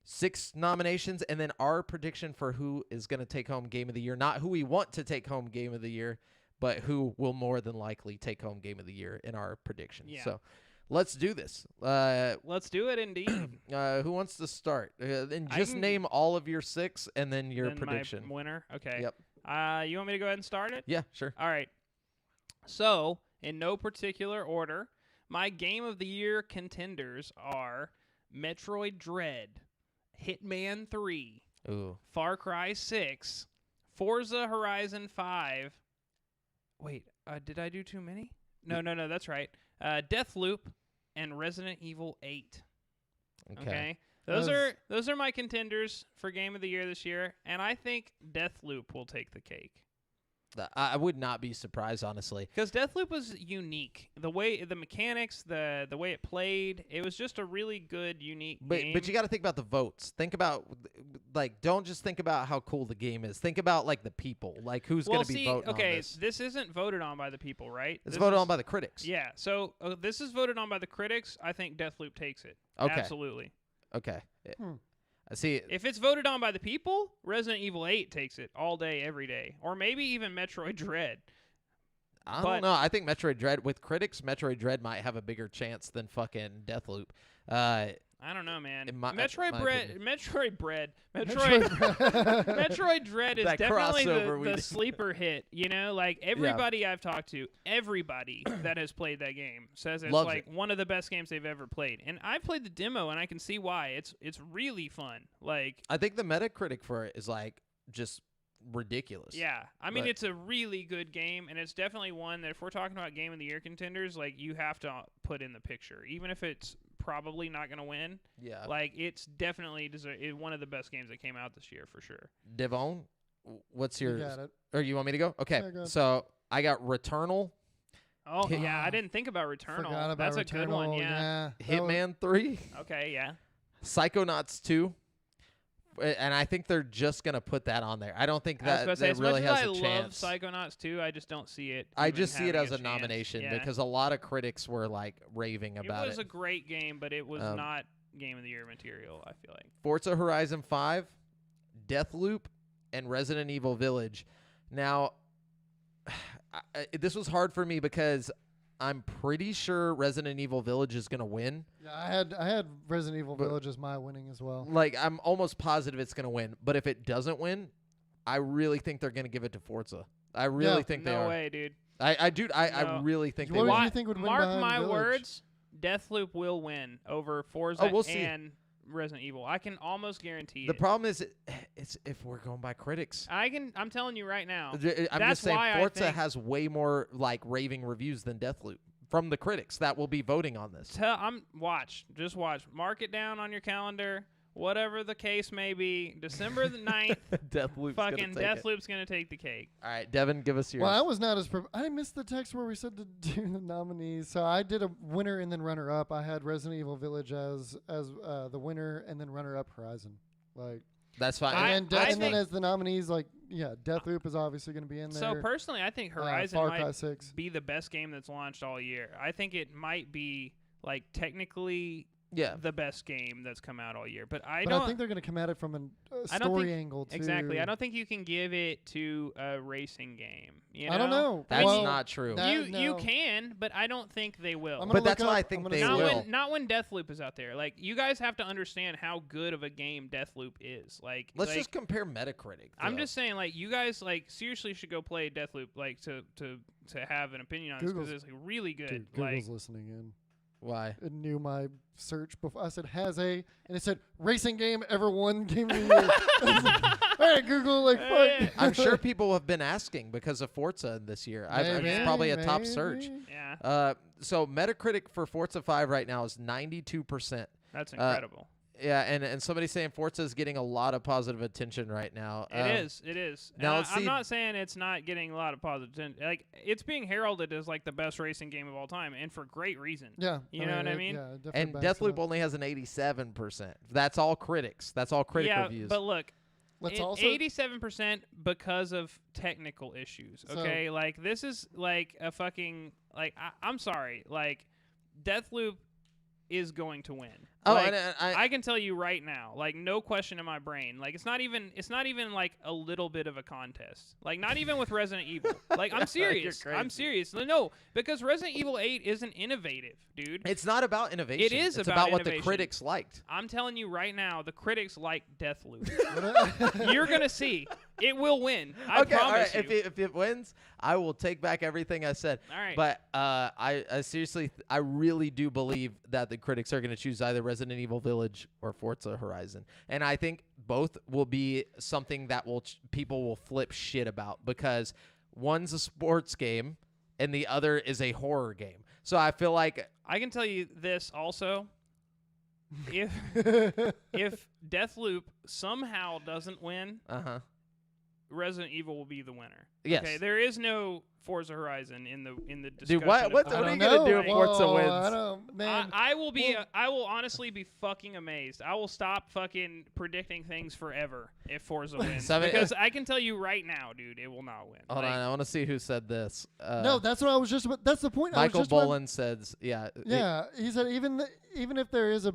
6 nominations, and then our prediction for who is gonna take home Game of the Year, not who we want to take home Game of the Year, but who will more than likely take home Game of the Year in our predictions. Yeah. So let's do this. Let's do it, indeed. Who wants to start? And just name all of your 6 and then your Then prediction. My winner. Okay. Yep. You want me to go ahead and start it? Yeah, sure. All right. So, in no particular order, my Game of the Year contenders are Metroid Dread, Hitman 3, Ooh. Far Cry 6, Forza Horizon 5. Wait, did I do too many? No, that's right. Deathloop and Resident Evil 8. Okay. Those are my contenders for Game of the Year this year, and I think Deathloop will take the cake. I would not be surprised, honestly. Because Deathloop was unique. The mechanics, the way it played, it was just a really good, unique game. But you got to think about the votes. Think about, like, don't just think about how cool the game is. Think about, like, the people. Like, who's going to be voting on this. This isn't voted on by the people, right? It's voted on by the critics. Yeah, so this is voted on by the critics. I think Deathloop takes it. Okay. Absolutely. Okay. I see. If it's voted on by the people, Resident Evil 8 takes it all day, every day. Or maybe even Metroid Dread. I don't know. I think Metroid Dread, with critics, Metroid Dread might have a bigger chance than fucking Deathloop. I don't know, man. Metroid Dread is That definitely crossover we the did. sleeper hit. You know, like everybody I've talked to, everybody that has played that game says it's Loves like it. one of the best games they've ever played. And I've played the demo, and I can see why. It's really fun. Like, I think the Metacritic for it is like just ridiculous. yeah, I mean, But- it's a really good game, and it's definitely one that if we're talking about Game of the Year contenders, like you have to put in the picture, even if it's probably not going to win. Yeah. Like, it's definitely one of the best games that came out this year for sure. Devon, what's your? You got it. Or you want me to go? Okay. Yeah, go. So I got Returnal, Oh, Hit- yeah, I didn't think about Returnal. Forgot about That's a good one, Returnal, yeah. that was- Hitman 3, Okay, yeah. Psychonauts 2. And I think they're just gonna put that on there. I don't think I was that, about to say, that as really much as has I a chance. love Psychonauts 2, I just don't see it. I even just see it having as a chance. nomination Yeah. because a lot of critics were like raving about It was a great game, but it was Um, not Game of the Year material, I feel like. Forza Horizon 5, Deathloop, and Resident Evil Village. Now, this was hard for me because I'm pretty sure Resident Evil Village is going to win. Yeah, I had Resident Evil Village as my winning as well. Like, I'm almost positive it's going to win. But if it doesn't win, I really think they're going to give it to Forza. I really Yeah. think they No are. way, dude. I No. really think they What will. do you think would win Mark behind my Village? words, Deathloop will win over Forza Oh, we'll see. and Resident Evil. I can almost guarantee The it. problem is, it's if we're going by critics. I'm telling you right now. I'm That's just saying why I Forza think- has way more like raving reviews than Deathloop from the critics that will be voting on this. Just watch. Mark it down on your calendar. whatever the case may be, December the 9th, Deathloop's fucking gonna take it. Deathloop's going to take the cake. All right, Devin, give us yours. Well, I was not as I missed the text where we said to do the nominees. So I did a winner and then runner up. I had Resident Evil Village as the winner and then runner up Horizon. Like That's fine. and then as the nominees, like Deathloop is obviously going to be in there. So personally, I think Horizon Far Cry might 6. be the best game that's launched all year. I think it might be like technically the best game that's come out all year. But I think they're going to come at it from a story angle too. Exactly. I don't think you can give it to a racing game. You know? I don't know. That's Well, not true. You can, but I don't think they will. But that's why I think they will. Not when Deathloop is out there. Like, you guys have to understand how good of a game Deathloop is. Like, let's just compare Metacritic. I'm just saying, like, you guys seriously should go play Deathloop, like to have an opinion on this because it's really good. Dude, Google's listening in. Why? It knew my search before. I said and it said racing game ever won game of the year. All right, Google, like fuck. I'm sure people have been asking because of Forza this year. It's probably a top search. Yeah. So Metacritic for Forza 5 right now is 92%. That's incredible. Yeah, and somebody's saying Forza is getting a lot of positive attention right now. It is. Now I'm not saying it's not getting a lot of positive attention. Like, it's being heralded as like the best racing game of all time, and for great reason. Yeah, you know what I mean. Yeah, and Deathloop only has an 87%. That's all critics. That's all critic reviews. Yeah, but look. Let's also 87% because of technical issues. Okay, So, like this is like a fucking like I'm sorry, like Deathloop is going to win. Oh, like, and I can tell you right now, like no question in my brain. Like it's not even like a little bit of a contest. Like not even with Resident Evil. Like I'm serious. I'm serious. No, because Resident Evil 8 isn't innovative, dude. It's not about innovation. It is it's about what the innovation. critics liked. I'm telling you right now, the critics like Deathloop. You're gonna see. It will win. I promise all right. you. If it wins, I will take back everything I said. All right. But I seriously, I really do believe that the critics are going to choose either Resident Evil Village or Forza Horizon, and I think both will be something that people will flip shit about because one's a sports game and the other is a horror game. So I feel like I can tell you this also. If Deathloop somehow doesn't win, Resident Evil will be the winner. Yes. Okay, there is no Forza Horizon in the discussion. Dude, what are you gonna do if Forza wins? I don't, man. I will honestly be fucking amazed. I will stop fucking predicting things forever if Forza wins because I can tell you right now, dude, it will not win. Hold on, I want to see who said this. No, that's what I was just. That's the point. Michael Bolin says, yeah. Yeah, he said even if there is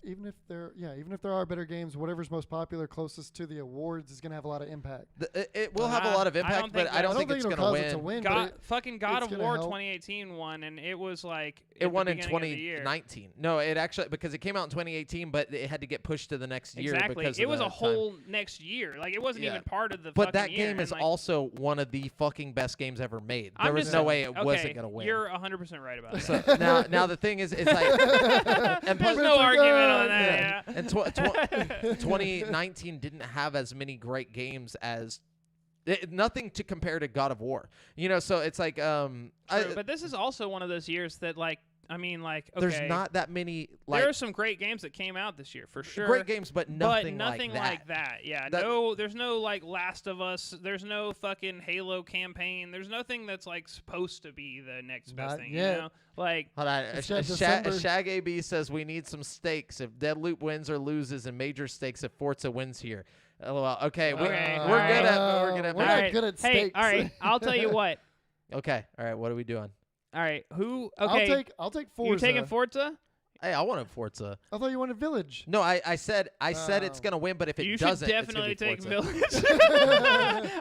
even if there are better games, whatever's most popular, closest to the awards, is going to have a lot of impact. It will have a lot of impact, but I don't think it's going to win. God of War 2018 won, and it was like it won in 2019. No, it actually because it came out in 2018, but it had to get pushed to the next year. Exactly, because it was a whole next year. Like it wasn't even part of the. But that year. game is like, also one of the fucking best games ever made. There was no way it wasn't going to win. You're 100% right about that. So now the thing is, it's like, and there's no argument on that. Yeah. And 2019 didn't have as many great games as. Nothing to compare to God of War, So it's like, True, but this is also one of those years that, like, I mean, like, okay, there's not that many. There are some great games that came out this year, for sure. Great games, but nothing like that. Yeah, there's no like Last of Us. There's no fucking Halo campaign. There's nothing that's like supposed to be the next best thing. Yet. You know, like. Hold on. Shag AB says we need some stakes if Deathloop wins or loses, and major stakes if Forza wins here. LOL. Okay, we're good at. We're not good at stakes. Hey, all right. I'll tell you what. Okay. All right. What are we doing? All right. Who? Okay. I'll take Forza. You taking Forza? Hey, I wanted Forza. I thought you wanted Village. No, I said it's gonna win, but if it doesn't, you should definitely take Village.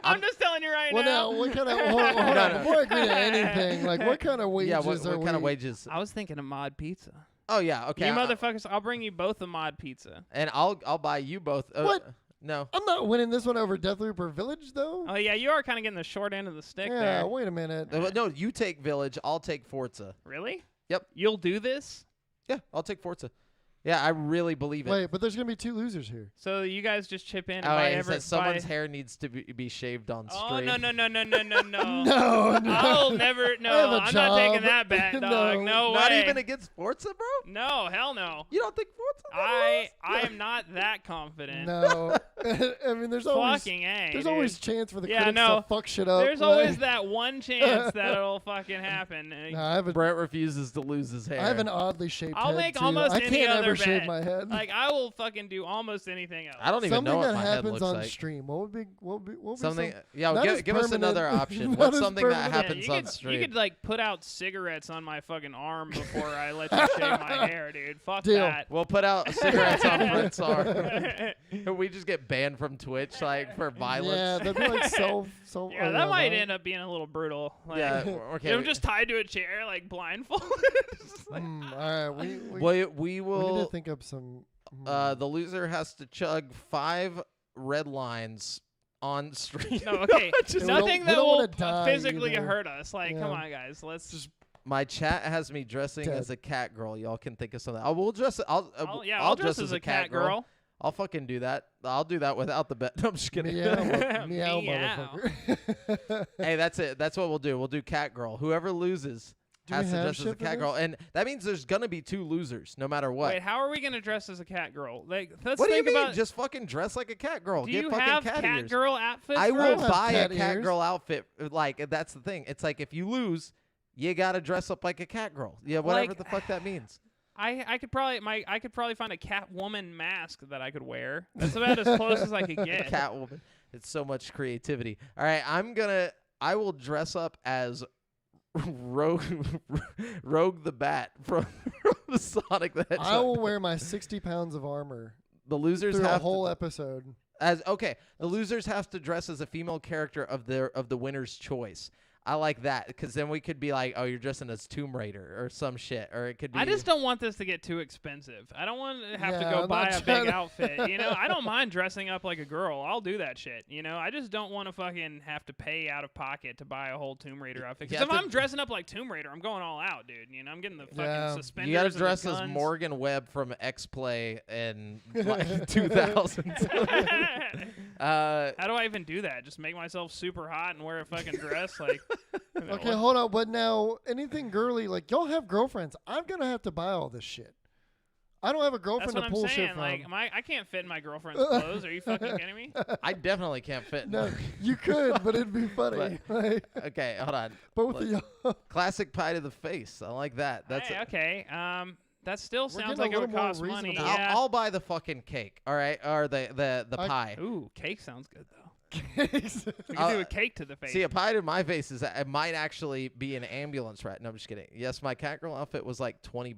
I'm just telling you right now. Well, now what kind of? Hold on. Before I agree to anything, like what kind of wages are what kind of wages? I was thinking of mod pizza. Oh yeah. Okay. You motherfuckers! I'll bring you both a mod pizza. And I'll buy you both. What? No. I'm not winning this one over Deathloop or Village, though. Oh, yeah, you are kind of getting the short end of the stick there. Yeah, wait a minute. No, you take Village. I'll take Forza. Really? Yep. You'll do this? Yeah, I'll take Forza. Yeah, I really believe it. Wait, but there's gonna be 2 losers here. So you guys just chip in. And Oh, buy yeah, he says buy- someone's hair needs to be shaved on Oh stream. no. No, I'll never. I have No, a I'm not taking job. that bet, dog. No Not way. even against Forza, bro? No, hell no. You don't think Forza? I am not that confident. No. I mean, there's always Fucking A. there's dude. always chance for the Yeah, critics no. to fuck shit up. There's like- always that one chance that'll fucking happen. No, I have a Brett refuses to lose his hair. I have an oddly shaped I'll head make too. almost I any can't other ever shave bet. my head. Like I will fucking do almost anything else. I don't even Something know what that my head happens looks on like. stream. What would be Something. some- Yeah, not as give us permanent- another option. not What's as something that permanent. happens you on could, stream? You could like put out cigarettes on my fucking arm before I let you shave my hair, dude. Fuck Deal. that. We'll put out cigarettes on Brett's arm. We just get banned from Twitch like for violence. Yeah, that'd be like so. Yeah, that might end up being a little brutal. Like, Yeah, okay. I'm just tied to a chair, like blindfolded. Just like- All right, we we need will. to think up some. The loser has to chug 5 red lines on stream. no, okay. Just- Nothing we that don't will wanna die physically either. hurt us. Like, come Yeah. on, guys. Let's just. My chat has me dressing Dead. as a cat girl. Y'all can think of something. I will dress. I'll dress as a cat girl. I'll fucking do that. I'll do that without the bet. No, I'm just kidding. Meow, Meow. motherfucker. Hey, that's it. That's what we'll do. We'll do cat girl. Whoever loses Do has we to have dress as a shit for cat girl, this? and that means there's gonna be 2 losers, no matter what. Wait, how are we gonna dress as a cat girl? Like, let's What do you think mean? about. Just fucking dress like a cat girl. do Get you fucking have cat ears. girl outfits? I for will us? have buy a cat cat ears. girl outfit. Like that's the thing. It's like if you lose, you gotta dress up like a cat girl. Yeah, whatever Like- the fuck that means. I could probably find a Catwoman mask that I could wear. That's about as close as I could get. Catwoman. It's so much creativity. All right, I will dress up as Rogue the Bat from the Sonic the Hedgehog. I will wear my 60 pounds of armor The losers through a have whole episode. the losers have to dress as a female character of the winner's choice. I like that because then we could be like, oh, you're dressing as Tomb Raider or some shit, or it could be. I just don't want this to get too expensive. I don't want to have to Yeah, go I'm buy not a trying big to- outfit. You know, I don't mind dressing up like a girl. I'll do that shit. You know, I just don't want to fucking have to pay out of pocket to buy a whole Tomb Raider outfit. You Because if have to- I'm dressing up like Tomb Raider, I'm going all out, dude. You know, I'm getting the fucking Yeah. suspenders. You got to and the dress as guns. Morgan Webb from X Play in like 2000s. How do I even do that? Just make myself super hot and wear a fucking dress? Like, you know, Okay, hold on. But now, anything girly, like, y'all have girlfriends. I'm going to have to buy all this shit. I don't have a that's girlfriend what to I'm pull saying. shit from. Like, I can't fit in my girlfriend's clothes. Are you fucking kidding me? I definitely can't fit. No, you could, but it'd be funny. Like, Okay, hold on. both of y'all. Classic pie to the face. I like that. That's Hey, okay. That still sounds getting a like it would little more cost money. reasonable. Yeah. I'll buy the fucking cake. All right, or the pie. Ooh, cake sounds good though. Yeah, We can do a cake to the face. See, a pie to my face is it might actually be an ambulance ride. No, I'm just kidding. Yes, my cat girl outfit was like $20.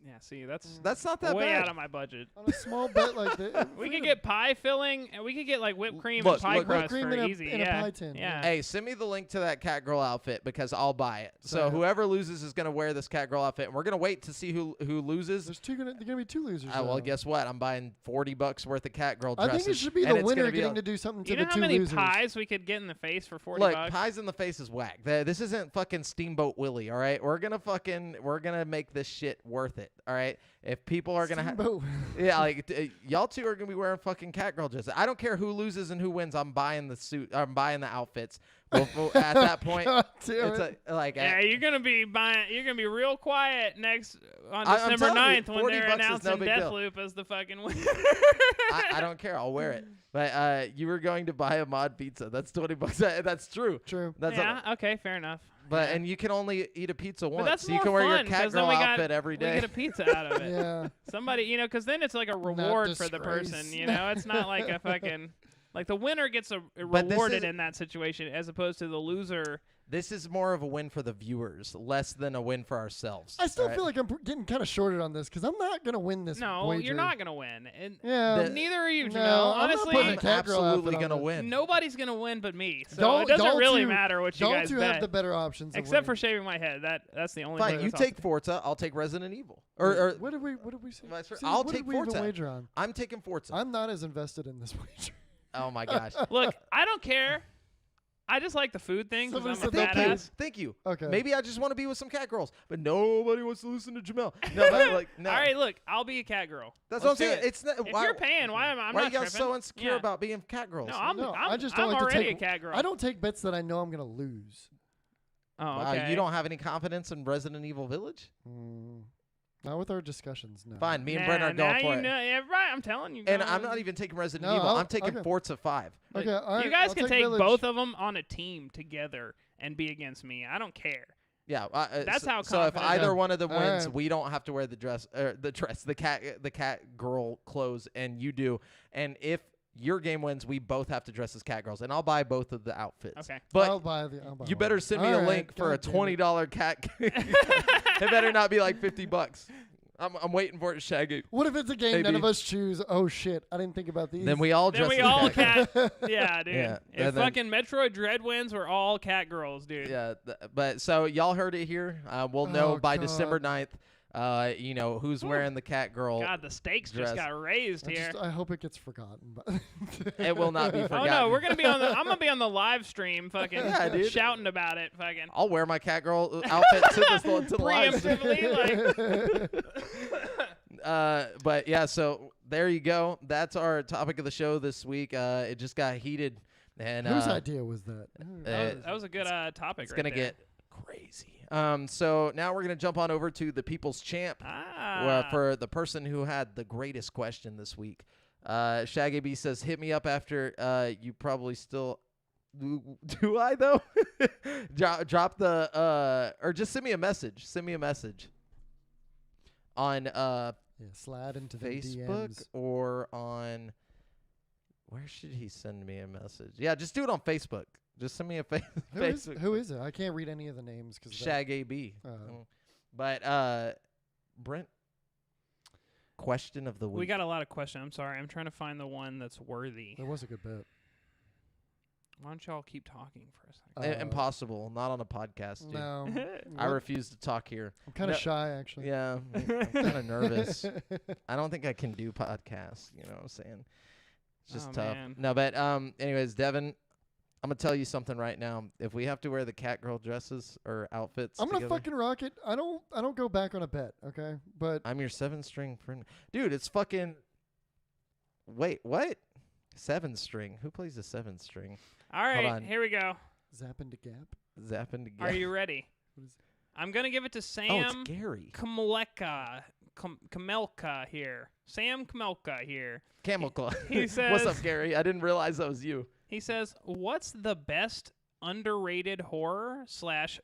yeah, see, that's That's not that way bad. out of my budget. on a small bet like that. We could get pie filling, and we could get like whipped cream Look, and pie look, crust whipped cream for in a- easy. in a yeah. pie tin, Yeah. Hey, send me the link to that cat girl outfit because I'll buy it. So Sorry. whoever loses is gonna wear this cat girl outfit, and we're gonna wait to see who loses. There's gonna be 2 losers. Well, though. guess what? I'm buying $40 worth of cat girl I dresses. think it should be and the it's winner gonna be getting a- to do something to You know the how 2 many losers. pies we could get in the face for $40? Look, pies in the face is whack. This isn't fucking Steamboat Willie, all right? We're gonna make this shit worth it, all right? If people are gonna Steamboat. yeah, like y'all 2 are gonna be wearing fucking cat girl dresses. I don't care who loses and who wins. I'm buying the suit. I'm buying the outfits. At that point, God damn it's it. like Yeah, you're gonna be buying. You're gonna be real quiet next on I'm December telling you, 9th when they're $40 is no announcing big deal. Deathloop as the fucking winner. I don't care. I'll wear it. But you were going to buy a mod pizza. That's $20. That's true. True. That's yeah. Okay. Fair enough. But Yeah. and you can only eat a pizza But once. that's So you more can wear your fun, cat 'cause then girl we got- outfit every We day. get a pizza out of it. Yeah. Somebody, you know, because then it's like a reward for the person. disgrace. You know, it's not like a fucking like the winner gets But this rewarded is- in that situation as opposed to the loser. This is more of a win for the viewers, less than a win for ourselves. I still alright? feel like I'm getting kind of shorted on this because I'm not gonna win this. No, wager. you're not gonna win. And Yeah. neither are you. No, Janelle. I'm not Honestly, putting a I'm cat girl absolutely outfit on gonna this. win. nobody's gonna win but me. So Y'all- it doesn't y'all really two- matter what you Y'all guys 2 bet. have the better options. of Except for winning. shaving my head. That's the only. Fine, thing you that's take Forza. I'll take Resident Evil. Or What did we say? That's right. See, I'll what take did we even Forza. wager on? I'm taking Forza. I'm not as invested in this wager. Oh my gosh. Look, I don't care. I just like the food thing because Somebody I'm a said that badass. Thank you. Okay. Maybe I just want to be with some cat girls, but nobody wants to listen to Jamel. No, but like, no. All right, look, I'll be a cat girl. That's Let's what I'm do saying. it. It's not. If Why, you're paying, why am I? I'm why are not you guys tripping. so insecure Yeah. about being cat girls? No, I'm I just don't I'm like to already take. a cat girl. I don't take bets that I know I'm gonna lose. Oh, Wow, okay. you don't have any confidence in Resident Evil Village? Not with our discussions. No. Fine, me and Brent are now going for you it. know, yeah, right, I'm telling you. And guys. I'm not even taking Resident No, Evil. I'll- I'm taking okay. Forza 5. Okay. All right. You guys I'll can take Village. both of them on a team together and be against me. I don't care. Yeah, That's how So if confident either I am. one of them All wins, right. we don't have to wear the cat girl clothes, and you do. And if your game wins, we both have to dress as cat girls, and I'll buy both of the outfits. Okay. But I'll buy you one. better send me All a right, link for a God damn it. $20 cat. It better not be like $50. I'm waiting for it, Shaggy. What if it's a game none Maybe. of us choose? Oh shit! I didn't think about these. Then we all Then dress we as all cat. cat. Yeah, dude. Yeah, If and then- fucking Metroid Dread wins, we're all cat girls, dude. Yeah, but so y'all heard it here. We'll know Oh, by God. December 9th. You know who's wearing the cat girl. God, the stakes dress. just got raised here. I hope it gets forgotten. But It will not be Oh forgotten. no, we're gonna be on the. I'm gonna be on the live stream, fucking Yeah, dude. shouting about it, fucking I'll wear my cat girl outfit to the live stream. preemptively. Like, But yeah, so there you go. That's our topic of the show this week. It just got heated, and whose idea was that? that was a good topic. it's right gonna there. get crazy. So now we're gonna jump on over to the People's Champ. For the person who had the greatest question this week. Shaggy B says, hit me up after you probably still do I though? Drop the or just send me a message. Send me a message on Slide into the Facebook DMs. or on where should he send me a message? Yeah, just do it on Facebook. Just send me a Facebook. Who is it? I can't read any of the names because Shaggy B. Oh. But Brent, question of the week. We got a lot of questions. I'm sorry. I'm trying to find the one that's worthy. That was a good bet. Why don't y'all keep talking for a second? Impossible. Not on a podcast, dude. No, I refuse to talk here. I'm kind of No. shy actually. Yeah, I'm kind of nervous. I don't think I can do podcasts. You know what I'm saying? It's just Oh, tough. man. No, but anyways, Devin, I'm gonna tell you something right now. If we have to wear the cat girl dresses or outfits, I'm gonna together, fucking rock it. I don't go back on a bet, okay? But I'm your 7-string friend, dude. It's fucking. Wait, what? 7-string? Who plays a 7-string? All on. right, here we go. zap into gap. Zapping together. Are you ready? What is I'm gonna give it to Oh, it's Sam Gary. Kamelka here. Sam Kamelka here. Camel Claw. He What's says- up, Gary? I didn't realize that was you. He says, "What's the best underrated horror /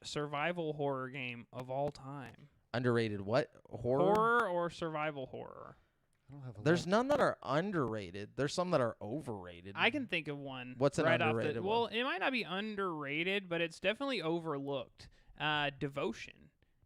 survival horror game of all time? Underrated what? Horror? Horror or survival horror? I don't have a There's lot. none that are underrated. There's some that are overrated. I can think of one. What's an right underrated off one? Well, it might not be underrated, but it's definitely overlooked. Devotion.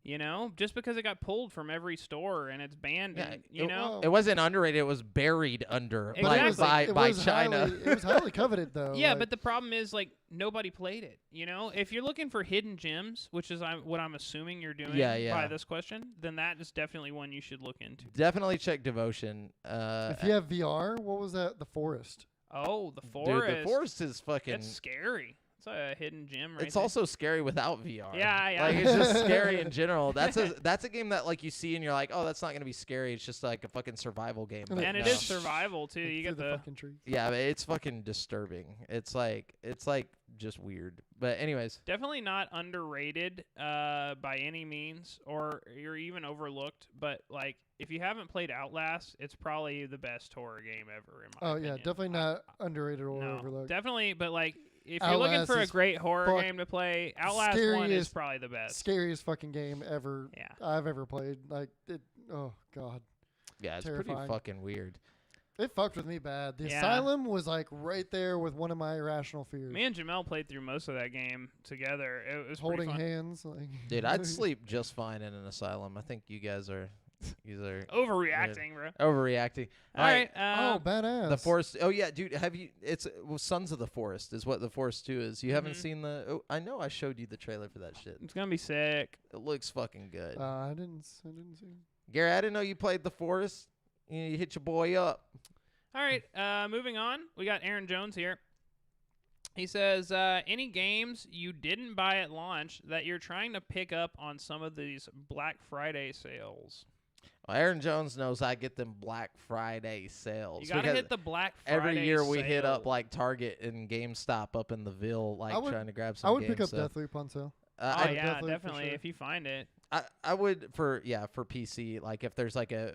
You know, just because it got pulled from every store and it's banned, Yeah, and, you know. well, It wasn't underrated. It was buried under Exactly. it by was China. Highly, it was highly coveted though. Yeah, like, but the problem is, like, nobody played it. You know, if you're looking for hidden gems, which is what I'm assuming you're doing Yeah. by this question, then that is definitely one you should look into. Definitely check Devotion. if you have VR, what was that? The Forest. Oh, the dude, forest. the forest is fucking. That's scary. It's a hidden gem right It's there. also scary without VR. Yeah. Like it's just scary in general. That's a game that like you see and you're like, oh, that's not gonna be scary. It's just like a fucking survival game. And But and it no. is survival, too. Like, You through get the... fucking tree. Yeah, but it's fucking disturbing. It's like just weird. But anyways, Definitely not underrated by any means, or you're even overlooked. But like, if you haven't played Outlast, it's probably the best horror game ever. In my Oh opinion. yeah, definitely not underrated or No, overlooked. definitely. But like, if you're looking Outlast for a is great horror fuck- game to play, Outlast 1 is scariest- probably the best. Scariest fucking game ever Yeah. I've ever played. Like it. Oh god, yeah, it's Terrifying. pretty fucking weird. it fucked with me bad. The Yeah. Asylum was like right there with one of my irrational fears. Me and Jamel played through most of that game together. It was Holding pretty fun. hands, like Dude, I'd sleep just fine in an asylum. I think you guys are Overreacting, bro. overreacting. All right. Oh, badass. The Forest. Oh yeah, dude. Have you? It's Sons of the Forest is what the Forest 2 is. You haven't Mhm. seen the? Oh, I know I showed you the trailer for that shit. It's gonna be sick. It looks fucking good. I didn't see. Gary, I didn't know you played the Forest. You hit your boy up. All right. Moving on. We got Aaron Jones here. He says, any games you didn't buy at launch that you're trying to pick up on some of these Black Friday sales. Well, Aaron Jones knows I get them Black Friday sales. You got to hit the Black Friday every year we sale. hit up like Target and GameStop up in the Ville, trying to grab some I would game pick up stuff. Deathloop on sale. Oh, yeah, definitely, definitely, for sure. if you find it. I would for PC, like if there's like a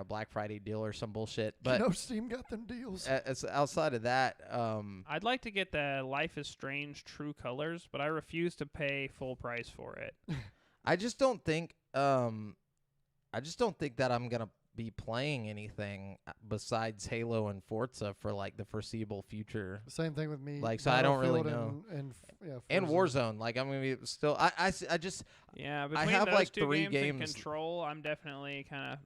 Black Friday deal or some bullshit. But Steam got them deals. It's outside of that, I'd like to get the Life is Strange True Colors, but I refuse to pay full price for it. I just don't think that I'm gonna be playing anything besides Halo and Forza for like the foreseeable future. Same thing with me. Like, so I don't really know. And Warzone, like I'm gonna be still. I just Yeah, between have those like two 3 games and games. Control, I'm definitely kind of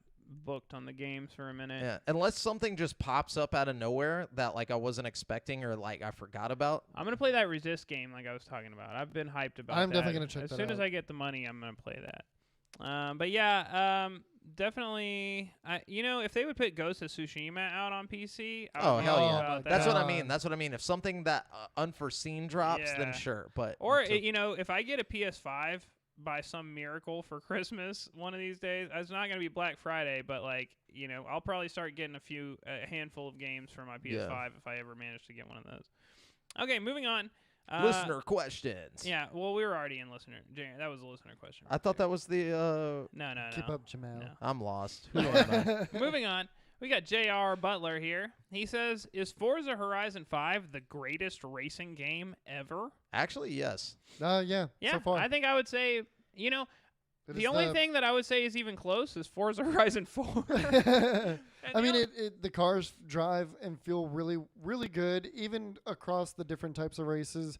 booked on the games for a minute. Yeah, unless something just pops up out of nowhere that like I wasn't expecting or like I forgot about. I'm gonna play that Resist game like I was talking about. I've been hyped about. I'm that. definitely gonna check as that soon as out. I get the money. I'm gonna play that. But yeah, definitely. If they would put Ghost of Tsushima out on PC, I Oh would be hell all yeah, about that's that. what I mean. That's what I mean. If something that unforeseen drops, Yeah. then sure. But Or if I get a PS5 by some miracle for Christmas one of these days, it's not gonna be Black Friday, but I'll probably start getting a handful of games for my PS5 if I ever manage to get one of those. Okay, moving on. listener questions. Yeah, well, we were already in listener. That was a listener question. I thought that was the. No. Keep up, Jamal. No. I'm lost. Who am I? Moving on. We got J.R. Butler here. He says, is Forza Horizon 5 the greatest racing game ever? Actually, yes. Yeah. Yeah, So far. I think I would say, It the is only thing that I would say is even close is Forza Horizon 4. I mean, the cars drive and feel really, really good, even across the different types of races.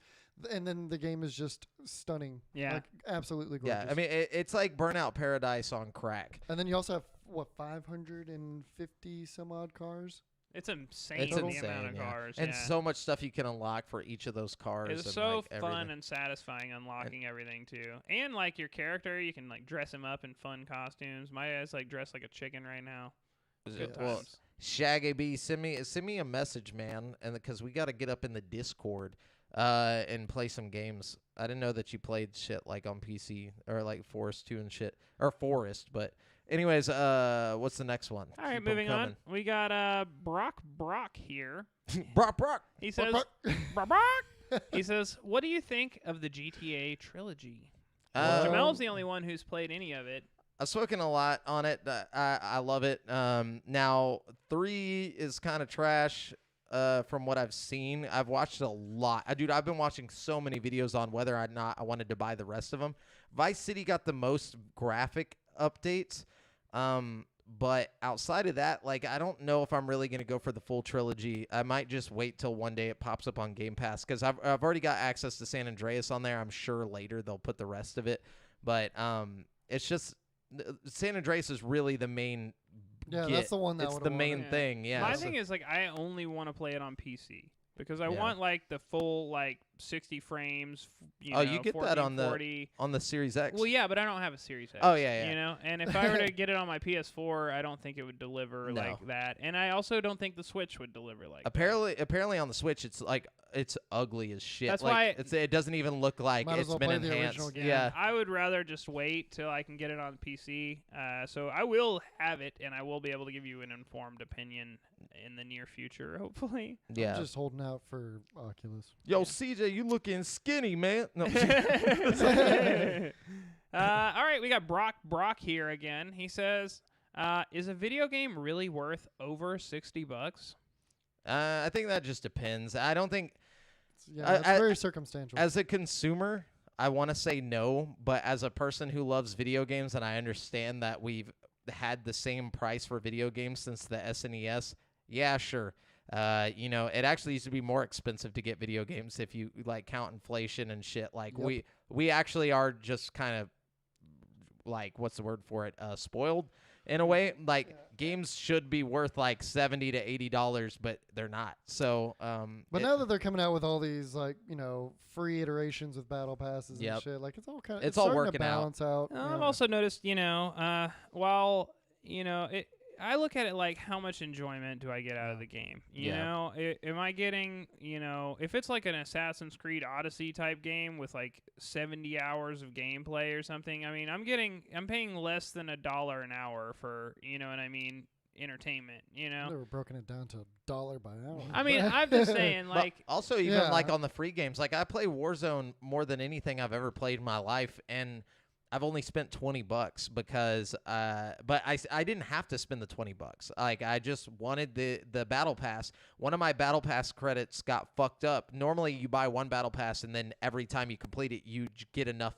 And then the game is just stunning. Yeah. Like, absolutely gorgeous. Yeah, I mean, it's like Burnout Paradise on crack. And then you also have, 550 some odd cars? It's insane It's the insane, amount of yeah. cars. And yeah. so much stuff you can unlock for each of those cars. It's and, so like, fun everything. and satisfying unlocking everything too. And like your character, you can like dress him up in fun costumes. My guy's like dressed like a chicken right now. Good Well, times. Shaggy B, send me a message, man, and because we got to get up in the Discord and play some games. I didn't know that you played shit like on PC or like Forest 2 and shit or Forest, but anyways, what's the next one? All right, Keep 'em moving on. coming. We got Brock here. Brock. He says, Brock. He says, what do you think of the GTA trilogy? Jamel's the only one who's played any of it. I've spoken a lot on it. I love it. Now 3 is kind of trash. From what I've seen, I've watched a lot. I've been watching so many videos on whether or not I wanted to buy the rest of them. Vice City got the most graphic updates. But outside of that, like, I don't know if I'm really going to go for the full trilogy. I might just wait till one day it pops up on Game Pass because I've already got access to San Andreas on there. I'm sure later they'll put the rest of it. But it's just San Andreas is really the main Yeah, get. that's the one that It's would've the won main it. thing. Yeah. My so- thing is like I only want to play it on PC because I Yeah. want like the full like 60 frames. Oh, you get that on the 1440. on the Series X. Well, yeah, but I don't have a Series X. Oh, yeah, yeah. You know, and if I were to get it on my PS4, I don't think it would deliver No. like that, and I also don't think the Switch would deliver like. Apparently on the Switch, it's like it's ugly as shit. That's like, why it doesn't even look like Might as it's well been play the enhanced. original game. Yeah. I would rather just wait till I can get it on PC. So I will have it, and I will be able to give you an informed opinion in the near future, hopefully. Yeah. I'm just holding out for Oculus. Yo, CJ, you looking skinny, man. No. All right, we got Brock here again. He says, "Is a video game really worth over $60?" I think that just depends. I don't think Yeah, it's very circumstantial. as a consumer, I want to say no, but as a person who loves video games and I understand that we've had the same price for video games since the SNES, yeah, sure. It actually used to be more expensive to get video games if you like count inflation and shit. Like Yep. we actually are just kind of like, what's the word for it? Spoiled in a way. Like games should be worth like $70 to $80, but they're not. So, but now that they're coming out with all these free iterations with battle passes Yep. and shit, like it's all kind of It's all starting working to out. balance out. I've also noticed, while I look at it like, how much enjoyment do I get out of the game? You know, am I getting, if it's like an Assassin's Creed Odyssey type game with like 70 hours of gameplay or something, I mean, I'm paying less than $1 an hour for, you know what I mean, entertainment, you know? They were broken it down to $1 by hour. I mean, I'm just saying, like... But also, even like on the free games, like I play Warzone more than anything I've ever played in my life, and I've only spent $20 because, but I didn't have to spend the $20. Like I just wanted the battle pass. One of my battle pass credits got fucked up. Normally you buy one battle pass and then every time you complete it, you get enough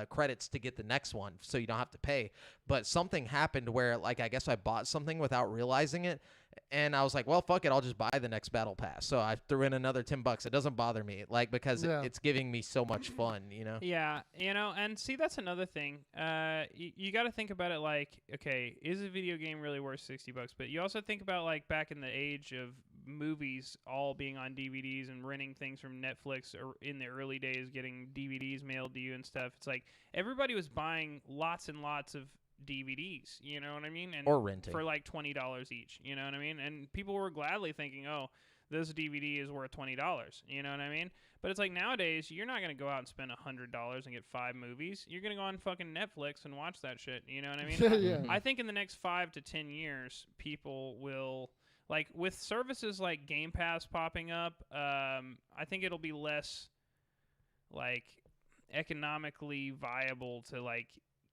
credits to get the next one, so you don't have to pay. But something happened where, like, I guess I bought something without realizing it. And I was like, well, fuck it, I'll just buy the next battle pass. So I threw in another $10. It doesn't bother me, like, because it's giving me so much fun, you know? Yeah, and see, that's another thing. You got to think about it like, okay, is a video game really worth $60? But you also think about, like, back in the age of movies all being on DVDs and renting things from Netflix, or in the early days getting DVDs mailed to you and stuff. It's like everybody was buying lots and lots of DVDs, you know what I mean? And or renting for like $20 each, you know what I mean? And people were gladly thinking, oh, this DVD is worth $20, you know what I mean? But it's like nowadays, you're not going to go out and spend $100 and get 5 movies. You're going to go on fucking Netflix and watch that shit, you know what I mean? I think in the next 5 to 10 years, people will, like, with services like Game Pass popping up, I think it'll be less, like, economically viable to, like,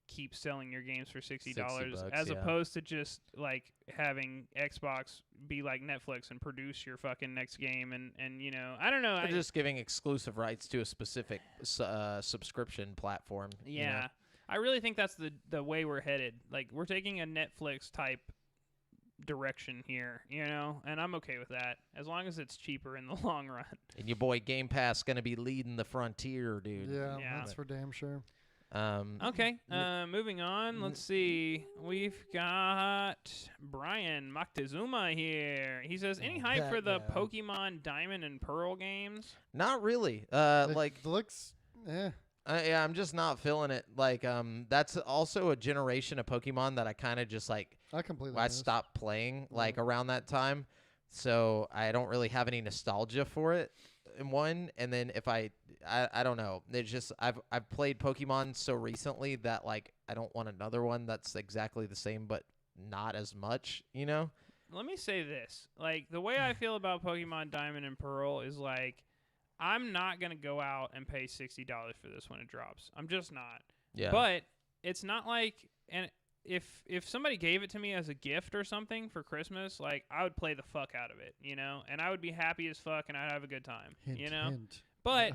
keep selling your games for $60 as opposed to just like having Xbox be like Netflix and produce your fucking next game and you know, I don't know. They're just giving exclusive rights to a specific subscription platform. Yeah. You know? I really think that's the way we're headed. Like, we're taking a Netflix type direction here, you know, and I'm okay with that as long as it's cheaper in the long run. And your boy Game Pass going to be leading the frontier, dude. Yeah, that's for damn sure. Okay, moving on. Let's see. We've got Brian Moctezuma here. He says, any hype for the Pokemon Diamond and Pearl games? Not really. It looks, yeah, I'm just not feeling it. Like, that's also a generation of Pokemon that I kind of just like. I stopped playing like around that time, so I don't really have any nostalgia for it. And then if I don't know, it's just I've played Pokemon so recently that like I don't want another one that's exactly the same but not as much, you know? Let me say this. Like, the way I feel about Pokemon Diamond and Pearl is like, I'm not going to go out and pay $60 for this when it drops. I'm just not. Yeah. But it's not like, and if somebody gave it to me as a gift or something for Christmas, like, I would play the fuck out of it, you know? And I would be happy as fuck and I'd have a good time, you know? But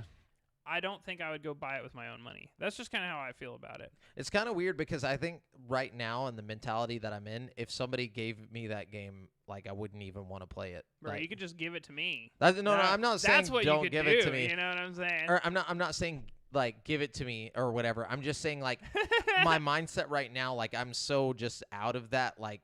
I don't think I would go buy it with my own money. That's just kind of how I feel about it. It's kind of weird because I think right now in the mentality that I'm in, if somebody gave me that game, like, I wouldn't even want to play it. Bro, like, you could just give it to me. No, I'm not saying that's what don't you could give do, it to me. You know what I'm saying? Or I'm not saying like give it to me or whatever. I'm just saying like my mindset right now, like I'm so just out of that, like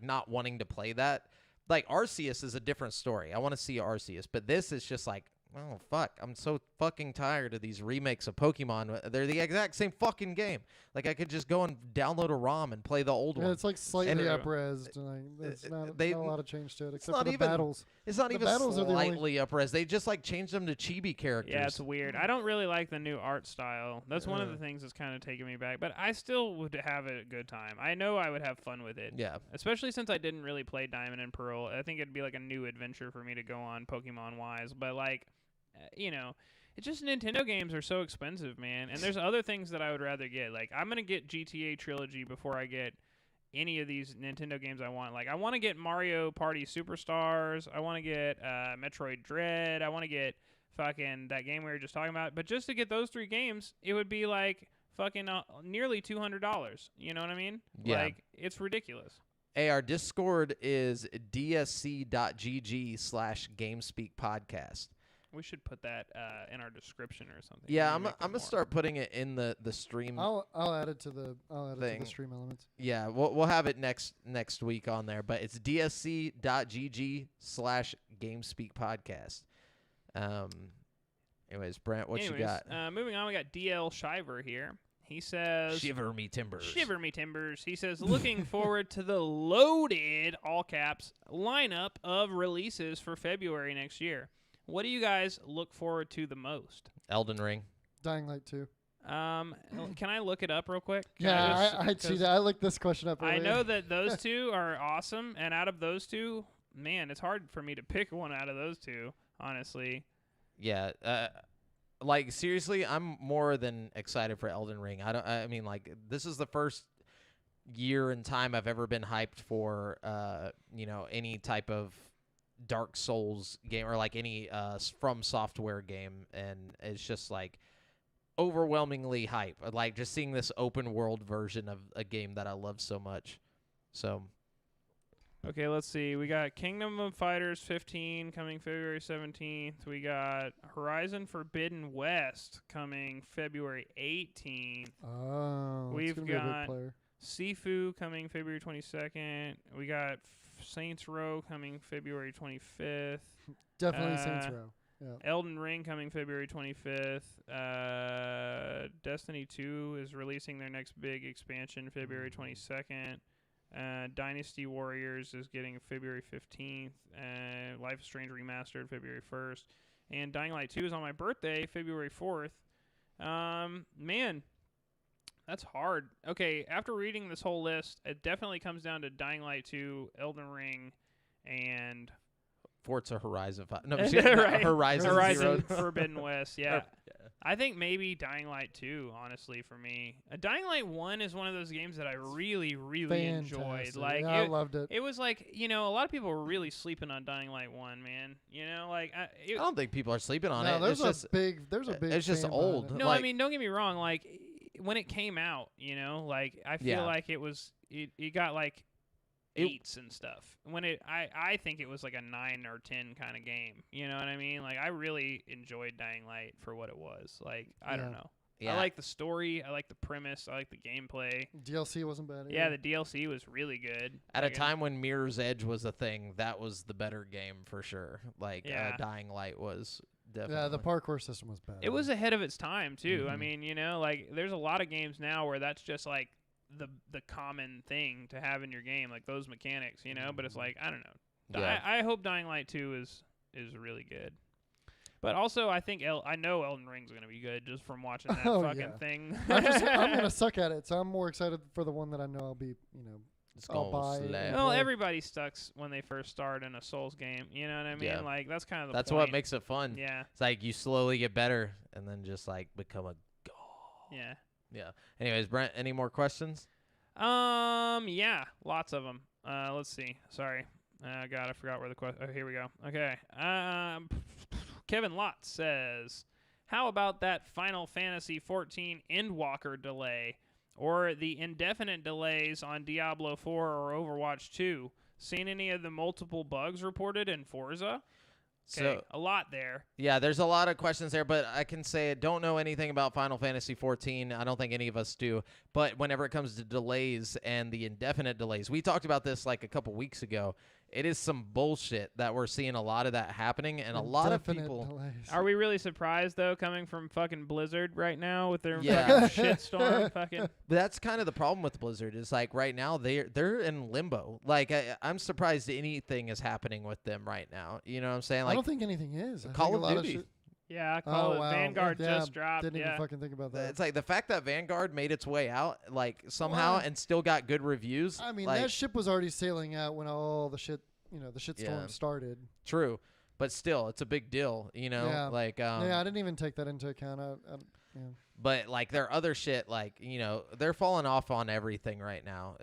not wanting to play that. Like Arceus is a different story. I want to see Arceus, but this is just like, oh, fuck. I'm so fucking tired of these remakes of Pokemon. They're the exact same fucking game. Like, I could just go and download a ROM and play the old one. It's like slightly up-resed. There's not a lot of change to it, except for the battles. It's not even slightly up-resed. They just, like, changed them to chibi characters. Yeah, it's weird. I don't really like the new art style. That's one of the things that's kind of taking me back. But I still would have a good time. I know I would have fun with it. Yeah. Especially since I didn't really play Diamond and Pearl. I think it'd be, like, a new adventure for me to go on Pokemon-wise. But, like, you know, it's just Nintendo games are so expensive, man. And there's other things that I would rather get. Like, I'm going to get GTA Trilogy before I get any of these Nintendo games I want. Like, I want to get Mario Party Superstars. I want to get Metroid Dread. I want to get fucking that game we were just talking about. But just to get those 3 games, it would be like fucking nearly $200. You know what I mean? Yeah. Like, it's ridiculous. Hey, our Discord is dsc.gg/GameSpeak podcast. We should put that in our description or something. Yeah, I'm gonna start putting it in the stream. I'll add it to the stream elements. Yeah, we'll have it next week on there. But it's dsc.gg/GameSpeak podcast. Anyways, Brent, what you got? Moving on, we got DL Shiver here. He says, Shiver me timbers. Shiver me timbers. He says, looking forward to the loaded, all caps, lineup of releases for February next year. What do you guys look forward to the most? Elden Ring. Dying Light 2. Can I look it up real quick? Yeah, I'd see that. I looked this question up earlier. I know that those two are awesome, and out of those two, man, it's hard for me to pick one out of those two, honestly. Yeah, like seriously, I'm more than excited for Elden Ring. I mean, like this is the first year in time I've ever been hyped for, any type of Dark Souls game or like any From Software game, and it's just like overwhelmingly hype. Like just seeing this open world version of a game that I love so much. So. Okay, let's see. We got Kingdom of Fighters 15 coming February 17th. We got Horizon Forbidden West coming February 18th. Oh, We've it's gonna be a big got player. Sifu coming February 22nd. We got Saints Row coming February 25th. Definitely Saints Row. Yeah. Elden Ring coming February 25th. Destiny 2 is releasing their next big expansion February 22nd. Dynasty Warriors is getting February 15th. Life is Strange Remastered February 1st. And Dying Light 2 is on my birthday, February 4th. Man, that's hard. Okay, after reading this whole list, it definitely comes down to Dying Light 2, Elden Ring, and Forza Horizon 5. No, Right. Horizon Zero. Forbidden West, yeah. I think maybe Dying Light 2, honestly, for me. Dying Light 1 is one of those games that I really, really enjoyed. Fantastic. Like, yeah, I loved it. It was like, a lot of people were really sleeping on Dying Light 1, man. I don't think people are sleeping on it. There's a big. It's just fan old. behind it. No, like, I mean, don't get me wrong. Like, when it came out, like, I feel like it was, it got like 8s and stuff. When I think it was like a 9 or 10 kind of game. You know what I mean? Like, I really enjoyed Dying Light for what it was. Like, I don't know. Yeah. I like the story. I like the premise. I like the gameplay. DLC wasn't bad either. Yeah, the DLC was really good. At a time when Mirror's Edge was a thing, that was the better game for sure. Like, Dying Light was definitely. Yeah, the parkour system was bad. It was ahead of its time, too. Mhm. I mean, like, there's a lot of games now where that's just like the common thing to have in your game, like those mechanics, but it's like, I don't know. Yeah. I hope Dying Light 2 is really good. But also, I think I know Elden Ring's going to be good just from watching that fucking thing. I'm going to suck at it, so I'm more excited for the one that I know I'll be, I'll buy. Well, everybody sucks when they first start in a Souls game. You know what I mean? Yeah. Like, that's kind of the That's point. what makes it fun. Yeah. It's like you slowly get better and then just like become a god. Yeah. Yeah. Anyways, Brent, any more questions? Yeah, lots of them. Let's see. Sorry. God, I forgot where the question. Oh, here we go. Okay. Kevin Lott says, how about that Final Fantasy 14 Endwalker delay or the indefinite delays on Diablo 4 or Overwatch 2? Seen any of the multiple bugs reported in Forza? Okay, So a lot there. yeah, there's a lot of questions there, but I can say I don't know anything about Final Fantasy 14. I don't think any of us do. But whenever it comes to delays and the indefinite delays, we talked about this like a couple weeks ago. It is some bullshit that we're seeing a lot of that happening, and a lot of people. Delays. Are we really surprised, though, coming from fucking Blizzard right now with their Yeah. fucking shitstorm? Fucking. That's kind of the problem with Blizzard. Is like right now they're in limbo. Like I'm surprised anything is happening with them right now. You know what I'm saying? Like I don't think anything is. I Call think of a lot Duty. shit- Yeah, I call it. wow. Vanguard Yeah, just dropped. Didn't Yeah. even fucking think about that. it's like the fact that Vanguard made its way out like somehow Well, and still got good reviews. I mean, like, that ship was already sailing out when all the shit, the shitstorm Yeah. started. True, but still, it's a big deal. Yeah. Like Yeah, I didn't even take that into account. Yeah. But like their other shit, like they're falling off on everything right now.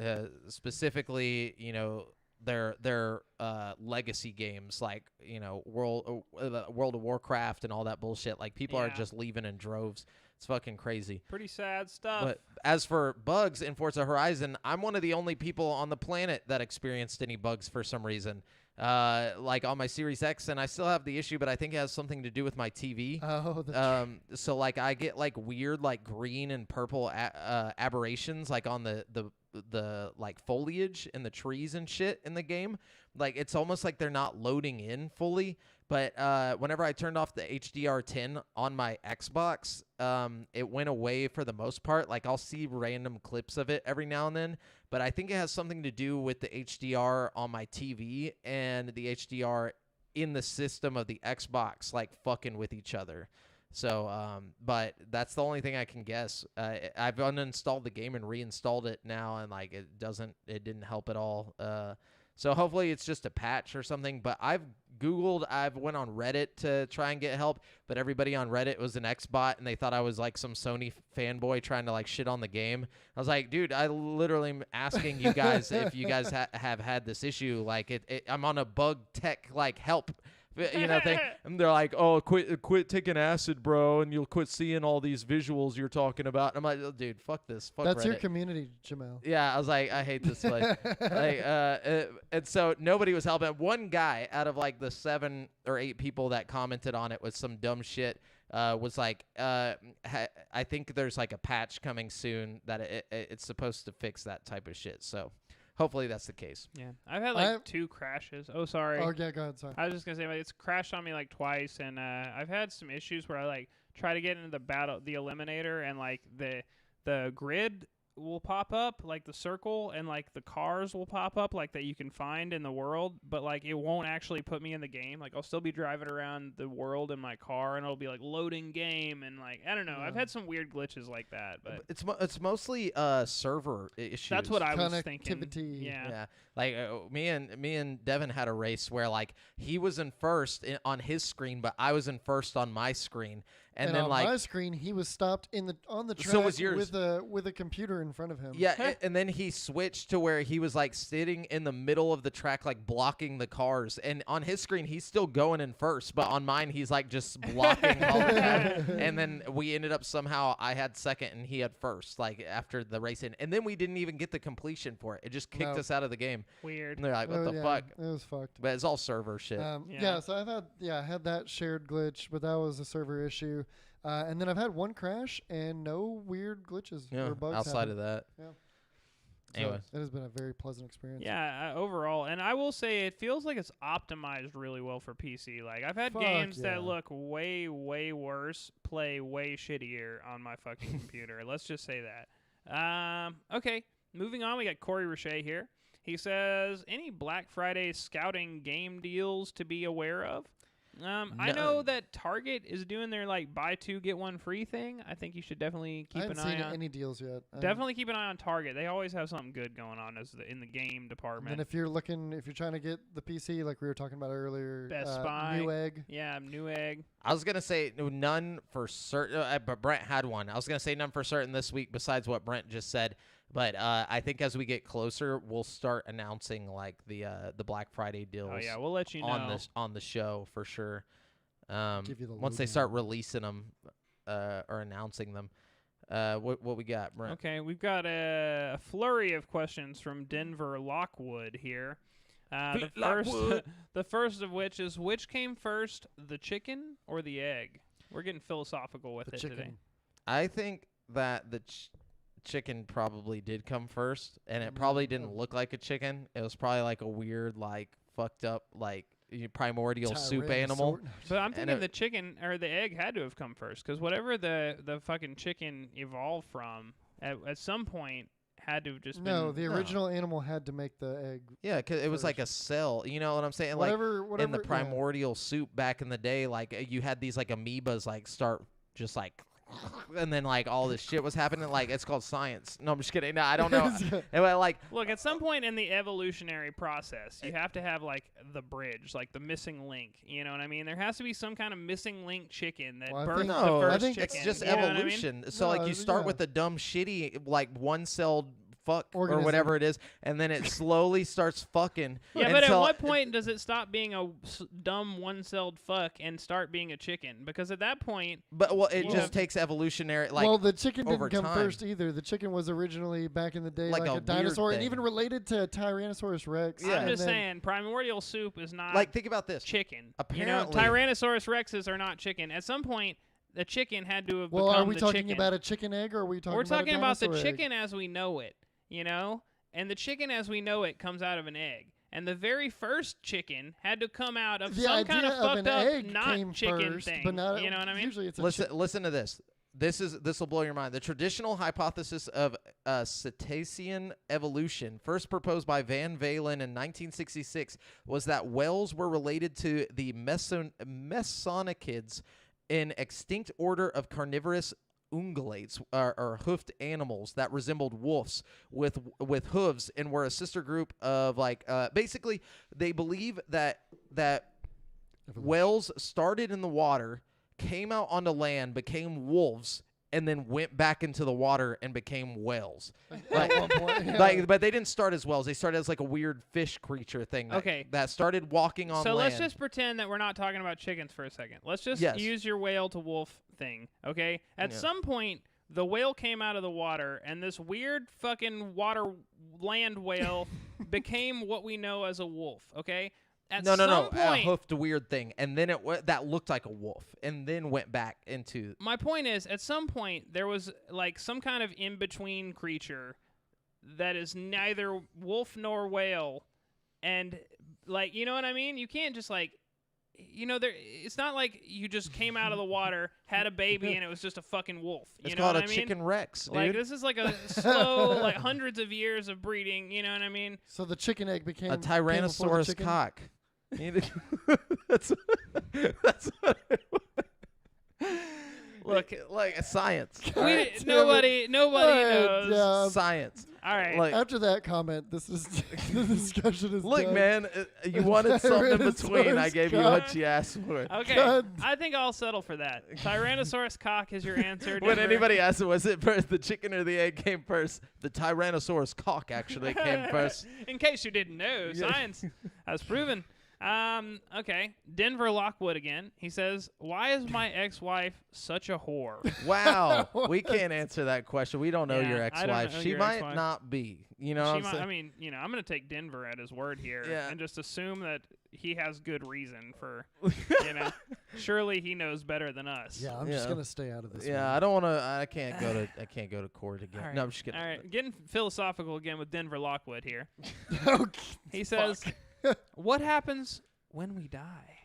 Specifically, their legacy games, like World of Warcraft and all that bullshit. Like people are Yeah. just leaving in droves. It's fucking crazy. Pretty sad stuff. But as for bugs in Forza Horizon, I'm one of the only people on the planet that experienced any bugs for some reason. Like on my Series X, and I still have the issue, but I think it has something to do with my TV. Oh, So like I get like weird like green and purple aberrations like on the the like foliage and the trees and shit in the game. Like it's almost like they're not loading in fully. But whenever I turned off the HDR10 on my Xbox, it went away for the most part. Like I'll see random clips of it every now and then, but I think it has something to do with the HDR on my TV and the HDR in the system of the Xbox, like fucking with each other. So, but that's the only thing I can guess. I've uninstalled the game and reinstalled it now, and like it didn't help at all. So hopefully it's just a patch or something. But I've went on Reddit to try and get help, but everybody on Reddit was an Xbot, and they thought I was like some Sony fanboy trying to like shit on the game. I was like, dude, I literally am asking you guys if you guys have had this issue. Like I'm on a bug tech like help. Thing, and they're like, "Oh, quit taking acid, bro, and you'll quit seeing all these visuals you're talking about." And I'm like, oh, "Dude, fuck this, fuck That's Reddit." your community, Jamel. Yeah, I was like, I hate this place. And so nobody was helping. One guy out of like the 7 or 8 people that commented on it with some dumb shit was like, I think there's like a patch coming soon that it's supposed to fix that type of shit. So. Hopefully that's the case. Yeah, I've had like 2 crashes. Oh, sorry. Oh, yeah, go ahead. Sorry. I was just gonna say it's crashed on me like twice, and I've had some issues where I like try to get into the eliminator, and like the grid will pop up, like the circle, and like the cars will pop up, like that you can find in the world, but like it won't actually put me in the game. Like I'll still be driving around the world in my car, and it'll be like loading game, and like I don't know. Yeah. I've had some weird glitches like that, but it's mostly server issues. That's what I was thinking. Connectivity. Yeah. Like me and Devin had a race where like he was in first on his screen, but I was in first on my screen. And then on like my screen, he was stopped on the track so was yours. with a computer in front of him. Yeah, and then he switched to where he was like sitting in the middle of the track, like blocking the cars. And on his screen, he's still going in first, but on mine, he's like just blocking all the time. And then we ended up somehow I had second and he had first, like after the race in. And then we didn't even get the completion for it. It just kicked us out of the game. Weird. And they're like, what the fuck? It was fucked. But it's all server shit. So I had that shared glitch, but that was a server issue. And then I've had one crash and no weird glitches or bugs outside of that. Yeah. Anyway, it has been a very pleasant experience. Yeah, overall, and I will say it feels like it's optimized really well for PC. Like I've had games that look way, way worse, play way shittier on my fucking computer. Let's just say that. Okay, moving on. We got Corey Roche here. He says, any Black Friday scouting game deals to be aware of? I know that Target is doing their like buy 2 get 1 free thing. I think you should definitely keep an eye on. I haven't seen any deals yet. Definitely keep an eye on Target. They always have something good going on in the game department. And if you're trying to get the PC like we were talking about earlier, Best Buy, Newegg. Yeah, Newegg. I was gonna say none for certain, but Brent had one. I was gonna say none for certain this week, besides what Brent just said. But I think as we get closer, we'll start announcing like the Black Friday deals. Oh yeah, we'll let you know on the show for sure. Give you the once they start releasing them or announcing them. What we got, Brent? Okay, we've got a flurry of questions from Denver Lockwood here. The first of which came first, the chicken or the egg? We're getting philosophical with it today. I think that the chicken probably did come first, and it probably didn't look like a chicken. It was probably like a weird, like fucked up, like primordial soup animal. But I'm thinking the chicken or the egg had to have come first, because whatever the fucking chicken evolved from at some point had to have just been. The original animal had to make the egg. Yeah, because it was like a cell. You know what I'm saying? Whatever, in the primordial soup back in the day, like you had these like amoebas like start just like. And then like all this shit was happening. Like it's called science. No, I'm just kidding. No, I don't know. Look, at some point in the evolutionary process, you have to have like the bridge, like the missing link. You know what I mean? There has to be some kind of missing link chicken that birthed the first chicken. It's just evolution. I mean? So you start with a dumb, shitty, like one-celled fuck organism. Or whatever it is, and then it slowly starts fucking. Yeah, but at what point does it stop being a dumb one-celled fuck and start being a chicken? Because at that point, it just takes evolutionary. Like, the chicken didn't come first either. The chicken was originally back in the day like a dinosaur, and even related to Tyrannosaurus Rex. Yeah. I'm just saying, primordial soup is not like think about this chicken. Apparently, Tyrannosaurus Rexes are not chicken. At some point, the chicken had to have become are we the talking chicken. about a chicken egg, or are we talking? We're talking about the egg? chicken as we know it. you know? And the chicken as we know it comes out of an egg. And the very first chicken had to come out of some kind of fucked up not chicken first, thing. But not, you know what I mean? Usually it's listen to this. This will blow your mind. The traditional hypothesis of cetacean evolution, first proposed by Van Valen in 1966, was that whales were related to the mesonychids, an extinct order of carnivorous ungulates or hoofed animals that resembled wolves with hooves, and were a sister group of basically they believe that whales started in the water, came out onto land, became wolves, and then went back into the water and became whales. at one point. Yeah. But they didn't start as whales. They started as like a weird fish creature thing that started walking on land. So let's just pretend that we're not talking about chickens for a second. Let's just use your whale to wolf thing, okay? At some point, the whale came out of the water, and this weird fucking land whale became what we know as a wolf, okay? No, a hoofed weird thing, and then that looked like a wolf, and then went back into. My point is, at some point there was like some kind of in between creature that is neither wolf nor whale, and like you know what I mean. You can't just it's not like you just came out of the water, had a baby, and it was just a fucking wolf. It's you know called what a I mean? chicken Rex, dude. Like this is like a slow, like hundreds of years of breeding. You know what I mean? So the chicken egg became a Tyrannosaurus chicken? cock. that's what it was. Look, like science. Nobody knows. Yeah. Science. All right. Like, after that comment, the discussion is look, done. man, you wanted something in between. I gave you what you asked for. Okay, God. I think I'll settle for that. Tyrannosaurus cock is your answer. When Denver. anybody asks, was it first, the chicken or the egg came first? The Tyrannosaurus cock actually came first. In case you didn't know, science has proven. Okay. Denver Lockwood again. He says, "Why is my ex-wife such a whore?" Wow, we can't answer that question. We don't know your I don't ex-wife. know She your might ex-wife. not be. You know what I'm saying? I mean, I'm going to take Denver at his word here and just assume that he has good reason for, surely he knows better than us. Yeah, I'm just gonna stay out of this. Yeah, one. I don't want to. I can't go to court again. All right. No, I'm just kidding. All right, getting philosophical again with Denver Lockwood here. Okay, He says, "What happens when we die?"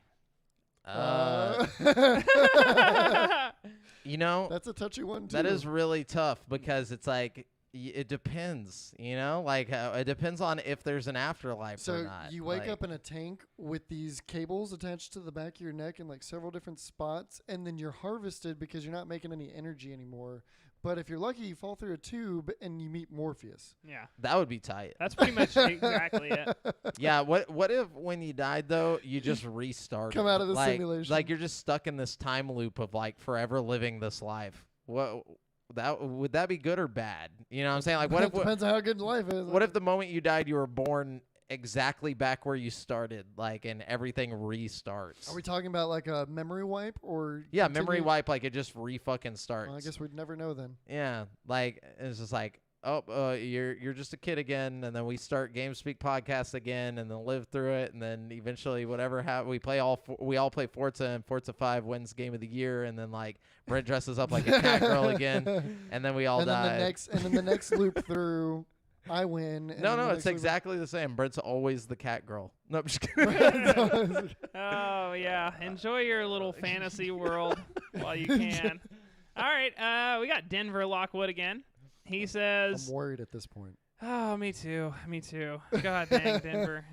That's a touchy one too. That is really tough because it's like it depends. It depends on if there's an afterlife or not. So you wake up in a tank with these cables attached to the back of your neck in like several different spots, and then you're harvested because you're not making any energy anymore. But if you're lucky, you fall through a tube and you meet Morpheus. Yeah. That would be tight. That's pretty much exactly it. Yeah. What if when you died though, you just restarted? Come out of the simulation. Like you're just stuck in this time loop of like forever living this life. Would that be good or bad? You know what I'm saying? Like what if depends on how good life is. What if the moment you died, you were born exactly back where you started, like, and everything restarts? Are we talking about like a memory wipe or? Yeah, memory wipe, like it just fucking starts. Well, I guess we'd never know then. Yeah, like it's just like, you're just a kid again, and then we start GameSpeak podcast again, and then live through it, and then eventually whatever we all play Forza, and Forza 5 wins Game of the Year, and then like Brent dresses up like a cat girl again, and then we all die. And then the next loop through. I win. And No, it's exactly the same. Brent's always the cat girl. No, I'm just kidding. Oh, yeah. Enjoy your little fantasy world while you can. All right. We got Denver Lockwood again. He says... I'm worried at this point. Oh, me too. God dang, Denver.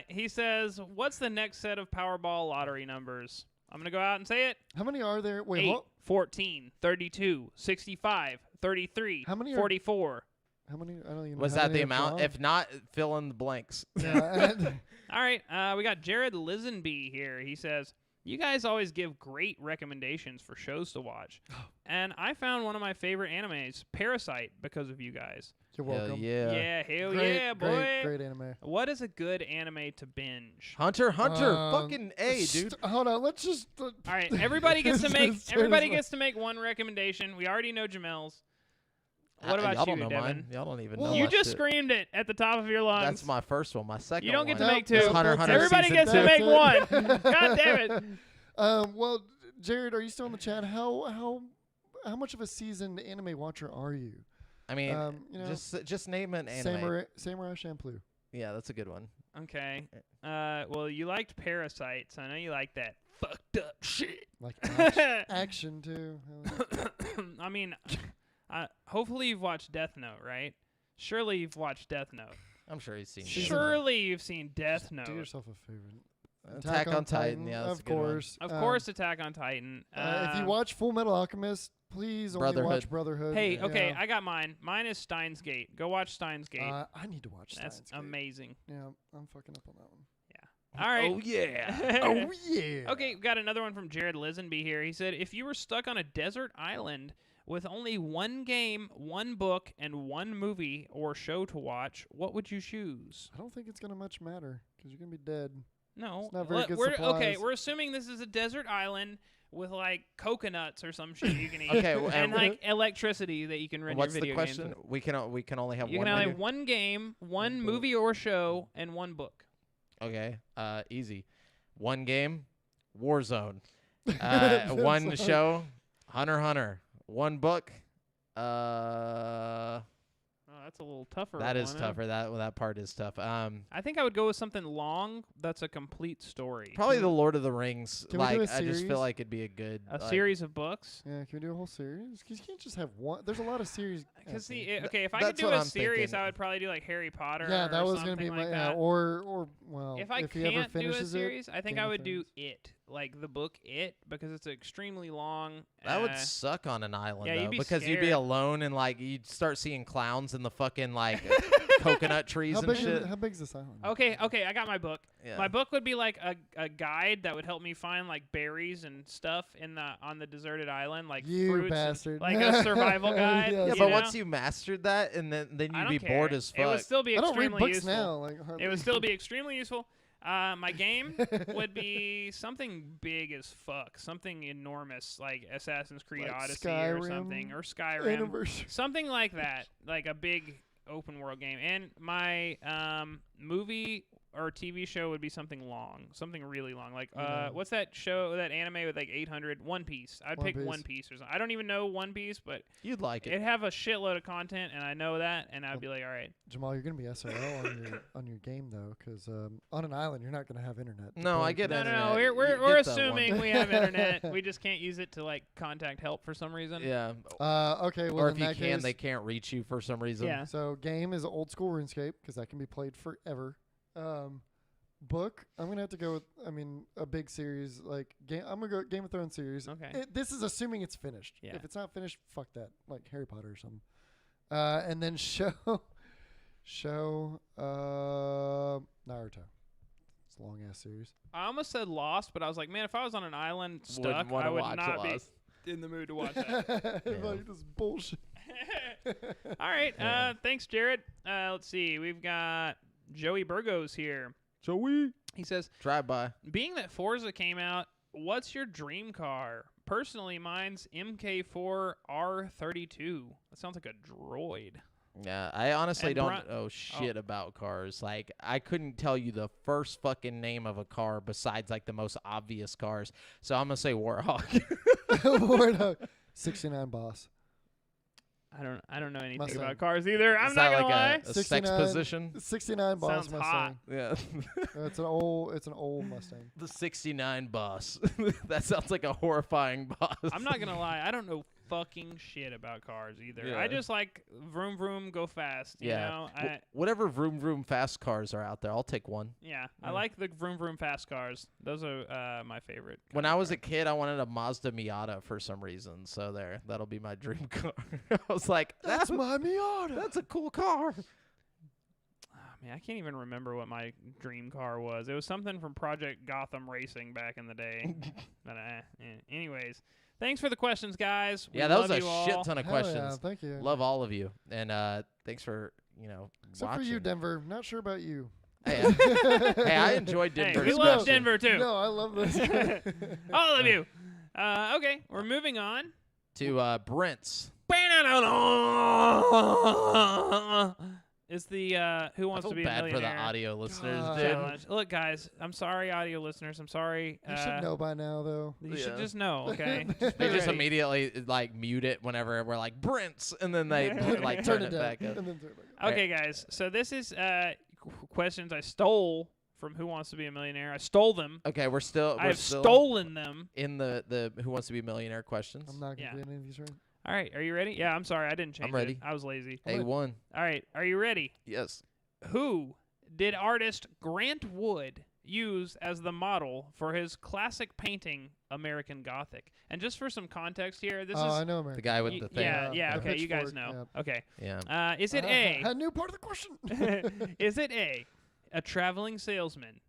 He says, what's the next set of Powerball lottery numbers? I'm going to go out and say it. How many are there? Wait, 8, 14, 32, 65, 33, How many 44. How many? I don't even know. Was how that many the are amount? drawn. If not, fill in the blanks. Yeah. All right, we got Jared Lisenby here. He says, you guys always give great recommendations for shows to watch. And I found one of my favorite animes, Parasite, because of you guys. You're welcome. Yeah. Hell Great, yeah, boy. Great anime. What is a good anime to binge? Hunter, fucking A, dude. Hold on, let's just. All right, everybody gets to make one recommendation. We already know Jamel's. What about y'all you, don't know Devin? mine. Y'all don't even know. You my just shit. screamed it at the top of your lungs. That's my first one. My second. You don't get to one. make two. Nope, Hunter Everybody season gets to 2. make one. God damn it. Well, Jared, are you still in the chat? How much of a seasoned anime watcher are you? I mean, you know, just name an anime. Samurai Champloo. Yeah, that's a good one. Okay. Well, you liked Parasite, so I know you like that fucked up shit. Like action too. I mean, hopefully you've watched Death Note, right? Surely you've watched Death Note. I'm sure he's seen. Surely you've seen Death Note. Do yourself a favor. Attack on Titan. Yeah, that's of course. Of course, Attack on Titan. If you watch Full Metal Alchemist, please only watch Brotherhood. Hey, okay, I got mine. Mine is Steins Gate. Go watch Steins Gate. I need to watch Steins That's Gate. amazing. Yeah, I'm fucking up on that one. All right. Oh yeah. Oh yeah. Okay, we got another one from Jared Lisenby here. He said, if you were stuck on a desert island with only one game, one book, and one movie or show to watch, what would you choose? I don't think it's gonna much matter because you're gonna be dead. No. It's not very good Okay, supplies. we're assuming this is a desert island with like coconuts or some shit you can eat. Okay, and like electricity that you can run What's your the video question? games with. We can only have You one. can only movie? have one game, one book. movie or show, and one book. Okay. Easy. One game, Warzone. One That's show, Hunter x Hunter. One book. Oh, that's a little tougher. That is one, huh? tougher. That part is tough. I think I would go with something long that's a complete story. Probably the Lord of the Rings. Can we do a I just series? feel like it'd be a good A like, series of books. Yeah, can we do a whole series? Because you can't just have one. There's a lot of series. Because okay. okay, if I could that's do what a I'm series, thinking. I would probably do like Harry Potter. Yeah, that or was gonna be something my like yeah, that. or well, If I he ever can't do a finishes series, I think Game I of would do Thrones. It, like the book It, because it's extremely long. That would suck on an island yeah, though, you'd be because you'd be scared. alone and like you'd start seeing clowns in the fucking like coconut trees How and big? shit. How big's this island? Okay, I got my book. Yeah. My book would be like a guide that would help me find like berries and stuff on the deserted island, like You fruits, and- bastard. like a survival guide. Yeah, Yeah, you but know? once you mastered that, and then I you'd don't be care. bored as It would fuck. still be I don't read extremely books useful. now. Like It would still be extremely useful. My game would be something big as fuck, something enormous like Assassin's Creed Like Odyssey or something, Skyrim or Skyrim, Anniversary. something like that, like a big open world game. And my movie or TV show would be something long, something really long. Like what's that show, that anime with like 800? One Piece. I'd One pick Piece. One Piece or something. I don't even know One Piece, but You'd like it. it'd have a shitload of content, and I know that, and I'd be like, all right. Jamal, you're gonna be SRL on your game though, because on an island you're not gonna have internet. to No, play. I get No, it. no, internet. no. You We're get the assuming one. we have internet. We just can't use it to like contact help for some reason. Yeah. Okay, well Or in if you that can, case, they can't reach you for some reason. Yeah. So game is old school RuneScape because that can be played forever. Book, I'm gonna have to go with. I mean, a big series like game. I'm gonna go Game of Thrones series. Okay. This is assuming it's finished. Yeah. If it's not finished, fuck that. Like Harry Potter or something. And then show Naruto. It's a long ass series. I almost said Lost, but I was like, man, if I was on an island stuck, Wouldn't wanna I would watch not Lost. be in the mood to watch that. Like this bullshit. All right. Yeah. Thanks, Jared. Let's see. We've got Joey Burgos here. Joey. He says, Drive by. being that Forza came out, what's your dream car? Personally, mine's MK4 R32. That sounds like a droid. Yeah, I honestly And don't Bron- know shit about cars. Like, I couldn't tell you the first fucking name of a car besides like the most obvious cars. So I'm gonna say Warhawk. Warthog. 69 boss. I don't know anything Mustang. about cars either. I'm Is not that gonna lie. like a sex 69 position? 69 boss Sounds hot. Mustang. Yeah. It's an old Mustang. The 69 boss. That sounds like a horrifying boss. I'm not gonna lie. I don't know fucking shit about cars either. Yeah. I just like vroom vroom go fast. You know? Whatever vroom vroom fast cars are out there, I'll take one. I Yeah. like the vroom vroom fast cars. Those are my favorite. When kind I of was a cars. kid, I wanted a Mazda Miata for some reason. So that'll be my dream car. I was like, That's my Miata. that's a cool car. Man, I can't even remember what my dream car was. It was something from Project Gotham Racing back in the day. But anyways, thanks for the questions, guys. We Yeah, that was love a you all. shit ton of Hell questions. Yeah, thank you. Love all of you, and thanks for Except watching. for you, Denver. Not sure about you. Hey, hey, I enjoyed Hey, Denver. we Let's love go. Denver too. No, I love this. All of you. Okay, we're moving on. to Brent's. is the Who I Wants feel to Be a bad for the Millionaire audio listeners, God. dude. challenge. Look, guys, I'm sorry, audio listeners. I'm sorry. You should know by now, though. You should Yeah. just know, okay? They be just ready. immediately like mute it whenever we're like Brents, and then they like turn it down, back up. and then turn it back up. Okay, guys. So this is questions I stole from Who Wants to Be a Millionaire. I stole them. Okay, we're still I have stolen them. in the Who Wants to Be a Millionaire questions. I'm not gonna Yeah. get any of these right. All right, are you ready? Yeah, I'm sorry, I didn't change I'm ready. it. I was lazy. A1. All right, are you ready? Yes. Who did artist Grant Wood use as the model for his classic painting American Gothic? And just for some context here, this I is know, American. The guy with the thing. yeah, The okay, you guys pitchfork, know. yeah. Okay. Yeah. Is it A? A new part of the question. Is it A traveling salesman,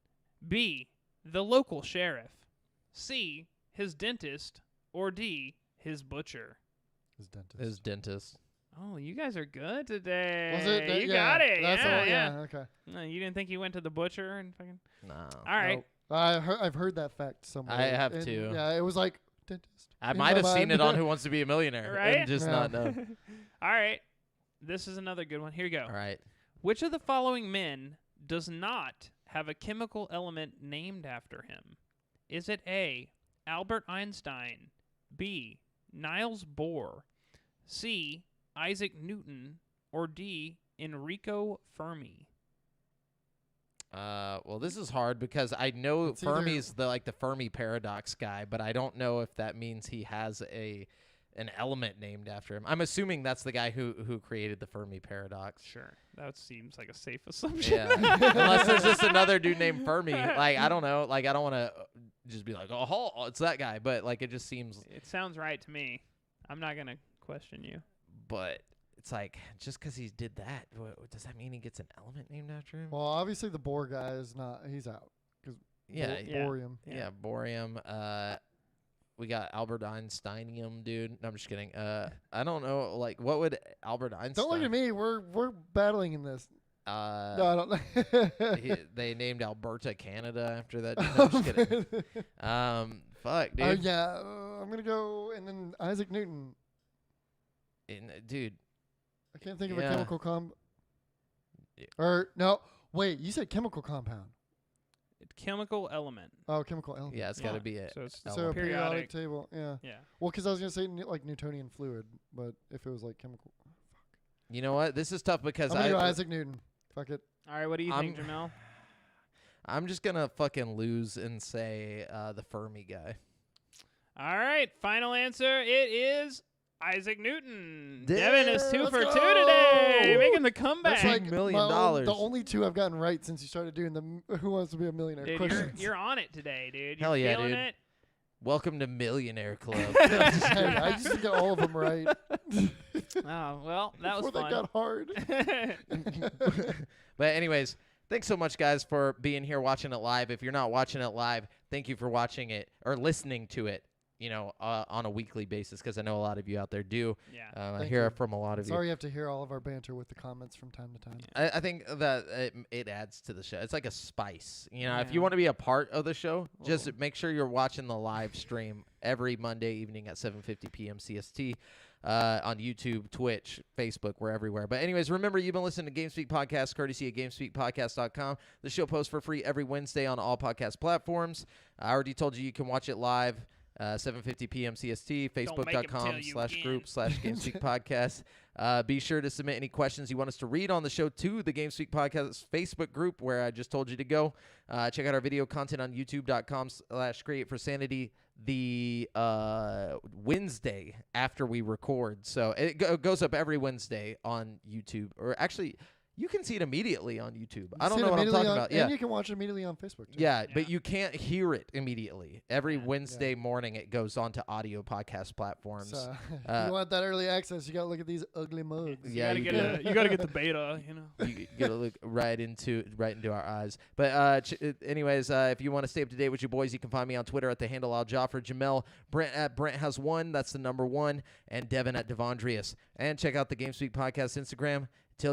B, the local sheriff, C, his dentist, or D, his butcher? His dentist. His dentist. Oh, you guys are good today. Was it? You Yeah, got it. That's yeah, all, yeah. Okay. No, you didn't think he went to the butcher and fucking. No. All right. Nope. I've heard that fact somewhere. I have and, too. Yeah, it was like dentist. I in might my have seen mind. it on Who Wants to Be a Millionaire Right? and just Yeah. not know. All right. This is another good one. Here you go. All right. Which of the following men does not have a chemical element named after him? Is it A, Albert Einstein, B, Niels Bohr, C, Isaac Newton, or D, Enrico Fermi? Well, this is hard because I know It's either- Fermi's the Fermi paradox guy, but I don't know if that means he has an element named after him. I'm assuming that's the guy who created the Fermi paradox. Sure. That seems like a safe assumption. Yeah. Unless there's just another dude named Fermi. Like, I don't know. Like, I don't want to just be like, oh, it's that guy. But, like, it just seems. It sounds right to me. I'm not going to question you. But it's like, just because he did that, does that mean he gets an element named after him? Well, obviously the Bohr guy is not. He's out. Yeah. Yeah. Bohrium. Yeah, Bohrium. We got Albert Einsteinium, dude. No, I'm just kidding. I don't know. Like, what would Albert Einstein? Don't look at me. We're battling in this. No, I don't know. They named Alberta, Canada after that. No, I'm just kidding. Fuck, dude. Yeah, I'm gonna go, and then Isaac Newton. Dude. I can't think of a Yeah. chemical Yeah. Or no, wait. You said chemical compound. Chemical element. Oh, chemical element. Yeah, it's got to be it. So it's So a element. periodic Periodic. table. Yeah. Yeah. Well, because I was gonna say like Newtonian fluid, but if it was like chemical, You know what? This is tough because I'm gonna go Isaac Newton. Fuck it. All right, what do you think, Jamel? I'm just gonna fucking lose and say the Fermi guy. All right, final answer. It is Isaac Newton. Damn, Devin is 2 let's for 2 go! today, making the comeback. That's like $1 million. the only two I've gotten right since you started doing the Who Wants to Be a Millionaire Dude, questions. you're on it today, dude. Hell You're yeah, feeling dude. it. Welcome to Millionaire Club. Hey, I used to get all of them right. Oh, well, that was Before fun. they got hard. But anyways, thanks so much, guys, for being here watching it live. If you're not watching it live, thank you for watching it or listening to it, on a weekly basis, because I know a lot of you out there do. Yeah. I Thank hear you. it from a lot of you. Sorry you have to hear all of our banter with the comments from time to time. I think that it adds to the show. It's like a spice. If Yeah. you want to be a part of the show, just Oh. make sure you're watching the live stream every Monday evening at 7:50 p.m. CST on YouTube, Twitch, Facebook. We're everywhere. But anyways, remember, you've been listening to GameSpeak Podcast, courtesy of GameSpeakPodcast.com. The show posts for free every Wednesday on all podcast platforms. I already told you can watch it live. 7:50 p.m. CST, Don't make 'em tell you Facebook.com/group/GameSpeak Podcast. Be sure to submit any questions you want us to read on the show to the GameSpeak Podcast Facebook group, where I just told you to go. Check out our video content on YouTube.com/CreateForSanity the Wednesday after we record. So it goes up every Wednesday on YouTube. Or actually, you can see it immediately on YouTube. I don't know what I'm talking about. Yeah. And you can watch it immediately on Facebook, too. Yeah, but Yeah. you can't hear it immediately. Every Yeah. Wednesday morning, it goes onto audio podcast platforms. So if Uh, you want that early access, you got to look at these ugly mugs. Yeah, you you gotta do. you gotta get the beta, you know. You gotta look right into our eyes. But anyways, if you want to stay up to date with your boys, you can find me on Twitter at the handle Al Joffre, Jamel, Brent at Brent has one, that's the number 1, and Devin at Devondrius. And check out the GameSpeak Podcast Instagram